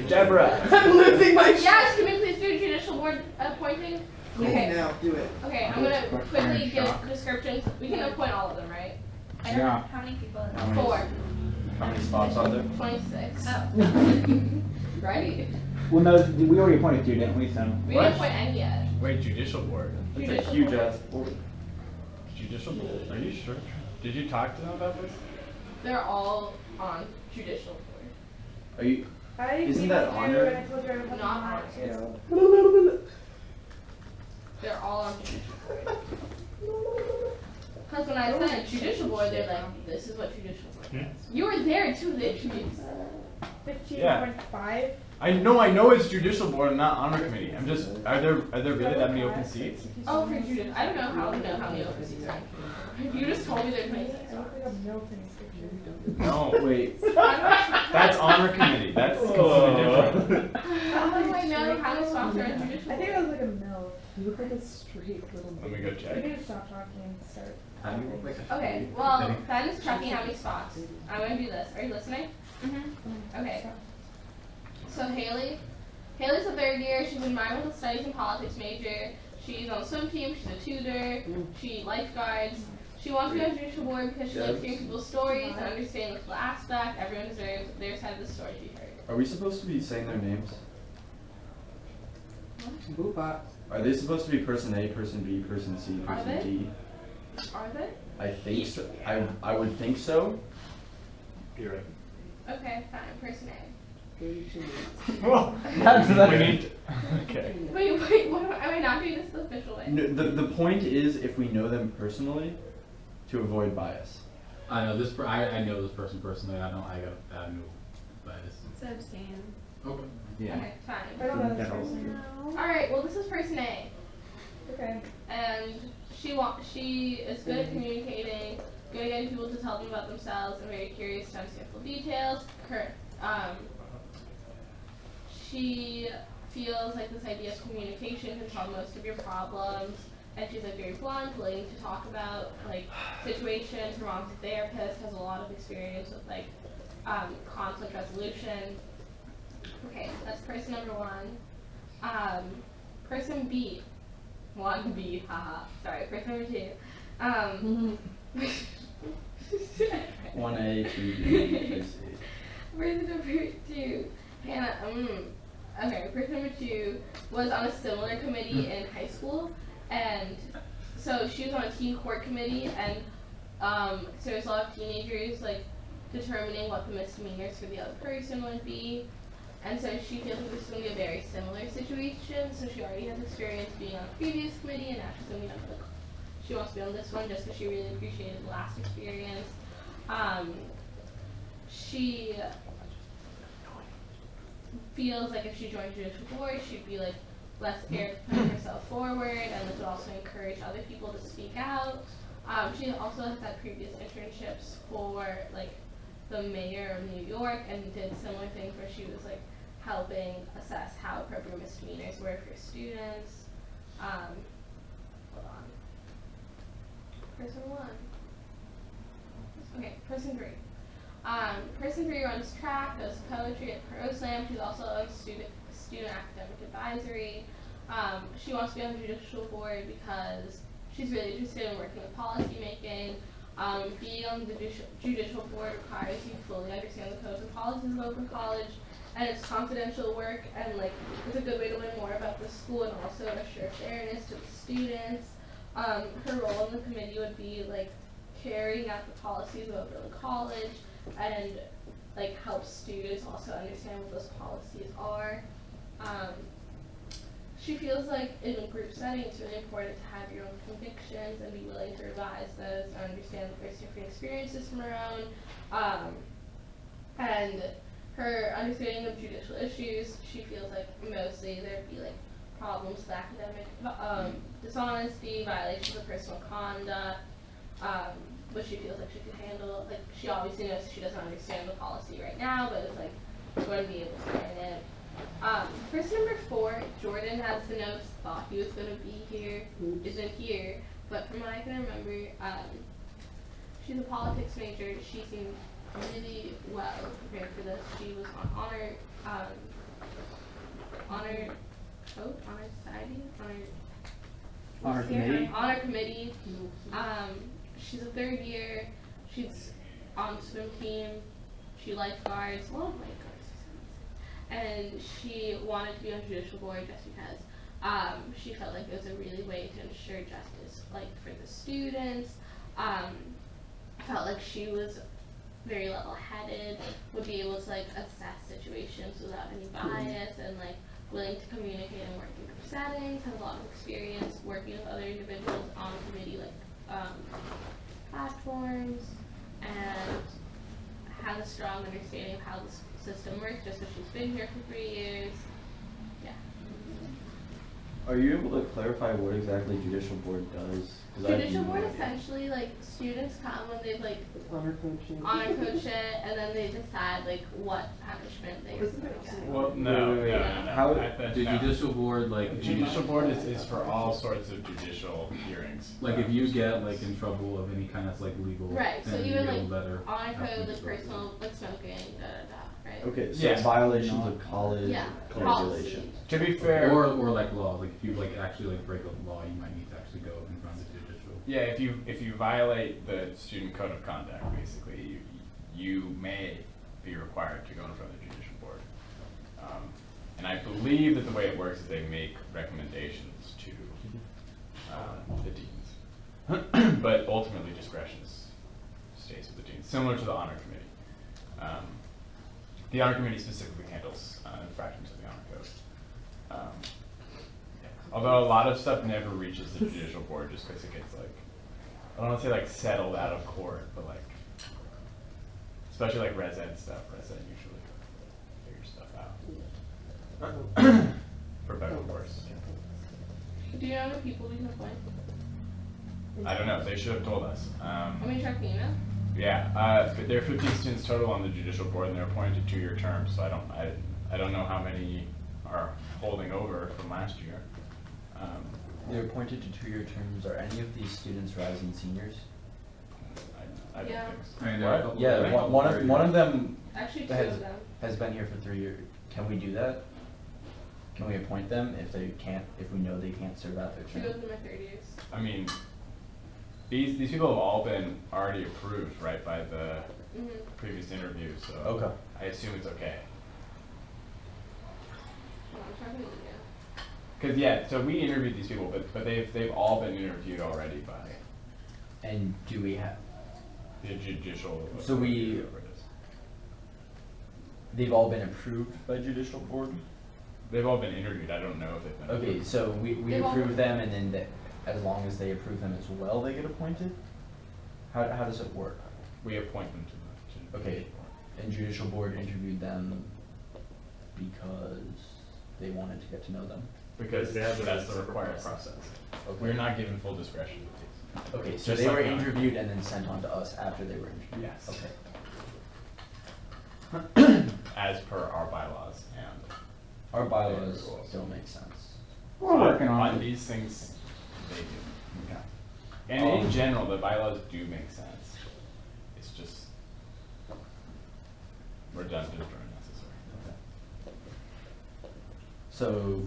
Deborah. I'm losing my shit. Yes, can we please do judicial board appointing? Okay. Now, do it. Okay, I'm gonna quickly give descriptions. We can appoint all of them, right? I don't Yeah. know how many people. How many- 4, How many spots are there? 26. Oh. Right? Well, no, we already appointed 2, didn't we? So. We What? didn't appoint any yet. Wait, judicial board. That's a Judicial huge board. ass board. Judicial board. Are you sure? Did you talk to them about this? They're all on judicial board. Are you? I Isn't emailed that you honor? and I told you I would have Not them honor. too. They're all on judicial board. Because when I said judicial board, they're like, this is what judicial board is. You were there too, they introduced. 15.5. I know it's judicial board and not honor committee. I'm just, are there really that many open seats? Oh, for judicial, I don't know how many open seats are. You just told me there's 26. I don't think I've no things pictures. No, wait. How That's honor committee. That's completely different. do I know how many spots are in judicial I think board? I was like a MILF. You look like a straight little. Let me go We check. need to stop talking and start. How do you look like a Okay, well, Ben is checking how many spots. I'm gonna do this. Are you listening? Mm-hmm. Okay. So Haley's a 3rd year. She's an environmental studies and politics major. She's on the swim team. She's a tutor. She lifeguards. She wants to be on judicial board because she likes hearing people's stories and understanding the full aspect. Everyone deserves their side of the story to be heard. Are we supposed to be saying their names? Boopot. Are they supposed to be person A, person B, person C, Are person they? D? Are they? I think so. I would think so. You're right. Okay, fine. Person A. Well, That's we need to, okay. Wait, what am I not doing this the official way? No, the point is, if we know them personally, to avoid bias. I know this. I know this person personally. I have no bias. So abstain. Okay. Yeah. Okay, fine. I don't know this person. Alright, well this is person A. Okay. And she is good at communicating, good at getting people to tell them about themselves, and very curious to understand full details. She feels like this idea of communication can solve most of your problems, and she's like very blunt, willing to talk about like situations. Her mom's a therapist, has a lot of experience with like conflict resolution. Okay, that's person number 1. Person B. 1B, haha. Sorry, person number 2. 1A, 2B, 3C. Person number 2, Hannah. Okay, person number 2 was on a similar committee in high school, and so she was on a teen court committee, and so there's a lot of teenagers like determining what the misdemeanors for the other person would be, and so she feels like this is going to be a very similar situation. So she already has experience being on a previous committee, and now she's going to be on she wants to be on this one just because she really appreciated the last experience. She feels like if she joined judicial board, she'd be like less scared to put herself forward, and this would also encourage other people to speak out. She also has had previous internships for like the mayor of New York, and did similar things where she was like helping assess how appropriate misdemeanors were for students. Hold on. Person 1. Okay, person 3. Person 3 runs track, does poetry at Pro Slam. She's also on student academic advisory. She wants to be on the judicial board because she's really interested in working with policy making. Being on the judicial board requires you to fully understand the codes and policies of Open College, and it's confidential work, and like it's a good way to learn more about the school and also assure fairness to the students. Her role in the committee would be like carrying out the policies of Oberlin College, and like help students also understand what those policies are. She feels like in a group setting it's really important to have your own convictions and be willing to revise those and understand that there's different experiences from her own. And her understanding of judicial issues, she feels like mostly there'd be like problems with academic dishonesty, violations of personal conduct, which she feels like she could handle. Like she obviously knows she doesn't understand the policy right now, but it's like going to be able to learn it. Person number 4, Jordan has the notes, thought he was going to be here, isn't here, but from what I can remember, she's a politics major. She seemed really well prepared for this. She was on honor committee. She's a 3rd year. She's on swim team. She lifeguards. A lot of lifeguards. And she wanted to be on judicial board just because she felt like it was a really way to ensure justice, like for the students. Felt like she was very level-headed, would be able to like assess situations without any bias, and like willing to communicate and work in group settings. Has a lot of experience working with other individuals on committee like platforms, and has a strong understanding of how this system works just because she's been here for 3 years. Yeah. Are you able to clarify what exactly judicial board does? Judicial board essentially, like, students come when they've like honor coach it, and then they decide like what punishment they are going to get. Well, no. How the judicial board, like the judicial board is for all sorts of judicial hearings. Like if you get like in trouble of any kind of like legal, right? So then even you get like a letter honor code, like personal, like smoking, right? Okay, so Yeah. violations of college Yeah. regulations. To be fair, or like law, like if you like actually like break a law, you might need to actually go in front of the judicial. yeah, if you violate the student code of conduct, basically, you may be required to go in front of the judicial board. And I believe that the way it works is they make recommendations to the deans, but ultimately discretion stays with the deans, similar to the honor committee. The honor committee specifically handles infractions of the honor code. Although a lot of stuff never reaches the judicial board just because it gets like, I don't want to say like settled out of court, but like, especially like res ed stuff, res ed usually figures stuff out. For better or worse. Do you know how many people we can appoint? I don't know, they should have told us. How many check the email? Yeah, there are 15 students total on the judicial board, and they're appointed to 2-year terms. So I don't know how many are holding over from last year. They're appointed to 2-year terms. Are any of these students rising seniors? I don't Yeah. think so. I mean, there are a couple Yeah, of one of them Actually, 2 has of them. has been here for 3 years. Can we do that? Can we appoint them if they can't? If we know they can't serve out their 2 term? of them are 3rd years. I mean, these people have all been already approved, right, by the previous interviews, so Okay. I assume it's okay. Well, I'm trying to do that. Cause yeah, so we interviewed these people, but they've all been interviewed already by And do we have, the judicial. So we- whatever it is. they've all been approved by judicial board? They've all been interviewed. I don't know if they've been. Okay, approved. so we They've all- approve them and then as long as they approve them as well, they get appointed? How does it work? We appoint them to the. Okay. judicial board. And judicial board interviewed them because they wanted to get to know them? Because They have the that's the reciprocal required process. process. We're not given full discretion with these. Okay, so Just they like were the- interviewed and then sent on to us after they were interviewed? Yes. Okay. As per our bylaws and. Our bylaws rules. don't make sense. We're working on it. these things, they do. Okay. And in general, the bylaws do make sense. It's just redundant or unnecessary. So,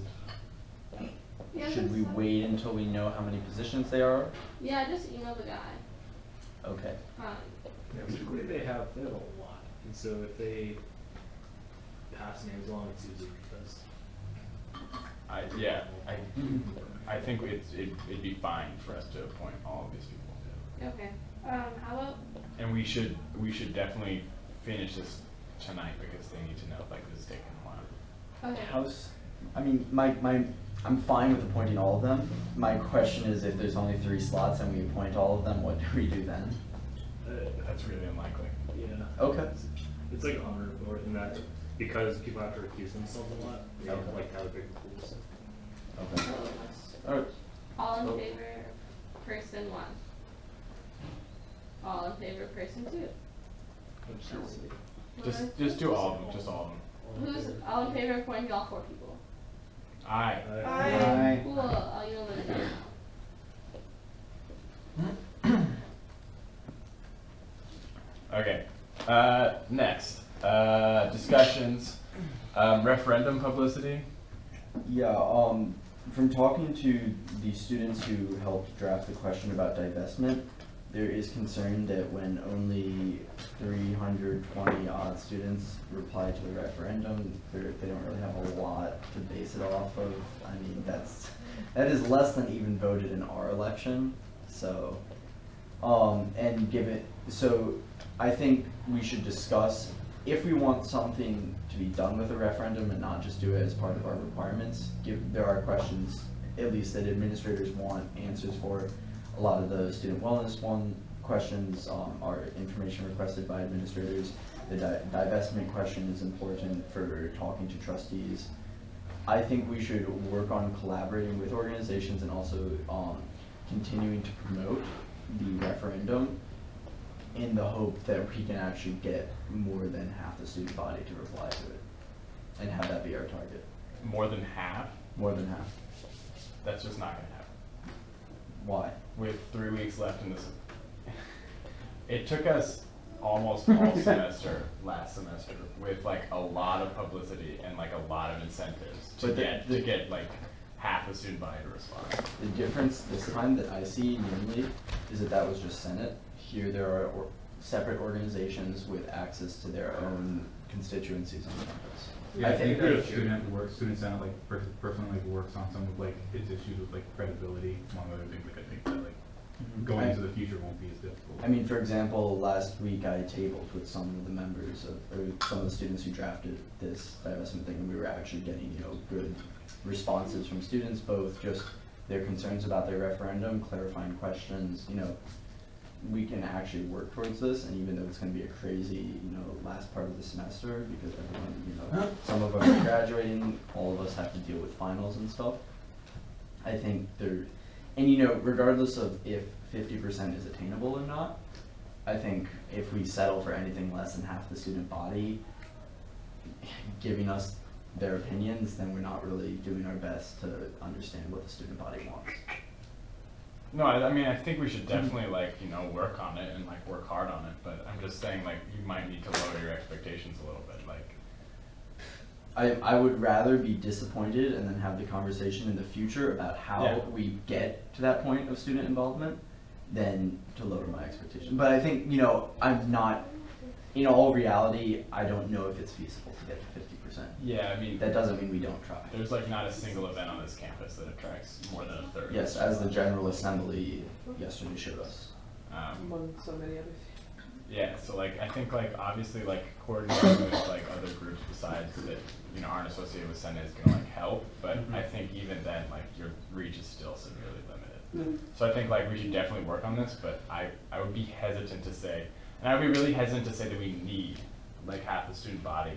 Yeah, should we just- wait until we know how many positions they are? Yeah, just email the guy. Okay. Yeah, typically they have a lot, and so if they pass names along, it's usually because. I think it'd be fine for us to appoint all of these people. Okay. How about, And we should definitely finish this tonight because they need to know, like, this is taking a while. okay. I mean, I'm fine with appointing all of them. My question is if there's only 3 slots and we appoint all of them, what do we do then? That's really unlikely. Yeah. Okay. It's like honor board in that because people have to recuse themselves a lot. They Okay. like have big pools. Okay. Alright. All in Oh. favor, person 1. All in favor, person 2. Just do all of them, just all of them. Who's all in favor of appointing all 4 people? Aye. Aye. Cool, I'll email them now. Okay, next, discussions, referendum publicity. Yeah, from talking to the students who helped draft the question about divestment, there is concern that when only 320 odd students reply to the referendum, they don't really have a lot to base it off of. I mean, that is less than even voted in our election, so, so I think we should discuss if we want something to be done with a referendum and not just do it as part of our requirements. There are questions, at least that administrators want answers for. A lot of the student wellness questions are information requested by administrators. The divestment question is important for talking to trustees. I think we should work on collaborating with organizations and also continuing to promote the referendum in the hope that we can actually get more than half the student body to reply to it and have that be our target. More than half? More than half. That's just not gonna happen. Why? We have 3 weeks left in this. It took us almost all semester, last semester, with like a lot of publicity and like a lot of incentives to But get like half the student body to respond. The difference this time that I see mainly is that was just Senate. Here there are separate organizations with access to their own constituencies on campus. Yeah, I think that student senate like person like works on some of like its issues with like credibility among other things. Like I think that like going into the future won't be as difficult. I mean, for example, last week I tabled with some of the members or some of the students who drafted this divestment thing, and we were actually getting, good responses from students, both just their concerns about their referendum, clarifying questions, we can actually work towards this, and even though it's gonna be a crazy, last part of the semester, because everyone, some of us are graduating, all of us have to deal with finals and stuff. I think regardless of if 50% is attainable or not, I think if we settle for anything less than half the student body giving us their opinions, then we're not really doing our best to understand what the student body wants. No, I mean, I think we should definitely work on it and work hard on it, but I'm just saying you might need to lower your expectations a little bit, I would rather be disappointed and then have the conversation in the future about how we get to that point of student involvement than to lower my expectations. But I think, I'm not in all reality, I don't know if it's feasible to get to 50%. Yeah, I mean, That doesn't mean we don't try. there's like not a single event on this campus that attracts more than a third. Yes, as the General Assembly yesterday showed us. Among so many others. Yeah, so like, I think like, obviously like coordinating with like other groups besides that, you know, aren't associated with Senate is gonna like help, but I think even then, like, your reach is still severely limited. So I think like we should definitely work on this, but I would be hesitant to say, and I would be really hesitant to say that we need like half the student body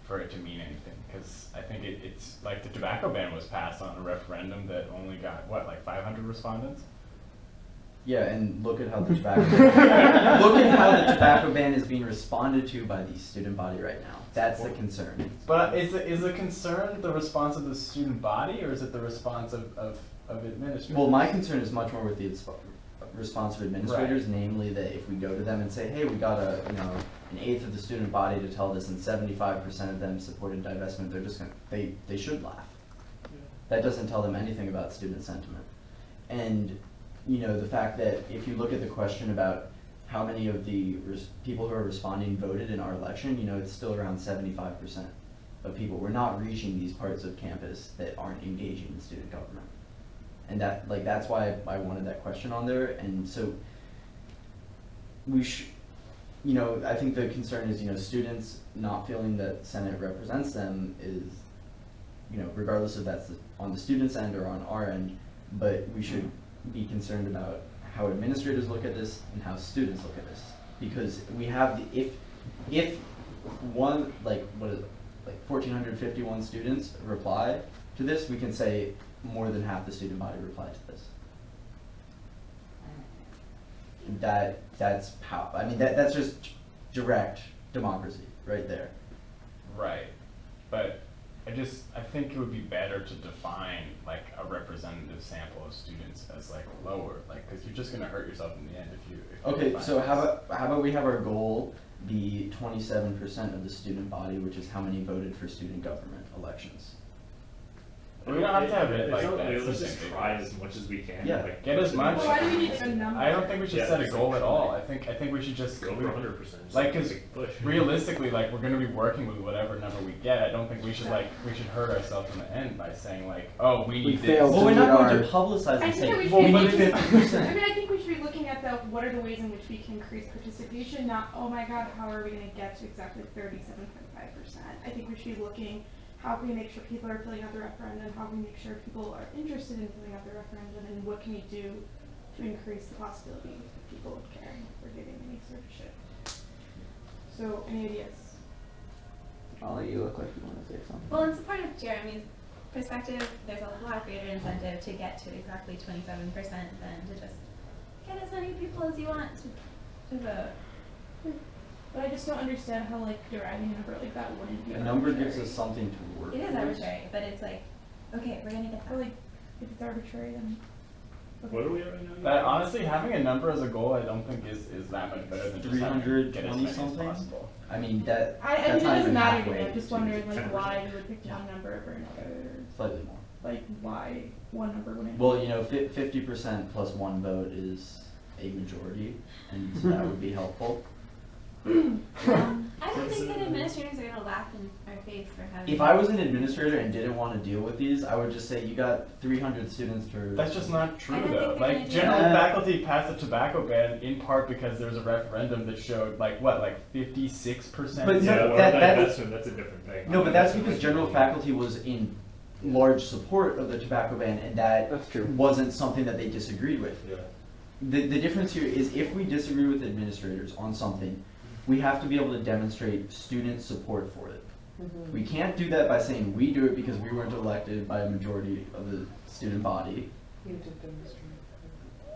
for it to mean anything, because I think it's like the tobacco ban was passed on a referendum that only got, what, like 500 respondents? Yeah, and look at how the tobacco look at how the tobacco ban is being responded to by the student body right now. That's the concern. But is the concern the response of the student body, or is it the response of administrators? Well, my concern is much more with the response of administrators, Right. namely that if we go to them and say, hey, we got an eighth of the student body to tell this and 75% of them supported divestment, they're just gonna, they should laugh. That doesn't tell them anything about student sentiment. And you know, the fact that if you look at the question about how many of the people who are responding voted in our election, you know, it's still around 75% of people. We're not reaching these parts of campus that aren't engaging in student government. And that, like, that's why I wanted that question on there. And so we you know, I think the concern is, you know, students not feeling that Senate represents them is, you know, regardless if that's on the students' end or on our end, but we should be concerned about how administrators look at this and how students look at this, because we have if one, like, what is it, like 1,451 students reply to this, we can say more than half the student body replied to this. That's how, I mean, that's just direct democracy right there. Right, but I think it would be better to define like a representative sample of students as like lower, like, because you're just gonna hurt yourself in the end if you Okay, define so this. how about we have our goal be 27% of the student body, which is how many voted for student government elections. We don't have to have it like It's not that. really, It's let's just just try as much as we can. Yeah. Like, Get as much. Well, why do we need a number? I don't think we should Yeah, set a just goal like at all. I think we should just go for 100%. like, because push. realistically, like, we're gonna be working with whatever number we get. I don't think we should hurt ourselves in the end by saying like, oh, we need this. failed. Well, we're not we going to are- publicize I and think say, that we well, we should need be 50%. I mean, I think we should be looking at what are the ways in which we can increase participation, not, oh my god, how are we gonna get to exactly 37.5%? I think we should be looking, how can we make sure people are filling out the referendum, how can we make sure people are interested in filling out the referendum, and what can we do to increase the possibility of people caring or giving any sort of shit. So, any ideas? Ollie, you look like you want to say something. Well, in support of Jeremy's perspective, there's a lot greater incentive to get to exactly 27% than to just get as many people as you want to vote. But I just don't understand how, like, deriving a number like that wouldn't be A number gives arbitrary. us something to work It is towards. arbitrary, but it's like, okay, we're gonna get But, that. like, if it's arbitrary, then. What are we at right now? That honestly, having a number as a goal, I don't think is that much better than just having to get as 320 many as something? possible. I mean, that I that's think it not doesn't even matter to halfway me, I'm just to wondering, like, 10%. why you would pick one number over another. Slightly more. Like, why one number wouldn't. Well, you know, 50% plus one vote is a majority, and so that would be helpful. I don't think that administrators are gonna laugh in our face for having. If I was an administrator and didn't want to deal with these, I would just say you got 300 students to. That's just not I true don't though. think they're Like, gonna do general that. faculty passed the tobacco ban in part because there was a referendum that showed like what, like 56%. But Yeah, no, or that's that's a different thing. no, but that's because general faculty was in large support of the tobacco ban, and that That's true. wasn't something that they disagreed with. Yeah. The difference here is if we disagree with administrators on something, we have to be able to demonstrate student support for it. We can't do that by saying we do it because we weren't elected by a majority of the student body. You have to demonstrate.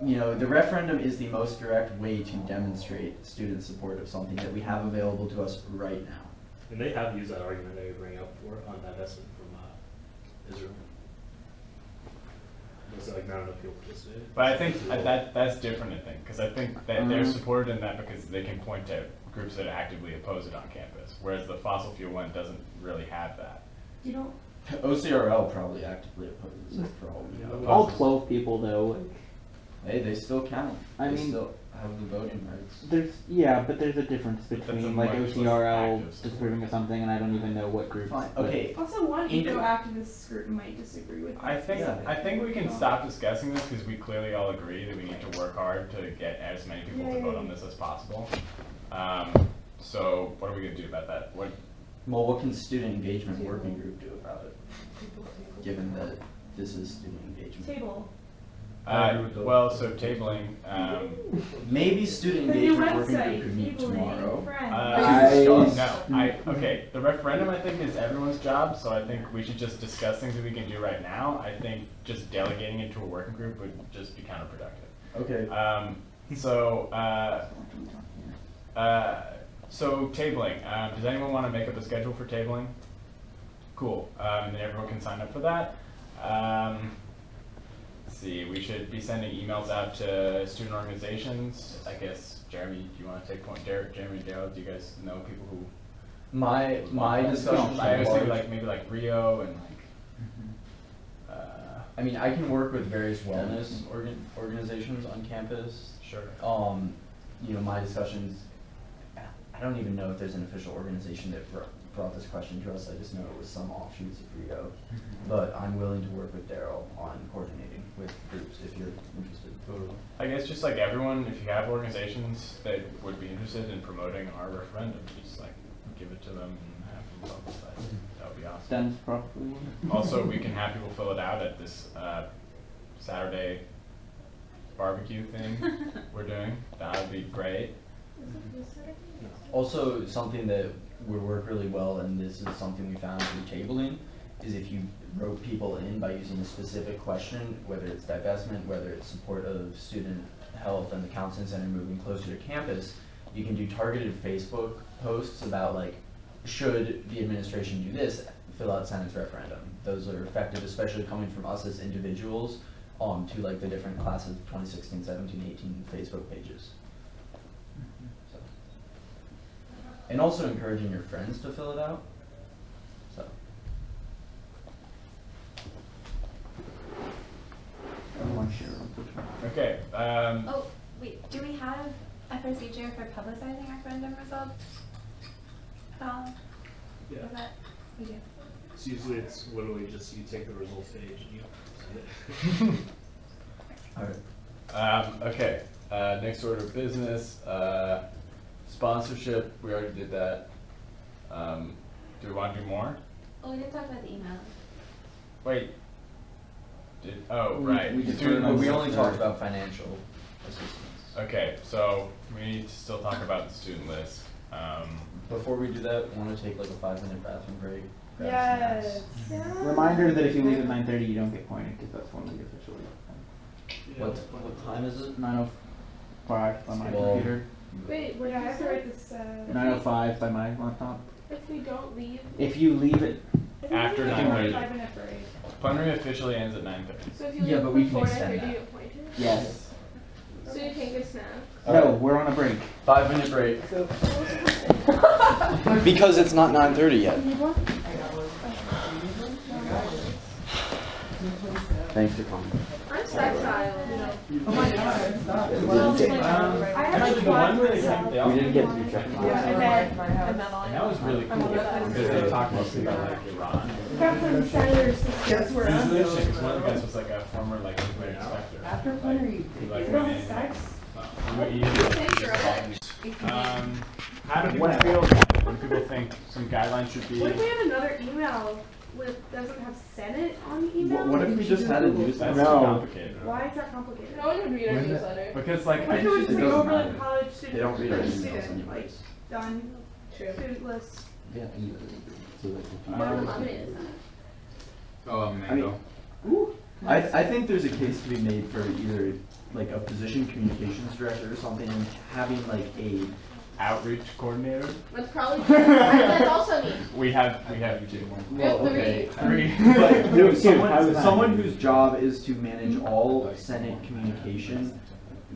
You know, the referendum is the most direct way to demonstrate student support of something that we have available to us right now. And they have used that argument that you bring up for on divestment from Israel. It's like not enough people participated. But I think that's different, I think, because I think that they're supported in that because they can point to groups that actively oppose it on campus, whereas the fossil fuel one doesn't really have that. You don't. OCRL probably actively opposes it for all we know. All 12 people, though. Hey, they still count. I They mean, still, have the voting rights. But there's a difference That's between a like much less OCRL active disapproving of something, and I don't even know what groups. Fine, but- okay. Also, one Indi- eco-activist group might disagree with I think Yeah. I think we can stop discussing this because we clearly all agree that we need to work hard to get as many people to vote on this as possible. So what are we gonna do about that? Well, what can student engagement working group do about it? Given that this is student engagement. Table. Well, so tabling. Maybe student The new engagement working website, group could meet tabling, tomorrow. friends. Okay. The referendum I think is everyone's job, so I think we should just discuss things that we can do right now. I think just delegating it to a working group would just be counterproductive. Okay. So tabling. Does anyone want to make up a schedule for tabling? Cool. And then everyone can sign up for that. Let's see. We should be sending emails out to student organizations. I guess Jeremy, do you want to take point? Jeremy and Daryl, do you guys know people who? My discussions. I always think like maybe like Rio and like. I mean, I can work with various wellness organizations on campus. Sure. You know, my discussions. I don't even know if there's an official organization that brought this question to us. I just know it was some offshoots of Rio. But I'm willing to work with Daryl on coordinating with groups if you're interested. Totally. I guess just like everyone, if you have organizations that would be interested in promoting our referendum, just like give it to them and have them publicize it. That would be awesome. Stems probably. Also, we can have people fill it out at this Saturday barbecue thing we're doing. That would be great. Also, something that would work really well, and this is something we found through tabling, is if you wrote people in by using a specific question, whether it's divestment, whether it's support of student health and the counseling center moving closer to campus, you can do targeted Facebook posts about like, should the administration do this, fill out Senate's referendum. Those are effective, especially coming from us as individuals, to like the different classes of 2016, 17, 18 Facebook pages. So. And also encouraging your friends to fill it out. So. Okay. Oh, wait, do we have a procedure for publicizing referendum results at all? Yeah. Is that, we do? So usually it's literally just you take the results page and you send it. Alright. Okay. Next order of business. Sponsorship. We already did that. Do we want to do more? Oh, we didn't talk about the email. Wait. Right. We only talked about financial assistance. Okay, so we need to still talk about the student list. Before we do that, want to take like a 5-minute bathroom break? Grab Yes. snacks? Reminder that if you leave at 9:30, you don't get pointed because that's when we officially. What time is it? 9:05 by my Well, computer. Wait, what I have to write this. 9:05 by my laptop. If we don't leave. If you leave it. After If 9:30. 5-minute break. Plenary officially ends at 9:30. So if you Yeah, leave but we can before extend 9:30, that. you get pointed. Yes. So you can't get snacks. No, we're on a break. 5-minute break. Because it's not 9:30 yet. Thanks for coming. I'm sexile. Oh my god. Actually, the one where they We didn't get to do check. And that was really cool because they talked mostly about like Iran. Got some senators to It was really interesting because one of the guys was like a former like nuclear inspector. After Plenary, Like, No went in, sex. How do people feel when people think some guidelines should be? What if we have another email doesn't have Senate on the email? What if we just had a newsletter? That's complicated. Why is that complicated? no one would read our newsletter. Because like Why can't we just It say doesn't Oberlin matter. College student? They don't read our emails student, anyways. like, done, True. student list. Yeah. What lemon is that? Oh, I mean, mango. I think there's a case to be made for either like a position communications director or something, and having like a outreach coordinator. That's probably true. That's also me. We have two. We have well, okay, Three. but no, How is that? someone whose job is to manage all Senate communication,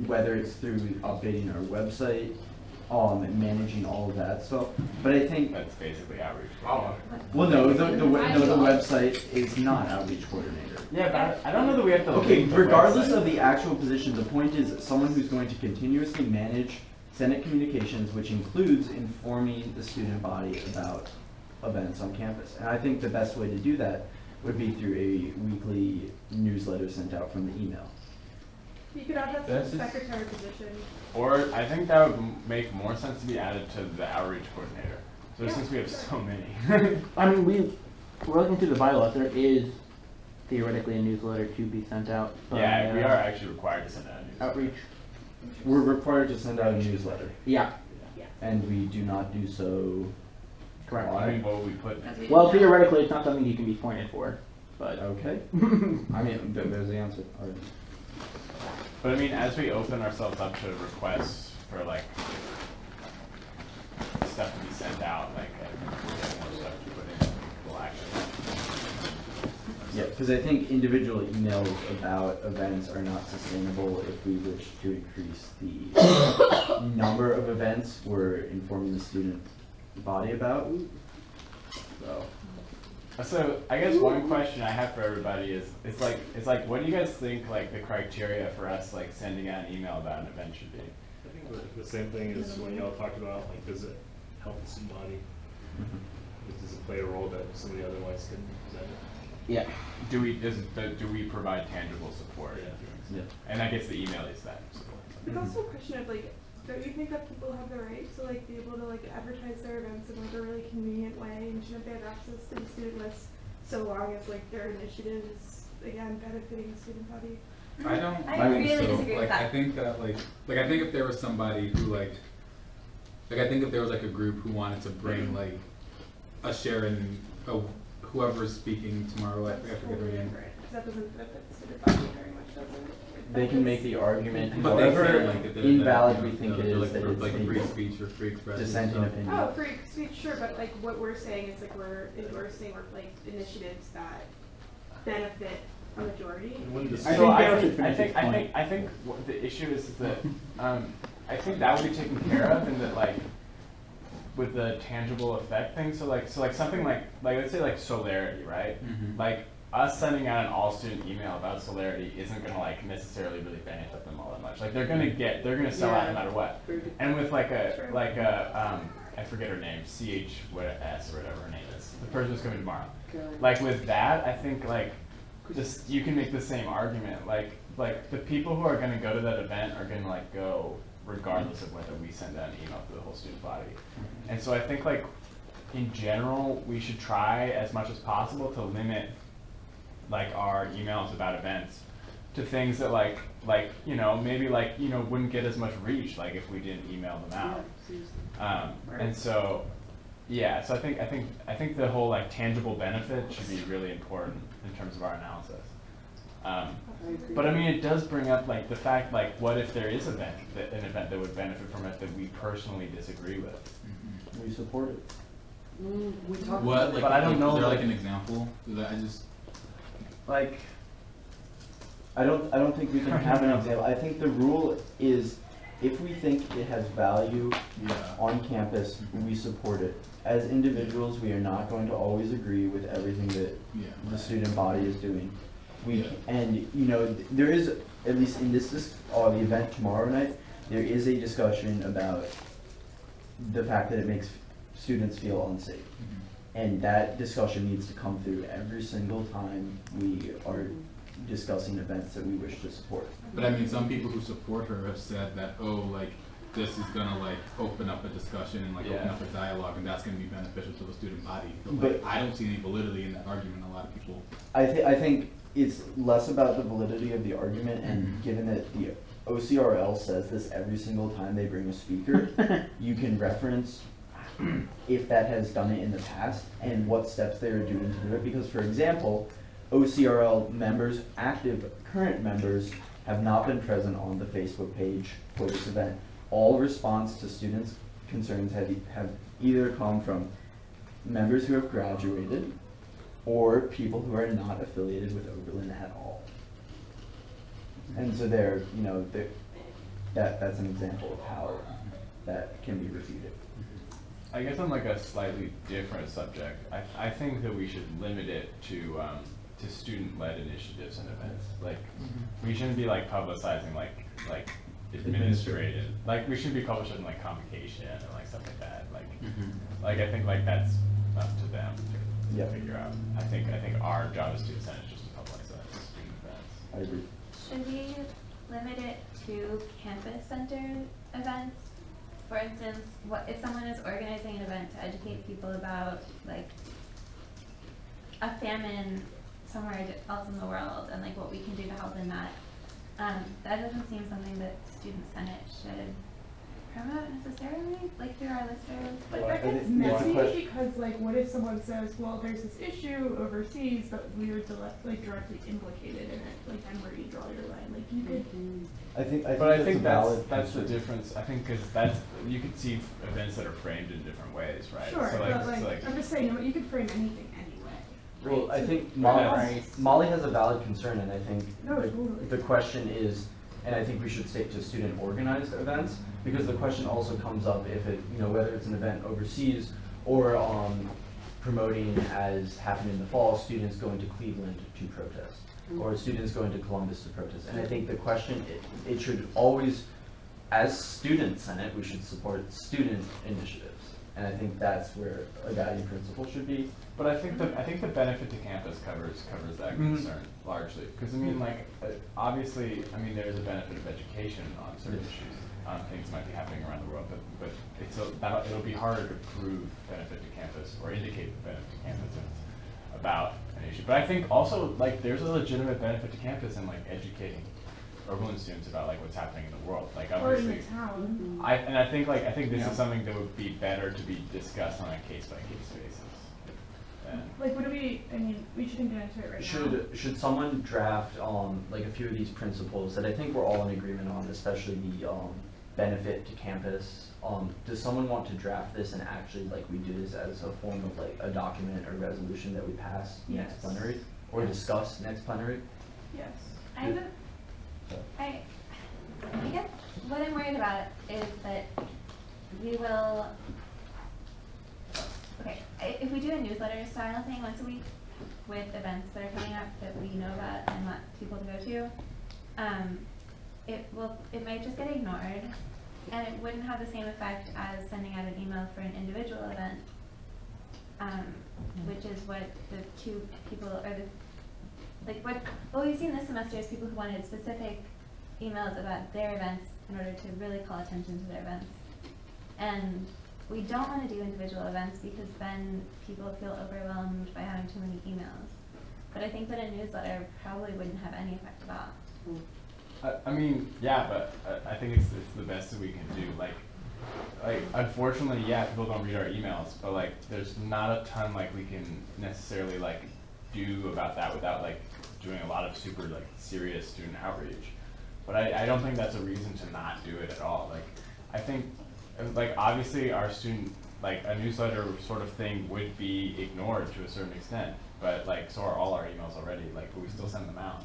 whether it's through updating our website, managing all of that stuff. But I think, That's basically outreach. well, no, the website is not outreach coordinator. Yeah, but I don't know that we have to. Okay, link the regardless website. of the actual position, the point is someone who's going to continuously manage Senate communications, which includes informing the student body about events on campus. And I think the best way to do that would be through a weekly newsletter sent out from the email. You could add that to That's the just- secretary position. Or I think that would make more sense to be added to the outreach coordinator. So Yeah, since we have sure. so many. I mean, we're looking through the bylaws. There is theoretically a newsletter to be sent out. By, Yeah, we are actually required to send out a newsletter. outreach. We're required to send out a newsletter, Yeah, and we do not do so. correct. I mean, what would we put? Well, theoretically, it's not something you can be pointed for, but Okay. I mean, there's the answer. All right. But I mean, as we open ourselves up to requests for like stuff to be sent out, like we'll get more stuff to put in, we'll actually. Yeah, because I think individual emails about events are not sustainable if we wish to increase the number of events we're informing the student body about. So I guess one question I have for everybody is, it's like, what do you guys think like the criteria for us like sending out an email about an event should be? I think the same thing as when y'all talked about, like, does it help the student body? Does it play a role that somebody otherwise couldn't present it? yeah. Do we provide tangible support? Yeah. And I guess the email is that support. It's also a question of like, don't you think that people have the right to like be able to like advertise their events in like a really convenient way, and shouldn't they have access to the student list so long as like their initiative is again benefiting the student body? I don't. I really disagree with Like, I that. think that like I think if there was somebody who like I think if there was like a group who wanted to bring like a Sharon, whoever's speaking tomorrow, I forget her name. Because that doesn't benefit the student body very much, does it? They can make the argument, But they however feel like that invalid you know, we think it they're is, like, that for, it's like free a speech or free expression. dissenting stuff. opinion. Oh, free speech, sure, but like what we're saying is like we're endorsing or like initiatives that benefit a majority. And when does- I So think I Daryl should think, finish his point. I think what the issue is that, I think that would be taken care of in that like, with the tangible effect thing, so like something like let's say like Solarity, right? Mhm. Like us sending out an all-student email about Solarity isn't gonna like necessarily really benefit them all that much. Like they're gonna sell out no matter what. And with like I forget her name, CH what S or whatever her name is, the person who's coming tomorrow. Like with that, I think like just you can make the same argument. Like the people who are gonna go to that event are gonna like go regardless of whether we send out an email to the whole student body. And so I think like in general, we should try as much as possible to limit like our emails about events to things that like you know maybe like you know wouldn't get as much reach like if we didn't email them out. And so yeah, so I think the whole like tangible benefit should be really important in terms of our analysis. But I mean, it does bring up like the fact like what if there is an event that would benefit from it that we personally disagree with? We support it. We talked What? Like, But I don't know, Is there like like- an example? That I just. Like I don't think we can have an example. I think the rule is if we think it has value Yeah. on campus, we support it. As individuals, we are not going to always agree with everything that Yeah. the student body is doing. Yeah. And you know, there is, at least in the event tomorrow night, there is a discussion about the fact that it makes students feel unsafe. Mhm. And that discussion needs to come through every single time we are discussing events that we wish to support. But I mean, some people who support her have said that, oh, like, this is gonna like open up a discussion and like open Yeah. up a dialogue, and that's gonna be beneficial to the student body. But, But- like, I don't see any validity in that argument. A lot of people. I think it's less about the validity of the argument, and given that the OCRL says this every single time they bring a speaker, you can reference if that has done it in the past and what steps they are doing to do it. Because, for example, OCRL members, active current members, have not been present on the Facebook page for this event. All response to students' concerns have either come from members who have graduated or people who are not affiliated with Oberlin at all. And so that's an example of how that can be refuted. I guess on like a slightly different subject, I think that we should limit it to student-led initiatives and events. Like, we shouldn't be like publicizing like administrative, like we shouldn't be publishing like convocation and like stuff like that. Like, like I think like that's up to them to figure out. I think our job as student senate is just to publicize student events. I agree. Should we limit it to campus-centered events? For instance, what if someone is organizing an event to educate people about like a famine somewhere else in the world and like what we can do to help in that? That doesn't seem something that student senate should promote necessarily, like through our listserv. But Well, that I gets think it's a messy question- because, like, what if someone says, well, there's this issue overseas, but we were directly implicated in it? Like, then where do you draw your line? Like, you could. But I think a valid that's the concern. difference. I think because that's you could see events that are framed in different ways, right? Sure, So but it's like, I'm just saying, you could frame anything anyway. Well, right? I So- think Right. Molly has a valid concern, and I think No, totally. the question is, and I think we should stick to student organized events, because the question also comes up if it, whether it's an event overseas or promoting, as happened in the fall, students going to Cleveland to protest, or students going to Columbus to protest. And I think the question, it should always, as student senate, we should support student initiatives. And I think that's where a guiding principle should be. But I think the benefit to campus covers that concern largely, because I mean obviously there's a benefit of education on certain issues, on things that might be happening around the world, but it'll be harder to prove benefit to campus or indicate the benefit to campus about an issue. But I think also like there's a legitimate benefit to campus in like educating Oberlin students about like what's happening in the world. Like Or in obviously, the town. I think this is something that would be better to be discussed on a case by case basis. Like, what do we, we shouldn't get into it right now. Should someone draft like a few of these principles that I think we're all in agreement on, especially the benefit to campus? Does someone want to draft this and actually like we do this as a form of like a document or resolution that we pass next Yes. plenary or discuss next plenary? Yes. I guess what I'm worried about is that we will, if we do a newsletter style thing once a week with events that are coming up that we know about and want people to go to, it might just get ignored, and it wouldn't have the same effect as sending out an email for an individual event, which is what the two people, or what we've seen this semester is people who wanted specific emails about their events in order to really call attention to their events. And we don't want to do individual events because then people feel overwhelmed by having too many emails. But I think that a newsletter probably wouldn't have any effect at all. But I think it's the best that we can do. Like unfortunately, people don't read our emails, but like there's not a ton like we can necessarily like do about that without like doing a lot of super like serious student outreach. But I don't think that's a reason to not do it at all. Like I think like obviously our student like a newsletter sort of thing would be ignored to a certain extent, but like so are all our emails already, like but we still send them out.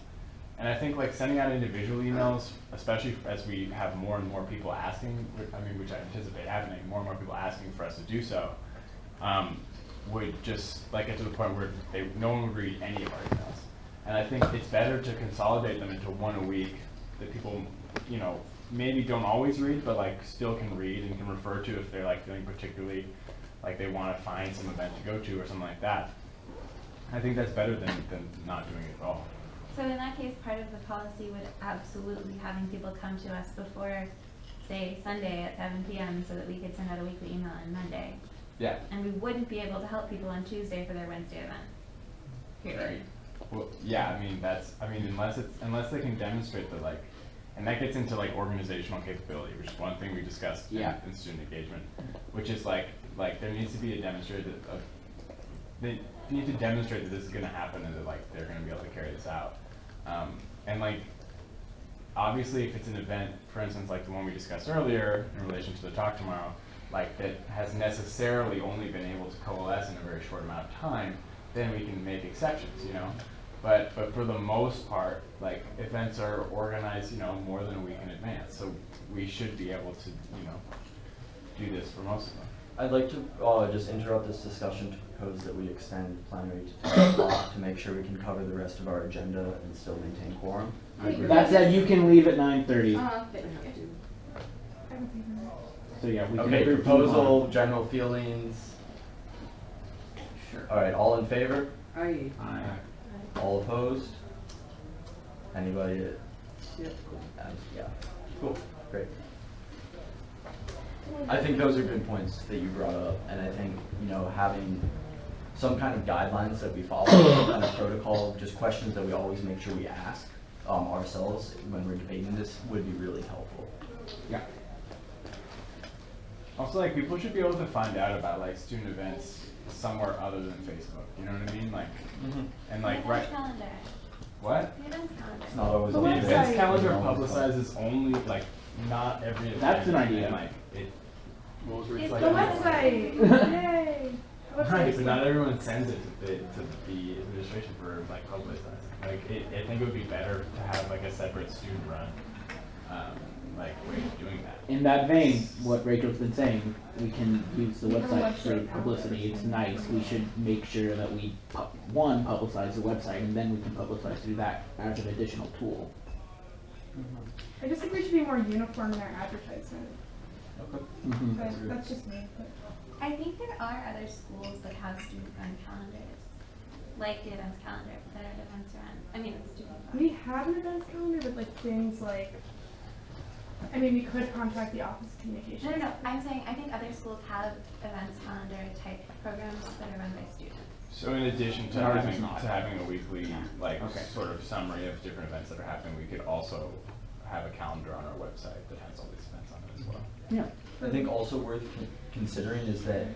And I think like sending out individual emails, especially as we have more and more people asking, which I anticipate happening, more and more people asking for us to do so, would just like get to the point where no one would read any of our emails. And I think it's better to consolidate them into one a week that people, maybe don't always read, but like still can read and can refer to if they're like feeling particularly like they want to find some event to go to or something like that. I think that's better than not doing it at all. So in that case, part of the policy would absolutely having people come to us before, say, Sunday at 7 p.m. so that we could send out a weekly email on Monday. Yeah. And we wouldn't be able to help people on Tuesday for their Wednesday event. Period. Well, yeah, unless they can demonstrate that like, and that gets into like organizational capability, which is one thing we discussed in student engagement, which is like there needs to be a they need to demonstrate that this is going to happen and that like they're going to be able to carry this out. And like, obviously if it's an event, for instance, like the one we discussed earlier in relation to the talk tomorrow, like that has necessarily only been able to coalesce in a very short amount of time, then we can make exceptions, But for the most part, like events are organized, more than a week in advance. So we should be able to, do this for most of them. I'd like to just interrupt this discussion to propose that we extend plenary to 10 o'clock to make sure we can cover the rest of our agenda and still maintain quorum. That said, you can leave at 9:30. Thank you. I don't think So yeah, we can Okay, approve proposal, general feelings. Sure. Alright, all in favor? Aye. Aye. All opposed? Anybody? Yep. Yeah. Cool. Great. I think those are good points that you brought up, and I think, you know, having some kind of guidelines that we follow, some kind of protocol, just questions that we always make sure we ask ourselves when we're debating this would be really helpful. Yeah. Also, like, people should be able to find out about like student events somewhere other than Facebook. You know what I mean? Like, and like, The right? events calendar. What? The events calendar. It's not always The on the The events website. calendar Always on. publicizes only like not every event. That's an idea. And, like it. What was It's like? the website. Yay. Right, but not everyone sends it to the administration for like publicizing. Like, I think it would be better to have like a separate student run, like way of doing that. In that vein, what Rachel's been saying, we can use the website for publicity. It's nice. We should make sure that we publicize the website, and then we can publicize through that as an additional tool. I just think we should be more uniform in our advertisement. Okay. But that's just me. But I think there are other schools that have student-run calendars, like the events calendar that are events run. I mean, it's student-run. we have an events calendar, but like things like, I mean, we could contact the Office of Communications. No. I'm saying I think other schools have events calendar type programs that are run by students. So in addition to Ours is having not. a weekly like Okay. sort of summary of different events that are happening, we could also have a calendar on our website that has all these events on it as well. Yeah. I think also worth considering is that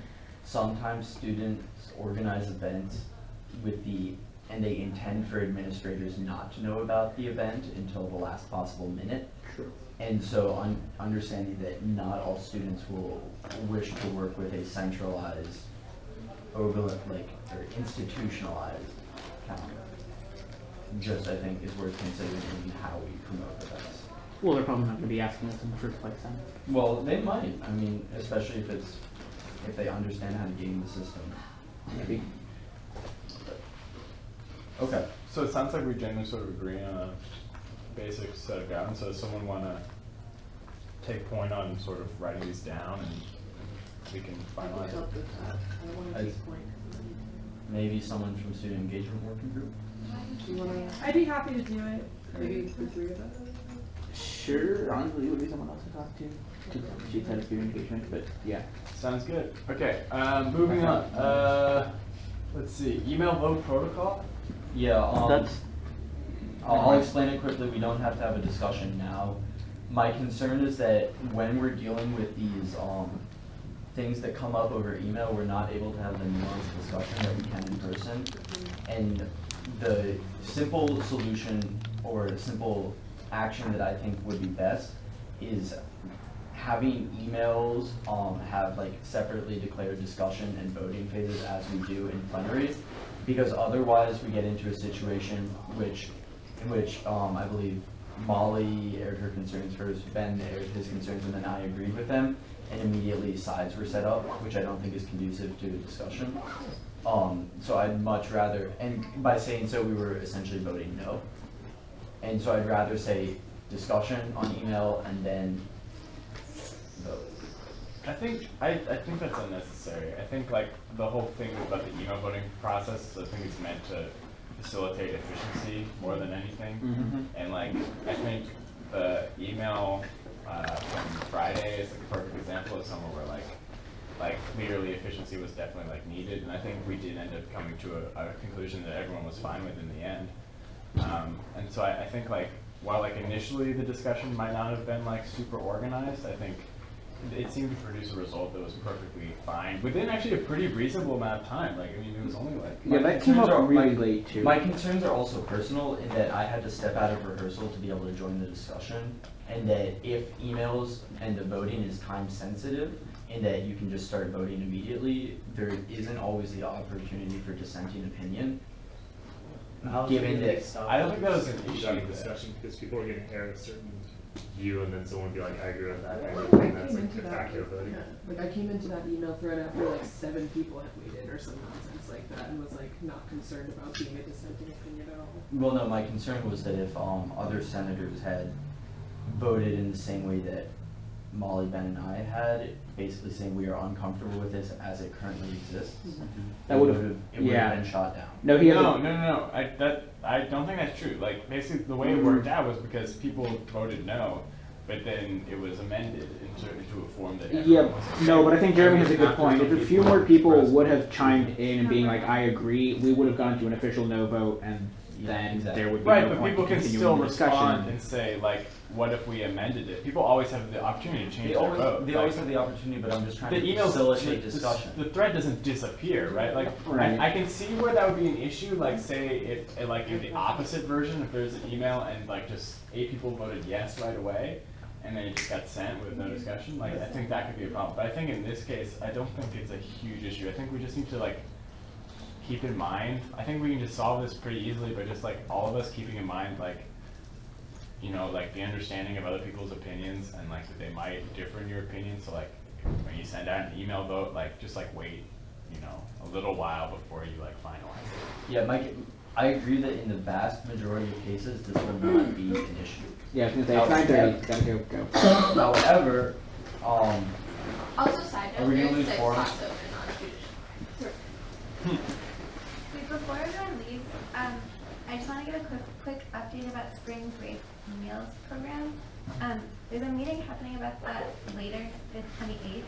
sometimes students organize events and they intend for administrators not to know about the event until the last possible minute. True. And so understanding that not all students will wish to work with a centralized, or institutionalized calendar. Just, I think, is worth considering in how we promote events. Well, they're probably not going to be asking us in the first place then. Well, they might. I mean, especially if they understand how to game the system. Maybe. Okay. So it sounds like we generally sort of agree on a basic set of guidelines. So does someone want to take point on sort of writing these down and we can finalize it? I want to take point. Maybe someone from student engagement working group? Do you want to, I'd be happy to do it. maybe the three of us? Sure, honestly, it would be someone else to talk to. She's had a student engagement, but yeah. Sounds good. Okay, moving on. Let's see, email vote protocol? Yeah, That's I'll explain it quickly. We don't have to have a discussion now. My concern is that when we're dealing with these things that come up over email, we're not able to have the nuanced discussion that we can in person. And the simple solution or simple action that I think would be best is having emails have like separately declared discussion and voting phases as we do in plenary, because otherwise we get into a situation in which I believe Molly aired her concerns first, Ben aired his concerns, and then I agreed with them, and immediately sides were set up, which I don't think is conducive to a discussion. So I'd much rather, and by saying so, we were essentially voting no. And so I'd rather say discussion on email and then vote. I think that's unnecessary. I think like the whole thing about the email voting process, I think it's meant to facilitate efficiency more than anything. And like I think the email from Friday is like a perfect example of somewhere where like clearly efficiency was definitely like needed, and I think we did end up coming to a conclusion that everyone was fine with in the end. And so I think like while like initially the discussion might not have been like super organized, I think it seemed to produce a result that was perfectly fine within actually a pretty reasonable amount of time. Like, I mean, it was only like... Yeah, that came up really late too. My concerns are also personal in that I had to step out of rehearsal to be able to join the discussion, and that if emails and the voting is time sensitive, and that you can just start voting immediately, there isn't always the opportunity for dissenting opinion. Given that, I don't think that was an issue. Discussion because people are getting aired a certain view and then someone would be like, I agree with that, I agree I with that, came that's like into de that, facto voting. like I came into that email thread after like 7 people had weighed in or some nonsense like that and was like not concerned about being a dissenting opinion at all. Well, no, my concern was that if other senators had voted in the same way that Molly, Ben, and I had, basically saying we are uncomfortable with this as it currently exists, That it would've- it would yeah. have been shot down. No, he No, hasn't. no. I don't think that's true. Like, basically, the way it worked out was because people voted no, but then it was amended into a form that Yeah, everyone was okay no, but I with. think Jeremy has a good point. If a few more people would have chimed in and being like, I agree, we would have gone to an official no vote, and then there would be Right, no but point people to can continuing still the respond discussion. and say, like, what if we amended it? People always have the opportunity to change They their always, vote. they always have the opportunity, but I'm just trying The to emails, facilitate discussion. the thread doesn't disappear, right? Like, Right. I can see where that would be an issue. Like, say if like in the opposite version, if there's an email and like just 8 people voted yes right away, and then it just got sent with no discussion. Like, I think that could be a problem. But I think in this case, I don't think it's a huge issue. I think we just need to like keep in mind. I think we can just solve this pretty easily by just like all of us keeping in mind like, you know, like the understanding of other people's opinions and like that they might differ in your opinion. So like when you send out an email vote, like just like wait, you know, a little while before you like finalize it. Yeah, Mike, I agree that in the vast majority of cases, this will not be an issue. Yeah, I was gonna say, it's 9:30, gotta go. However, Also, side Are note, we gonna there's leave 6 forums? spots open on Tuesday. Wait, before everyone leaves, I just want to give a quick update about spring break meals program. There's a meeting happening about that later, the 28th,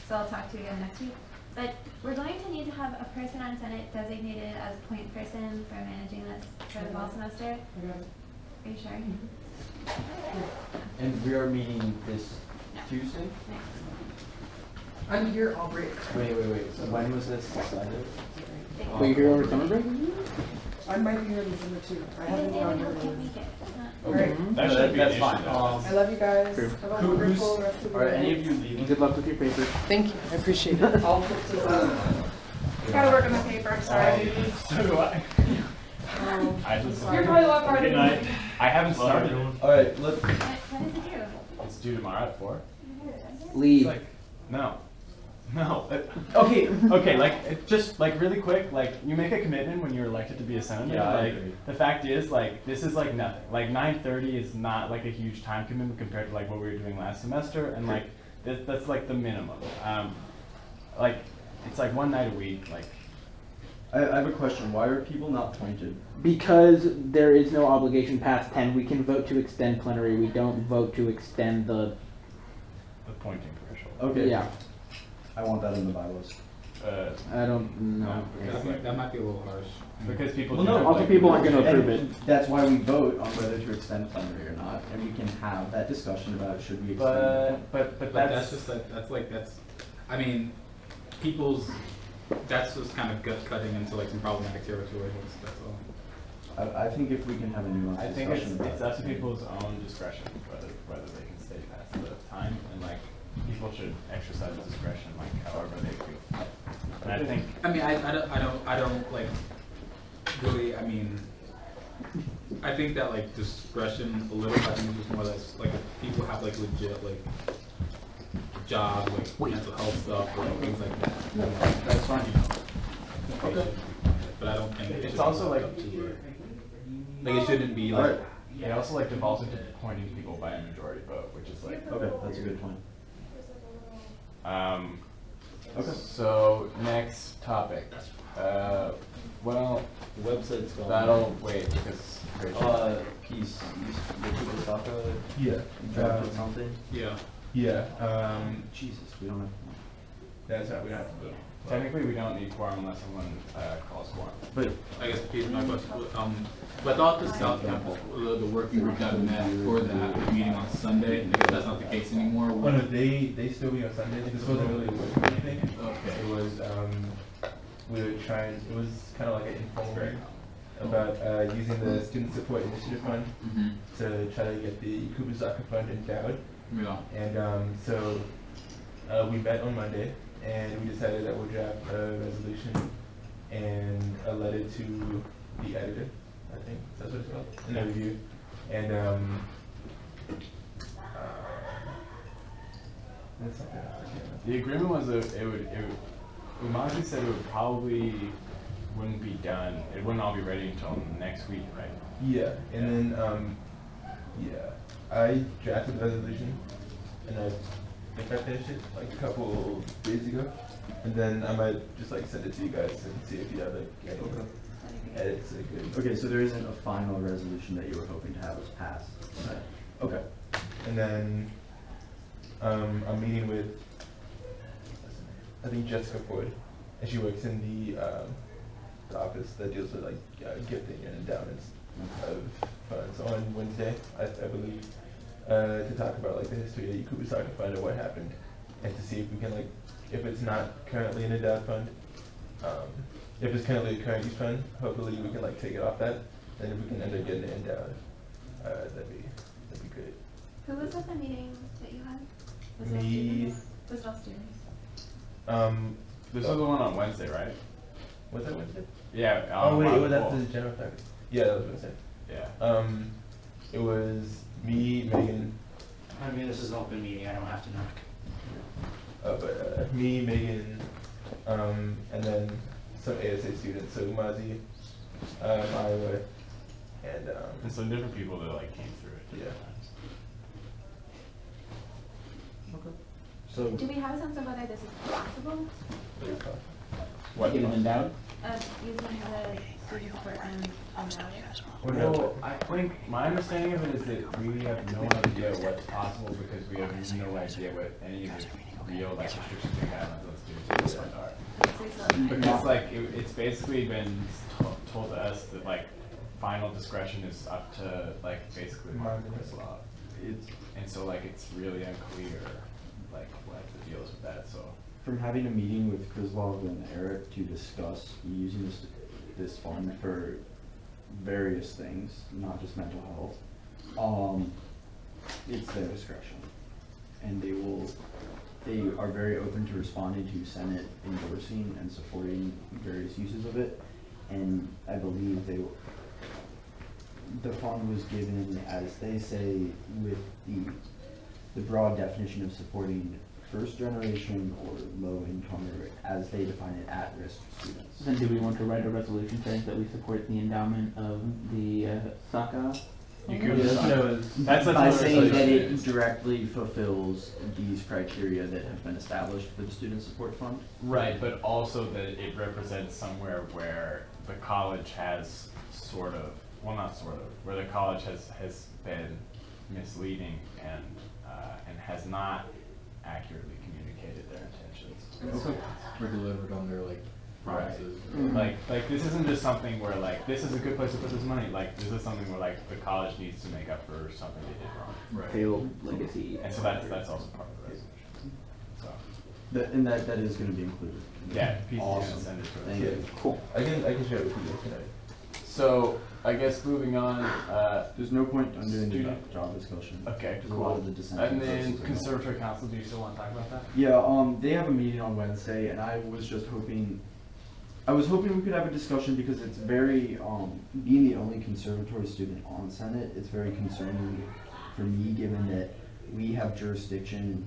so I'll talk to you again next week. But we're going to need to have a person on Senate designated as point person for managing this for the fall semester. Are you sure? and we are meeting this Tuesday? Next. I'm here all break. Wait. So when was this decided? Were you here over summer break? I might be here in December too. I Because haven't David gone Hill here. can't make it. It's not. Alright. That should be an that's issue fine. though. I love you guys. True. Have a Who- wonderful who's- rest of the Are day. any of you leaving? Good luck with your paper. Thank you. I appreciate it. I'll flip to the. Gotta work on the paper, I'm sorry. So do I. I just. You're probably a lot farther Good than night. me. I haven't started. Alright, let's, When is it due? It's due tomorrow at 4. It's Leave. like, no. Okay, like, just, like, really quick, like, you make a commitment when you're elected to be a senator. Yeah, I like, agree. the fact is, like, this is, like, nothing. Like, 9:30 is not, like, a huge time commitment compared to, like, what we were doing last semester, and, like, that's, like, the minimum. Like, it's, like, one night a week, like, I have a question. Why are people not pointed? Because there is no obligation past 10, we can vote to extend plenary, we don't vote to extend the, pointing threshold. Okay. yeah, I want that in the bylaws. I don't know. That might be a little harsh. Because people Well, do no, have, also like, people aren't gonna And approve it. That's why we vote on whether to extend plenary or not, and we can have that discussion about should we extend it. But But that's that's just I mean, that's just kind of gut cutting into like some problematic territory, that's all. I think if we can have a nuanced I think discussion about it's up to people's own discretion whether they can stay past the time, and like people should exercise discretion like however they feel. And I think I mean, I don't like really. I mean, I think that like discretion a little. I think it's just more or less like if people have like legit like jobs, like mental health stuff, or like, things like that. That's fine. Okay. But I don't think it it's should also be like up to like it shouldn't be like. it also like devolves into appointing people by a majority vote, which is like Okay, that's a good point. Okay. So next topic. Well, The website's gone. that'll wait because Rachel. Peace. Did you talk about it? Yeah. Drafted something? Yeah. Yeah. Jesus, we don't have. That's not, we don't have to vote. Technically, we don't need quorum unless someone calls quorum. But I guess to my question, but I thought the South Campus, the working group that met for that meeting on Sunday, I guess that's not the case anymore. Oh no, they still meet on Sundays. This wasn't really a working group thing. Okay. It was we were trying. It was kind of like an informal meeting about using the Student Support Initiative Fund Mm-hmm. to try to get the Cooper Soccer Fund endowed. Yeah. And so we met on Monday, and we decided that we'll draft a resolution and a letter to the editor. I think that's what it's called, in the review. And That's something I forget. The agreement was that Umazi said it would probably wouldn't be done, it wouldn't all be ready until next week, right? Yeah, and then, yeah, I drafted the resolution, and I think I finished it like a couple days ago. And then I might just like send it to you guys and see if you have like any edits. Okay, so there isn't a final resolution that you were hoping to have us pass tonight? Okay. And then I'm meeting with, I think, Jessica Ford, and she works in the office that deals with like gifting and endowments of funds on Wednesday, I believe, to talk about like the history of the Kubasaka Fund and what happened, and to see if we can like, if it's not currently an endowed fund, if it's currently a current use fund, hopefully we can like take it off that, and if we can end up getting it endowed, that'd be great. Who was at the meeting that you had? Was Me. it all students? This was the one on Wednesday, right? Was that Wednesday? Yeah. Oh wait, on that's the the general faculty. Yeah, that was Wednesday. Yeah. It was me, Megan. I mean, this is an open meeting, I don't have to know. But me, Megan, and then some ASA students, so Umazi, Iowa, And some different people that like came through it. Yeah. Okay. So, Do we have a sense of whether this is possible? What? Get it endowed? Using the student support and Well, I think my understanding of it is that we have no idea what's possible because we have no idea what any of the real like restrictions and guidelines on student support are. Because like it's basically been told to us that like final discretion is up to like basically Mark law. And so like it's really unclear like what the deal is with that. So from having a meeting with Krislov and Eric to discuss using this fund for various things, not just mental health, it's their discretion. And they are very open to responding to Senate endorsing and supporting various uses of it. And I believe the fund was given, as they say, with the broad definition of supporting first generation or low income, or as they define it, at-risk students. Then do we want to write a resolution saying that we support the endowment of the Saka? you could That's by another saying that it resolution. directly fulfills these criteria that have been established for the student support fund. Right, but also that it represents somewhere where the college has sort of, well not sort of, where the college has been misleading and has not accurately communicated their intentions. It's like we're delivered on their like promises. Like this isn't just something where like this is a good place to put this money. Like this is something where like the college needs to make up for something they did wrong. Right. Failed legacy. And so that's also part of the resolution. So And that is going to be included. yeah, PC's Awesome. gonna send it to us. Thank you. Cool. I can share it with you guys tonight. So I guess moving on. There's no point in doing the Student- job discussion. Okay, Because a lot cool. of the dissenting And then voices are not. conservatory council. Do you still want to talk about that? Yeah, they have a meeting on Wednesday, and I was hoping we could have a discussion because it's very, being the only conservatory student on Senate, it's very concerning for me, given that we have jurisdiction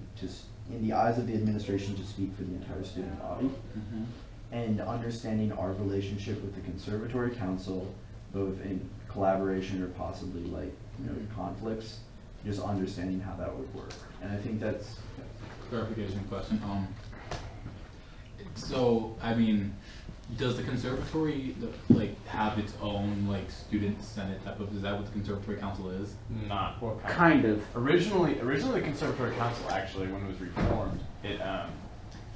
in the eyes of the administration to speak for the entire student body. And understanding our relationship with the conservatory council, both in collaboration or possibly like, conflicts, just understanding how that would work. And I think that's, Clarification question. So I mean, does the conservatory like have its own like student senate type of? Is that what the conservatory council is? Not well, Kind of. Originally, the conservatory council actually, when it was reformed,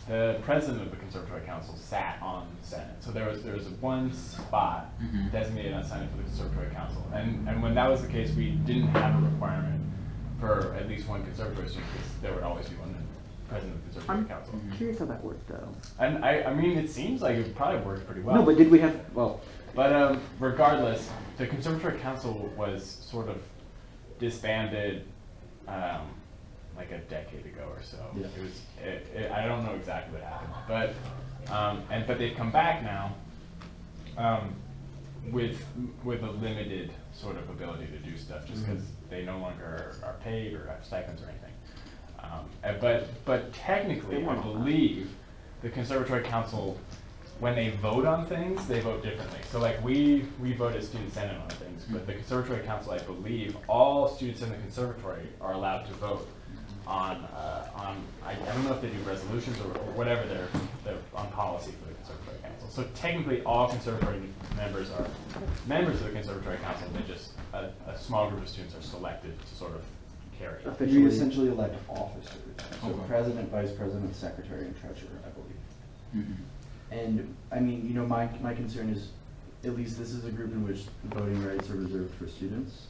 the president of the conservatory council sat on the senate. So there was one spot designated on senate for the conservatory council, and when that was the case, we didn't have a requirement for at least one conservatory student because there would always be one president of the conservatory council. I'm curious how that worked though. And I mean, it seems like it probably worked pretty well. No, but did we have, well, But regardless, the conservatory council was sort of disbanded like a decade ago or so. Yeah. It was I don't know exactly what happened, but they've come back now with a limited sort of ability to do stuff just because they no longer are paid or have stipends or anything. But technically, I believe the Conservatory Council, when they vote on things, they vote differently. So like we vote as student senate on things, but the Conservatory Council, I believe, all students in the conservatory are allowed to vote on I don't know if they do resolutions or whatever they're on policy for the Conservatory Council. So technically, all conservatory members are members of the Conservatory Council. They just a small group of students are selected to sort of carry it. We essentially elect officers, so Okay. president, vice president, secretary, and treasurer, I believe. And, I mean, you know, my concern is, at least this is a group in which voting rights are reserved for students.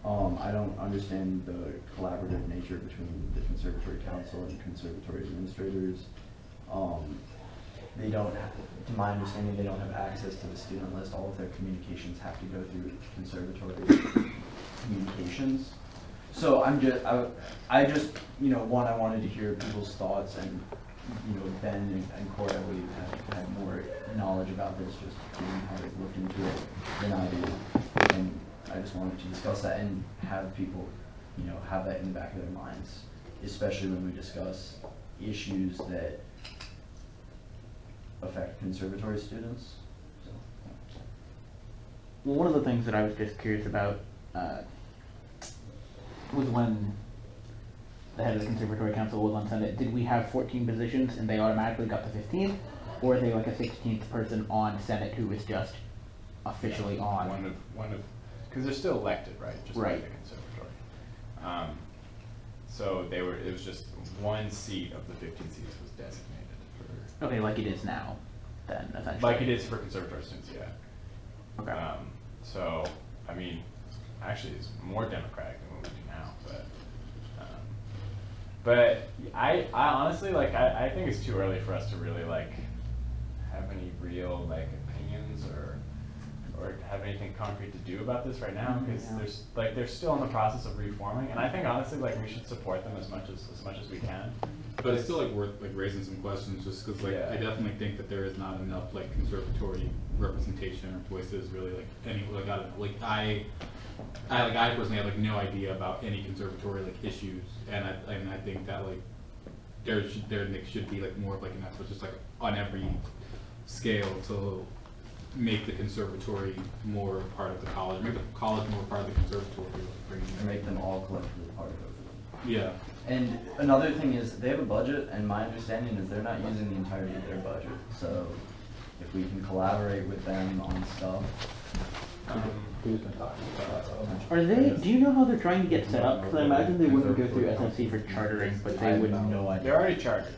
I don't understand the collaborative nature between the Conservatory Council and conservatory administrators. They don't, to my understanding, they don't have access to the student list. All of their communications have to go through conservatory communications. So I just, you know, I wanted to hear people's thoughts, and, you know, Ben and Corey, I believe, have more knowledge about this, just given how they've looked into it than I do. And I just wanted to discuss that and have people, you know, have that in the back of their minds, especially when we discuss issues that affect conservatory students. So, Well, one of the things that I was just curious about was when the head of the Conservatory Council was on Senate, did we have 14 positions and they automatically got the 15th? Or are they like a 16th person on Senate who was just officially on? One of, because they're still elected, right? Just Right. like the conservatory. So it was just one seat of the 15 seats was designated for. Okay, like it is now, then, essentially. Like it is for conservatory students, yeah. Okay. So, I mean, actually it's more democratic than what we do now, but I honestly, like, I think it's too early for us to really, like, have any real, like, opinions or have anything concrete to do about this right now, because they're still in the process of reforming, and I think honestly, like, we should support them as much as we can. But it's still like worth like raising some questions, just because like I definitely think that there is not enough like conservatory representation or voices really like any like I personally have like no idea about any conservatory like issues, and I think that like there should be like more of like an effort just like on every scale to make the conservatory more part of the college, make the college more part of the conservatory, like and make them all collectively part of it. Yeah. And another thing is, they have a budget, and my understanding is they're not using the entirety of their budget. So if we can collaborate with them on stuff. Who's been talking about Are they, do you know how they're trying to get set up? Because I imagine they wouldn't go through SLC for chartering, but they would. No idea. They're already chartered.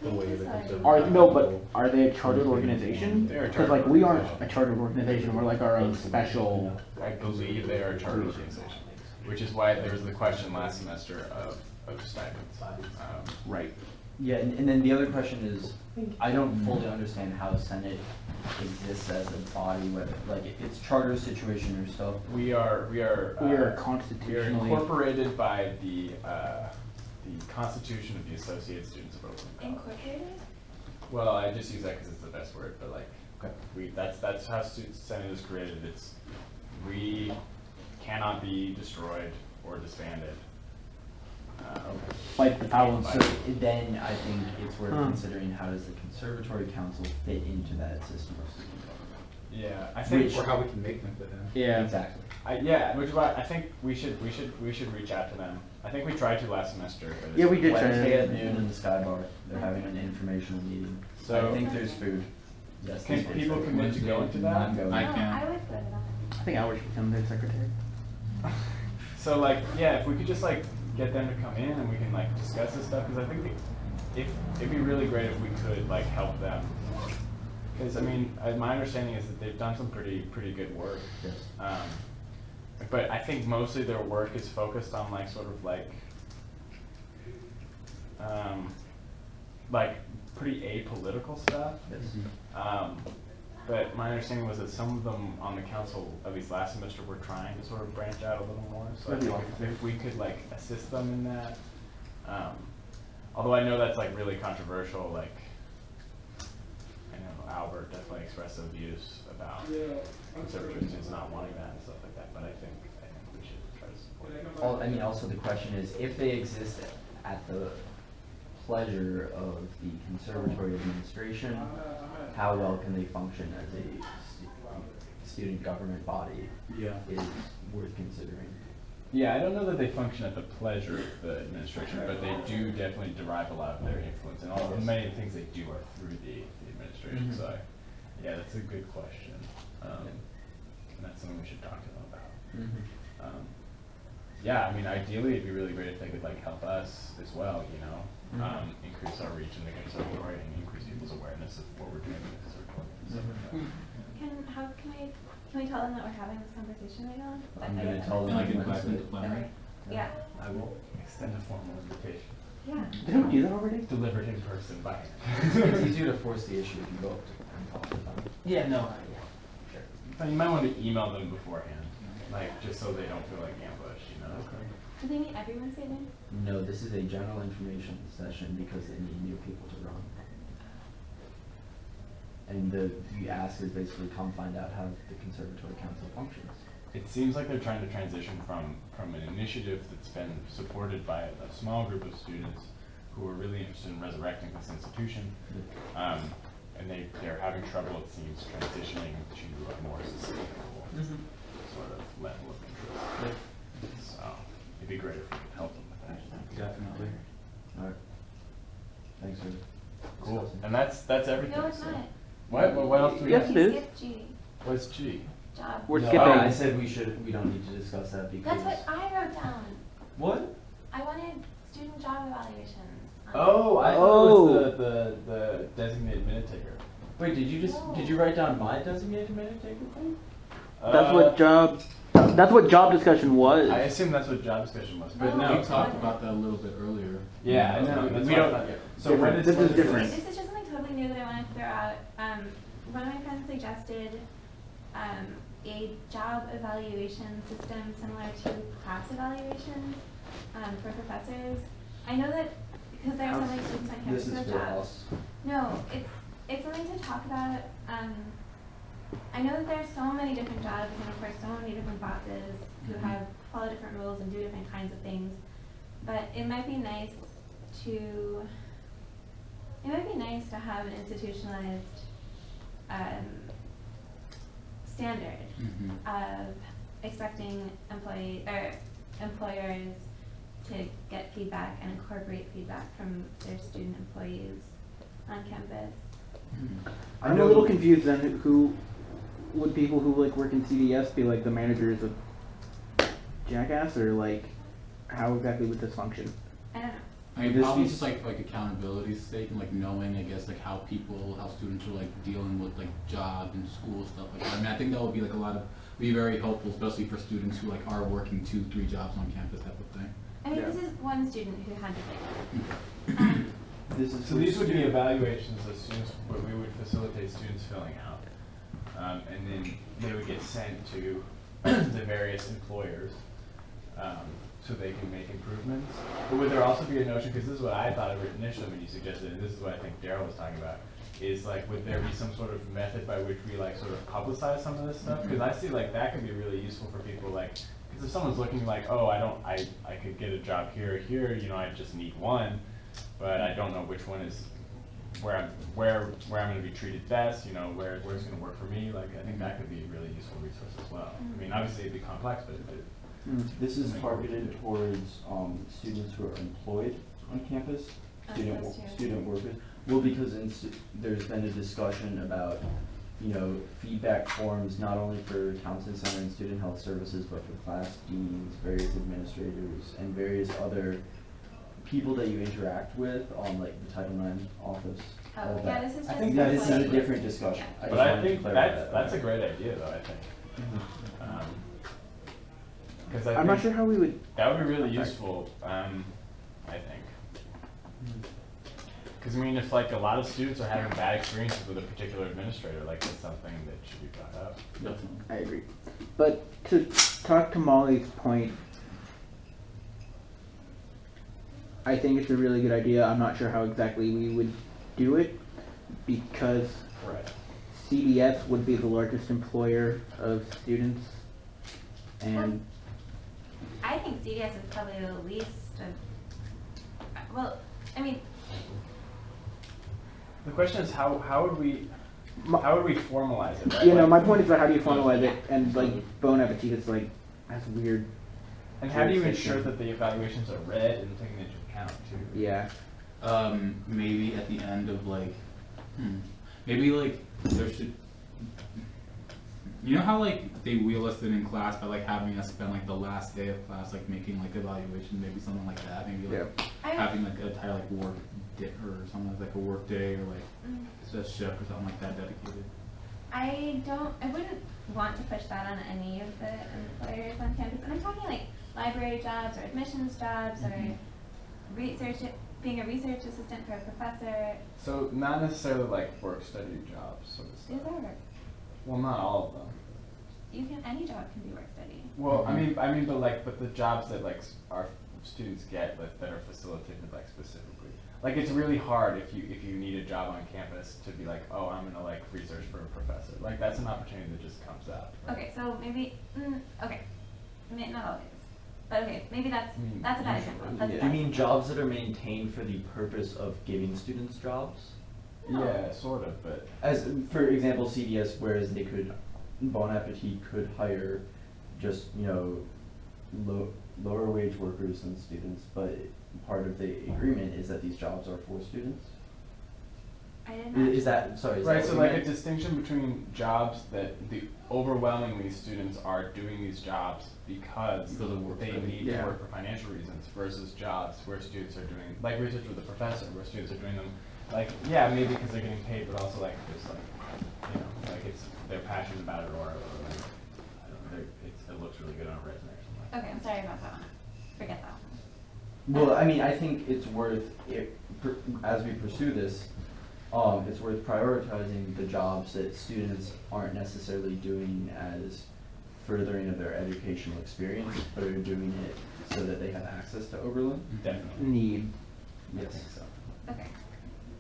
Are they a chartered organization? They're a Because like we aren't a chartered organization, we're like our own special. I believe they are a chartered organization, which is why there was the question last semester of stipends. Right. Yeah, and then the other question is, I don't fully understand how Senate exists as a body, whether, like, if it's charter situation or stuff. We are constitutionally incorporated by the Constitution of the Associated Students of Oberlin College. Incorporated? Well, I just use that because it's the best word, but like, that's how Senate is created. We cannot be destroyed or disbanded. like the power. So then I think it's worth considering, how does the Conservatory Council fit into that system of student government? Yeah, I think. or how we can make them fit in. Yeah. Exactly. Which is why I think we should reach out to them. I think we tried to last semester. But Yeah, we did try to. Wednesday at noon in the Sky Bar, they're having an informational meeting. So- I think there's food. Yes, Can there's people food. commit to going to that? I'm going. I can. I would go to that. I think I should become their secretary. So like, yeah, if we could just like get them to come in and we can like discuss this stuff, because I think it'd be really great if we could like help them. Because I mean, my understanding is that they've done some pretty good work. Yes. But I think mostly their work is focused on like sort of like pretty apolitical stuff. Yes. But my understanding was that some of them on the council, at least last semester, were trying to sort of branch out a little more. So I think if we could like assist them in that, although I know that's like really controversial, like I know Albert definitely expressed some views about conservative students not wanting that and stuff like that. But I think we should try to support it. I mean, also the question is, if they exist at the pleasure of the conservatory administration, how well can they function as a student government body Yeah. is worth considering. Yeah, I don't know that they function at the pleasure of the administration, but they do definitely derive a lot of their influence, and many of the things they do are through the administration. Mhm. So, yeah, that's a good question, and that's something we should talk to them about. Yeah, I mean, ideally, it'd be really great if they could like help us as well, you know, increase our reach in the conservatory and increase people's awareness of what we're doing in the conservatory. So, Can we tell them that we're having this conversation right now? I'm gonna tell them Like I invite them to Plenary? Yeah. I will. extend a formal invitation, Yeah. Didn't we do that already? delivered in person by hand. It's easier to force the issue if you go up and talk to them. Yeah, no. But you might want to email them beforehand, like just so they don't feel like ambushed, you know. Do they meet every Wednesday then? No, this is a general information session because they need new people to run. And the ask is basically come find out how the Conservatory Council functions. It seems like they're trying to transition from an initiative that's been supported by a small group of students who are really interested in resurrecting this institution, and they're having trouble, it seems, transitioning to a more sustainable sort of level of interest. So it'd be great if we could help them with that. Definitely. All right. Thanks for Cool. discussing. And that's everything. No, it's so. not. What else do we Yes, have? it is. Skip G. What's G? Job. We're No, skipping. I said we don't need to discuss that because. That's what I wrote down. What? I wanted student job evaluations. Oh, I thought it was the designated minute taker. Wait, did you write down my designated minute taker thing? That's what job discussion was. I assume that's what job discussion was, but Oh. no. We talked about that a little bit earlier. Yeah, I know. That's We what I don't- thought. So when This is different. This is just something totally new that I wanted to throw out. One of my friends suggested a job evaluation system similar to class evaluations for professors. I know that because there are so many students on campus This who is have for jobs. us. No, it's something to talk about. I know that there's so many different jobs and of course so many different bosses who have follow different rules and do different kinds of things. But it might be nice to have an institutionalized standard of expecting employers to get feedback and incorporate feedback from their student employees on campus. I'm a little confused then. Who would people who like work in CDS be like the managers of Jackass, or like how exactly would this function? I don't know. I mean, This probably is- just like accountability sake and like knowing, I guess, like how students are like dealing with like jobs and school stuff like that. I mean, I think that would be like be very helpful, especially for students who like are working 2-3 jobs on campus type of thing. I mean, Yeah. this is one student who had to say This is So these would be evaluations of students, where we would facilitate students filling out, and then they would get sent to the various employers, so they can make improvements. But would there also be a notion, because this is what I thought of it initially when you suggested, and this is what I think Daryl was talking about, is like, would there be some sort of method by which we like sort of publicize some of this stuff? Because I see like that could be really useful for people, like, because if someone's looking like, oh, I could get a job here or here, you know, I just need one, but I don't know which one is where I'm going to be treated best, you know, where's going to work for me. Like, I think that could be a really useful resource as well. I mean, obviously it'd be complex, but This is targeted towards students who are employed on campus, student workers. Well, because there's been a discussion about, you know, feedback forms not only for Townsend Center and Student Health Services, but for class deans, various administrators, and various other people that you interact with on like the Title IX office. Oh, all yeah, that. this is I just think that this is a like- different discussion. Yeah. but I think that's a great idea, though. I think. Because I'm not sure how we would. that would be really useful. I think. Because I mean, if like a lot of students are having bad experiences with a particular administrator, like that's something that should be brought up. Definitely. I agree. But to talk to Molly's point, I think it's a really good idea. I'm not sure how exactly we would do it because Right. CDS would be the largest employer of students, and I think CDS is probably the least of, well, I mean, The question is how would we formalize it, right? You know, Like, my point is about how do you formalize it, and like Bon Appetit is like, that's weird. and how do you ensure that the evaluations are read and taken into account too? Yeah. Maybe at the end of like, maybe like there should, you know how like they wheel us in class by like having us spend like the last day of class like making like evaluation, maybe something like that, maybe like having like an entire like work day or something like a work day or like a shift or something like that dedicated. I wouldn't want to push that on any of the employers on campus, and I'm talking like library jobs or admissions jobs or being a research assistant for a professor. So not necessarily like work study jobs, sort of stuff. These are work. Well, not all of them. Any job can be work study. Well, but the jobs that like our students get that are facilitated like specifically, like it's really hard if you need a job on campus to be like, oh, I'm gonna like research for a professor. Like that's an opportunity that just comes up. Right? Okay, so maybe not always, but okay, maybe that's a bad example. That's a Do you bad mean example. jobs that are maintained for the purpose of giving students jobs? No. Yeah, sort of, but As for example, CDS, whereas they could, Bon Appetit could hire just, you know, lower wage workers than students, but part of the agreement is that these jobs are for students? I did not. Is that, sorry, is right. that So what you like a meant? distinction between jobs that overwhelmingly students are doing these jobs because Because of work they study. need to work for financial reasons versus jobs where students are doing like research with a professor where students are doing them like maybe because they're getting paid, but also like there's like like they're passionate about it or like I don't know, it looks really good on a resume or something. Okay, I'm sorry about that one. Forget that one. Well, I mean, I think it's worth, as we pursue this, it's worth prioritizing the jobs that students aren't necessarily doing as furthering of their educational experience, but are doing it so that they have access to Oberlin. Definitely. Need. I Yes. think so. Okay.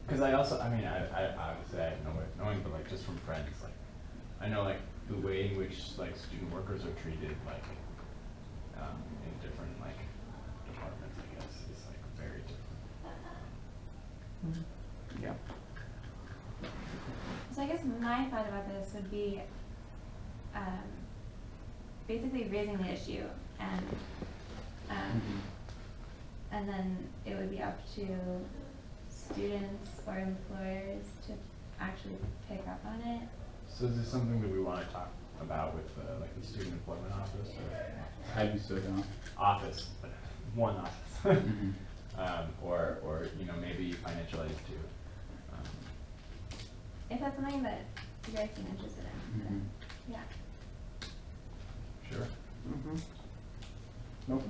Because I also, I obviously I have no way of knowing, but like just from friends, like I know like the way in which like student workers are treated, like in different like departments, I guess, is like very different. Yeah. So I guess my thought about this would be basically raising the issue and then it would be up to students or employers to actually pick up on it. So is this something that we want to talk about with like the student employment office or I'd be so down. office, but one office, or maybe financial aid too. If that's something that you guys seem interested in, then, yeah. Sure. Nope.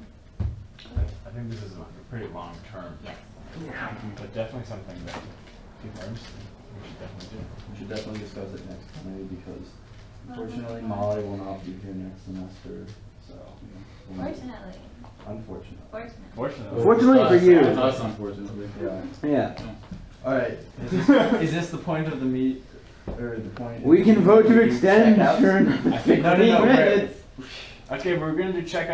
I think this is a pretty long term. Yes. But definitely something that people are interested in. We should definitely do. We should definitely discuss it next time, because unfortunately Molly will not be here next semester, so. Fortunately. Unfortunately. Fortunately. Fortunately for you. Us, unfortunately. Yeah. Yeah. Alright, is this the point of the or the point? We can vote to we extend check out? turn I think No, no, no, 15 minutes. Okay, we're gonna do check